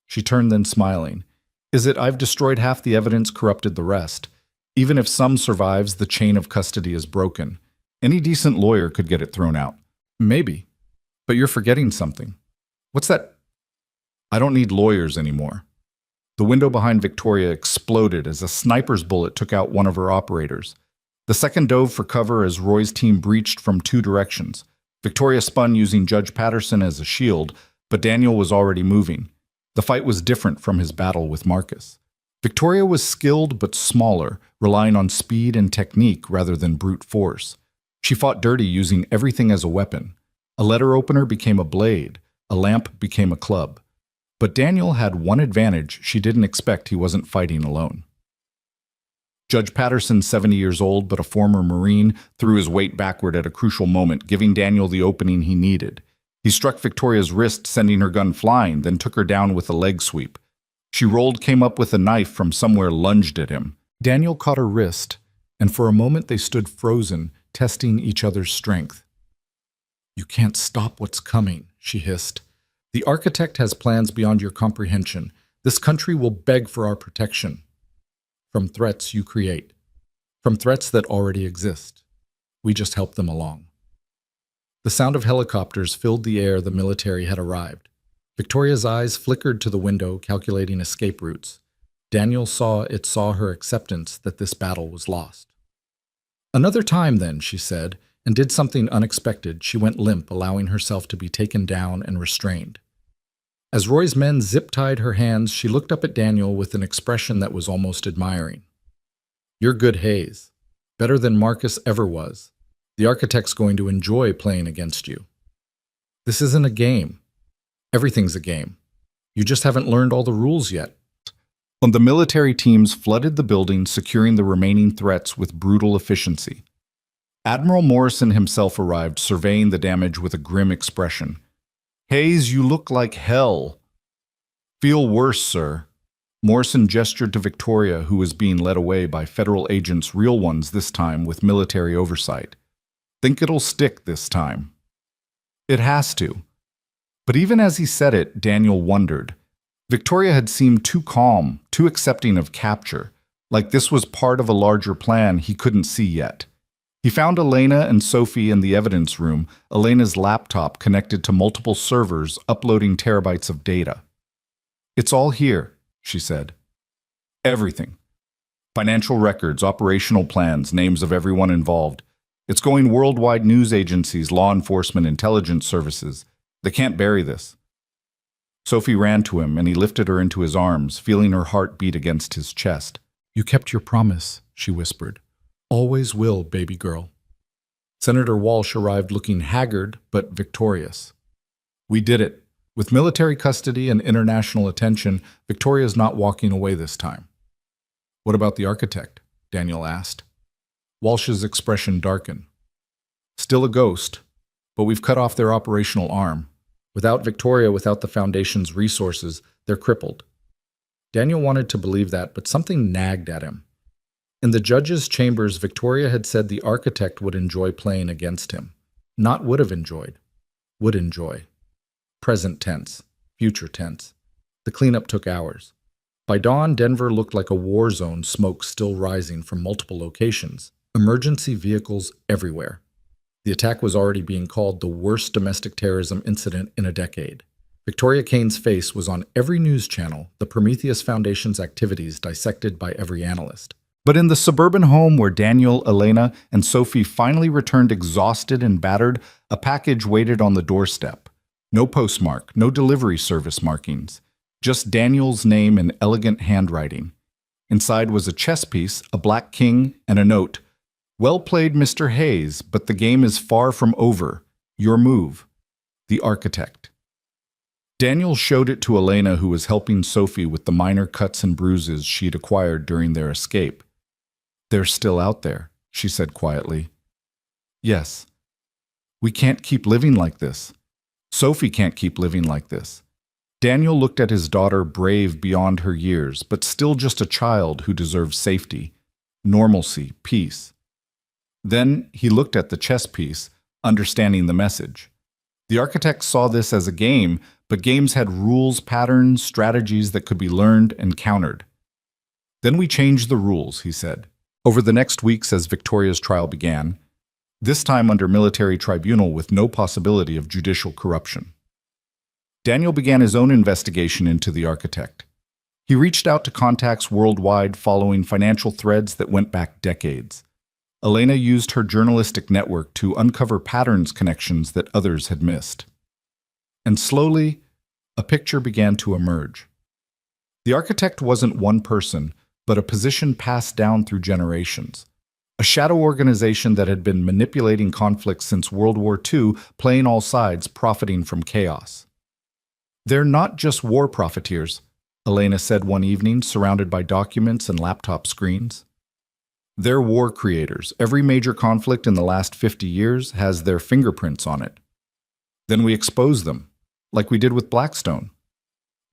She turned then smiling. Is it I've destroyed half the evidence, corrupted the rest? Even if some survives, the chain of custody is broken. Any decent lawyer could get it thrown out. Maybe. But you're forgetting something. What's that? I don't need lawyers anymore. The window behind Victoria exploded as a sniper's bullet took out one of her operators. The second dove for cover as Roy's team breached from two directions. Victoria spun using Judge Patterson as a shield, but Daniel was already moving. The fight was different from his battle with Marcus. Victoria was skilled but smaller, relying on speed and technique rather than brute force. She fought dirty using everything as a weapon. A letter opener became a blade. A lamp became a club. But Daniel had one advantage she didn't expect: he wasn't fighting alone. Judge Patterson, 70 years old but a former Marine, threw his weight backward at a crucial moment, giving Daniel the opening he needed. He struck Victoria's wrist, sending her gun flying, then took her down with a leg sweep. She rolled, came up with a knife from somewhere, lunged at him. Daniel caught her wrist, and for a moment they stood frozen, testing each other's strength. "You can't stop what's coming," she hissed. "The architect has plans beyond your comprehension. This country will beg for our protection. From threats you create. From threats that already exist. We just help them along." The sound of helicopters filled the air. The military had arrived. Victoria's eyes flickered to the window, calculating escape routes. Daniel saw her acceptance that this battle was lost. "Another time, then," she said, and did something unexpected. She went limp, allowing herself to be taken down and restrained. As Roy's men zip-tied her hands, she looked up at Daniel with an expression that was almost admiring. "You're good, Hayes. Better than Marcus ever was. The architect's going to enjoy playing against you. This isn't a game. Everything's a game. You just haven't learned all the rules yet." The military teams flooded the building, securing the remaining threats with brutal efficiency. Admiral Morrison himself arrived, surveying the damage with a grim expression. "Hayes, you look like hell." "Feel worse, sir." Morrison gestured to Victoria, who was being led away by federal agents, real ones this time, with military oversight. "Think it'll stick this time?" "It has to." But even as he said it, Daniel wondered. Victoria had seemed too calm, too accepting of capture, like this was part of a larger plan he couldn't see yet. He found Elena and Sophie in the evidence room, Elena's laptop connected to multiple servers, uploading terabytes of data. "It's all here," she said. "Everything. Financial records, operational plans, names of everyone involved. It's going worldwide: news agencies, law enforcement, intelligence services. They can't bury this." Sophie ran to him, and he lifted her into his arms, feeling her heart beat against his chest. "You kept your promise," she whispered. "Always will, baby girl." Senator Walsh arrived looking haggard but victorious. "We did it. With military custody and international attention, Victoria's not walking away this time." "What about the architect?" Daniel asked. Walsh's expression darkened. "Still a ghost, but we've cut off their operational arm. Without Victoria, without the Foundation's resources, they're crippled." Daniel wanted to believe that, but something nagged at him. In the judge's chambers, Victoria had said the architect would enjoy playing against him. Not would have enjoyed. Would enjoy. Present tense. Future tense. The cleanup took hours. By dawn, Denver looked like a war zone, smoke still rising from multiple locations. Emergency vehicles everywhere. The attack was already being called the worst domestic terrorism incident in a decade. Victoria Kane's face was on every news channel, the Prometheus Foundation's activities dissected by every analyst. But in the suburban home where Daniel, Elena, and Sophie finally returned exhausted and battered, a package waited on the doorstep. No postmark, no delivery service markings. Just Daniel's name in elegant handwriting. Inside was a chess piece, a black king, and a note. "Well played, Mr. Hayes, but the game is far from over. Your move. The architect." Daniel showed it to Elena, who was helping Sophie with the minor cuts and bruises she'd acquired during their escape. "They're still out there," she said quietly. "Yes. We can't keep living like this. Sophie can't keep living like this." Daniel looked at his daughter, brave beyond her years, but still just a child who deserves safety, normalcy, peace. Then he looked at the chess piece, understanding the message. The architect saw this as a game, But games had rules, patterns, strategies that could be learned and countered. Then we changed the rules, he said. Over the next weeks as Victoria's trial began, this time under military tribunal with no possibility of judicial corruption. Daniel began his own investigation into the architect. He reached out to contacts worldwide following financial threads that went back decades. Elena used her journalistic network to uncover patterns connections that others had missed. And slowly, a picture began to emerge. The architect wasn't one person, but a position passed down through generations. A shadow organization that had been manipulating conflicts since World War II, playing all sides, profiting from chaos. They're not just war profiteers, Elena said one evening, surrounded by documents and laptop screens. They're war creators. Every major conflict in the last 50 years has their fingerprints on it. Then we expose them, like we did with Blackstone.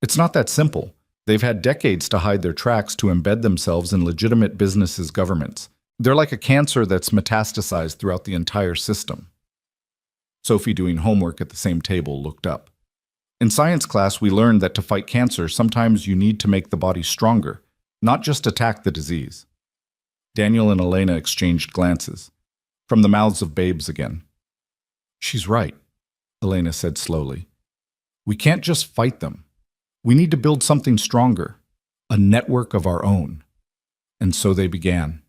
It's not that simple. They've had decades to hide their tracks to embed themselves in legitimate businesses' governments. They're like a cancer that's metastasized throughout the entire system. Sophie, doing homework at the same table, looked up. In science class, we learned that to fight cancer, sometimes you need to make the body stronger, not just attack the disease. Daniel and Elena exchanged glances, from the mouths of babes again. She's right, Elena said slowly. We can't just fight them. We need to build something stronger, a network of our own. And so they began.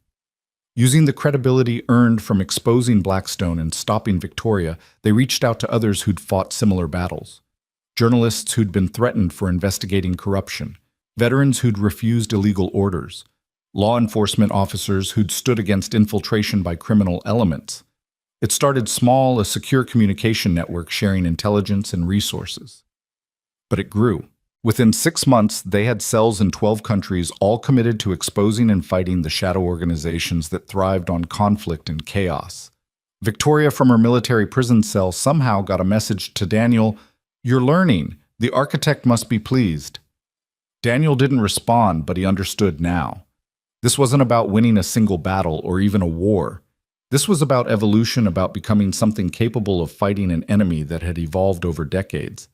Using the credibility earned from exposing Blackstone and stopping Victoria, they reached out to others who'd fought similar battles. Journalists who'd been threatened for investigating corruption, veterans who'd refused illegal orders, law enforcement officers who'd stood against infiltration by criminal elements. It started small, a secure communication network sharing intelligence and resources. But it grew. Within 6 months, they had cells in 12 countries, all committed to exposing and fighting the shadow organizations that thrived on conflict and chaos. Victoria, from her military prison cell, somehow got a message to Daniel: "You're learning. The architect must be pleased." Daniel didn't respond, but he understood now. This wasn't about winning a single battle or even a war. This was about evolution, about becoming something capable of fighting an enemy that had evolved over decades.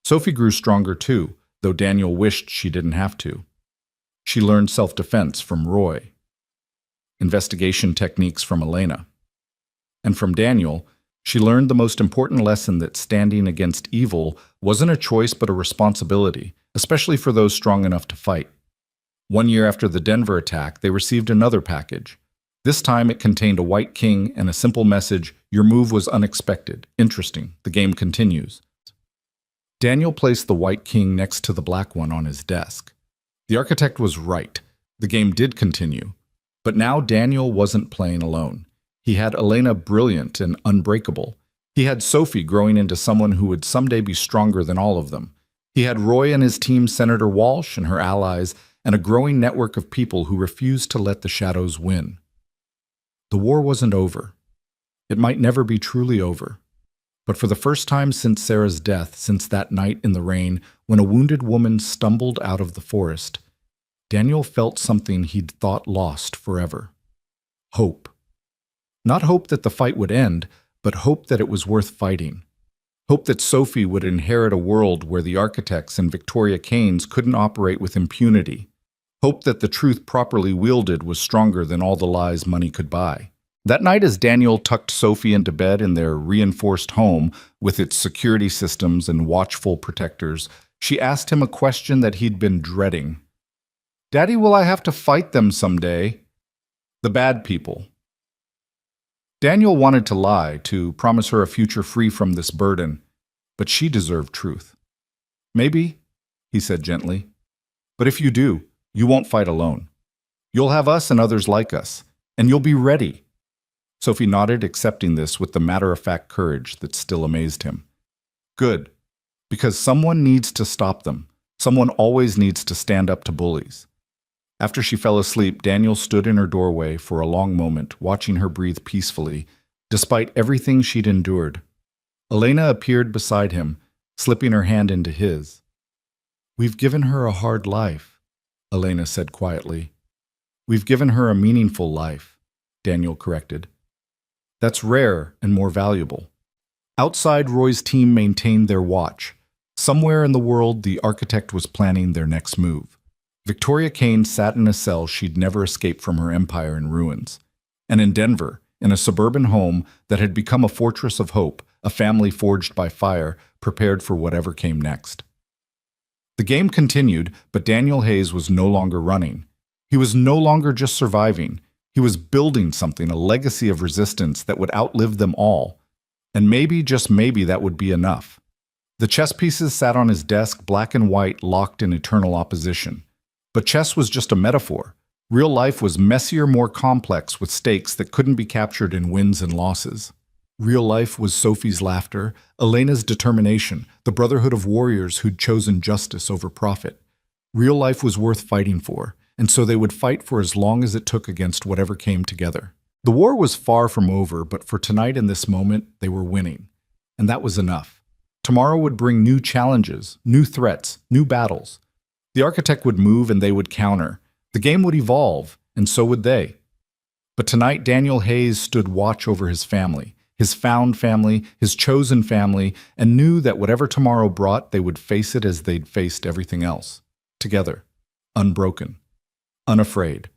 Sophie grew stronger too, though Daniel wished she didn't have to. She learned self-defense from Roy, investigation techniques from Elena. And from Daniel, she learned the most important lesson, that standing against evil wasn't a choice but a responsibility, especially for those strong enough to fight. 1 year after the Denver attack, they received another package. This time it contained a white king and a simple message: "Your move was unexpected. Interesting. The game continues." Daniel placed the white king next to the black one on his desk. The architect was right. The game did continue. But now Daniel wasn't playing alone. He had Elena, brilliant and unbreakable. He had Sophie, growing into someone who would someday be stronger than all of them. He had Roy and his team, Senator Walsh and her allies, and a growing network of people who refused to let the shadows win. The war wasn't over. It might never be truly over. But for the first time since Sarah's death, since that night in the rain, when a wounded woman stumbled out of the forest, Daniel felt something he'd thought lost forever. Hope. Not hope that the fight would end, but hope that it was worth fighting. Hope that Sophie would inherit a world where the architects and Victoria Keynes couldn't operate with impunity. Hope that the truth properly wielded was stronger than all the lies money could buy. That night, as Daniel tucked Sophie into bed in their reinforced home with its security systems and watchful protectors, she asked him a question that he'd been dreading. "Daddy, will I have to fight them someday?" The bad people. Daniel wanted to lie, to promise her a future free from this burden, but she deserved truth. "Maybe," he said gently, "but if you do, you won't fight alone. You'll have us and others like us, and you'll be ready." Sophie nodded, accepting this with the matter-of-fact courage that still amazed him. Good, because someone needs to stop them. Someone always needs to stand up to bullies. After she fell asleep, Daniel stood in her doorway for a long moment, watching her breathe peacefully, despite everything she'd endured. Elena appeared beside him, slipping her hand into his. "We've given her a hard life," Elena said quietly. "We've given her a meaningful life," Daniel corrected. "That's rare and more valuable." Outside, Roy's team maintained their watch. Somewhere in the world, the architect was planning their next move. Victoria Kane sat in a cell she'd never escaped from her empire in ruins. And in Denver, in a suburban home that had become a fortress of hope, a family forged by fire, prepared for whatever came next. The game continued, but Daniel Hayes was no longer running. He was no longer just surviving. He was building something, a legacy of resistance that would outlive them all. And maybe, just maybe, that would be enough. The chess pieces sat on his desk, black and white, locked in eternal opposition. But chess was just a metaphor. Real life was messier, more complex, with stakes that couldn't be captured in wins and losses. Real life was Sophie's laughter, Elena's determination, the brotherhood of warriors who'd chosen justice over profit. Real life was worth fighting for, and so they would fight for as long as it took against whatever came together. The war was far from over, but for tonight in this moment, they were winning. And that was enough. Tomorrow would bring new challenges, new threats, new battles. The architect would move and they would counter. The game would evolve, and so would they. But tonight, Daniel Hayes stood watch over his family, his found family, his chosen family, and knew that whatever tomorrow brought, they would face it as they'd faced everything else. Together, unbroken, unafraid.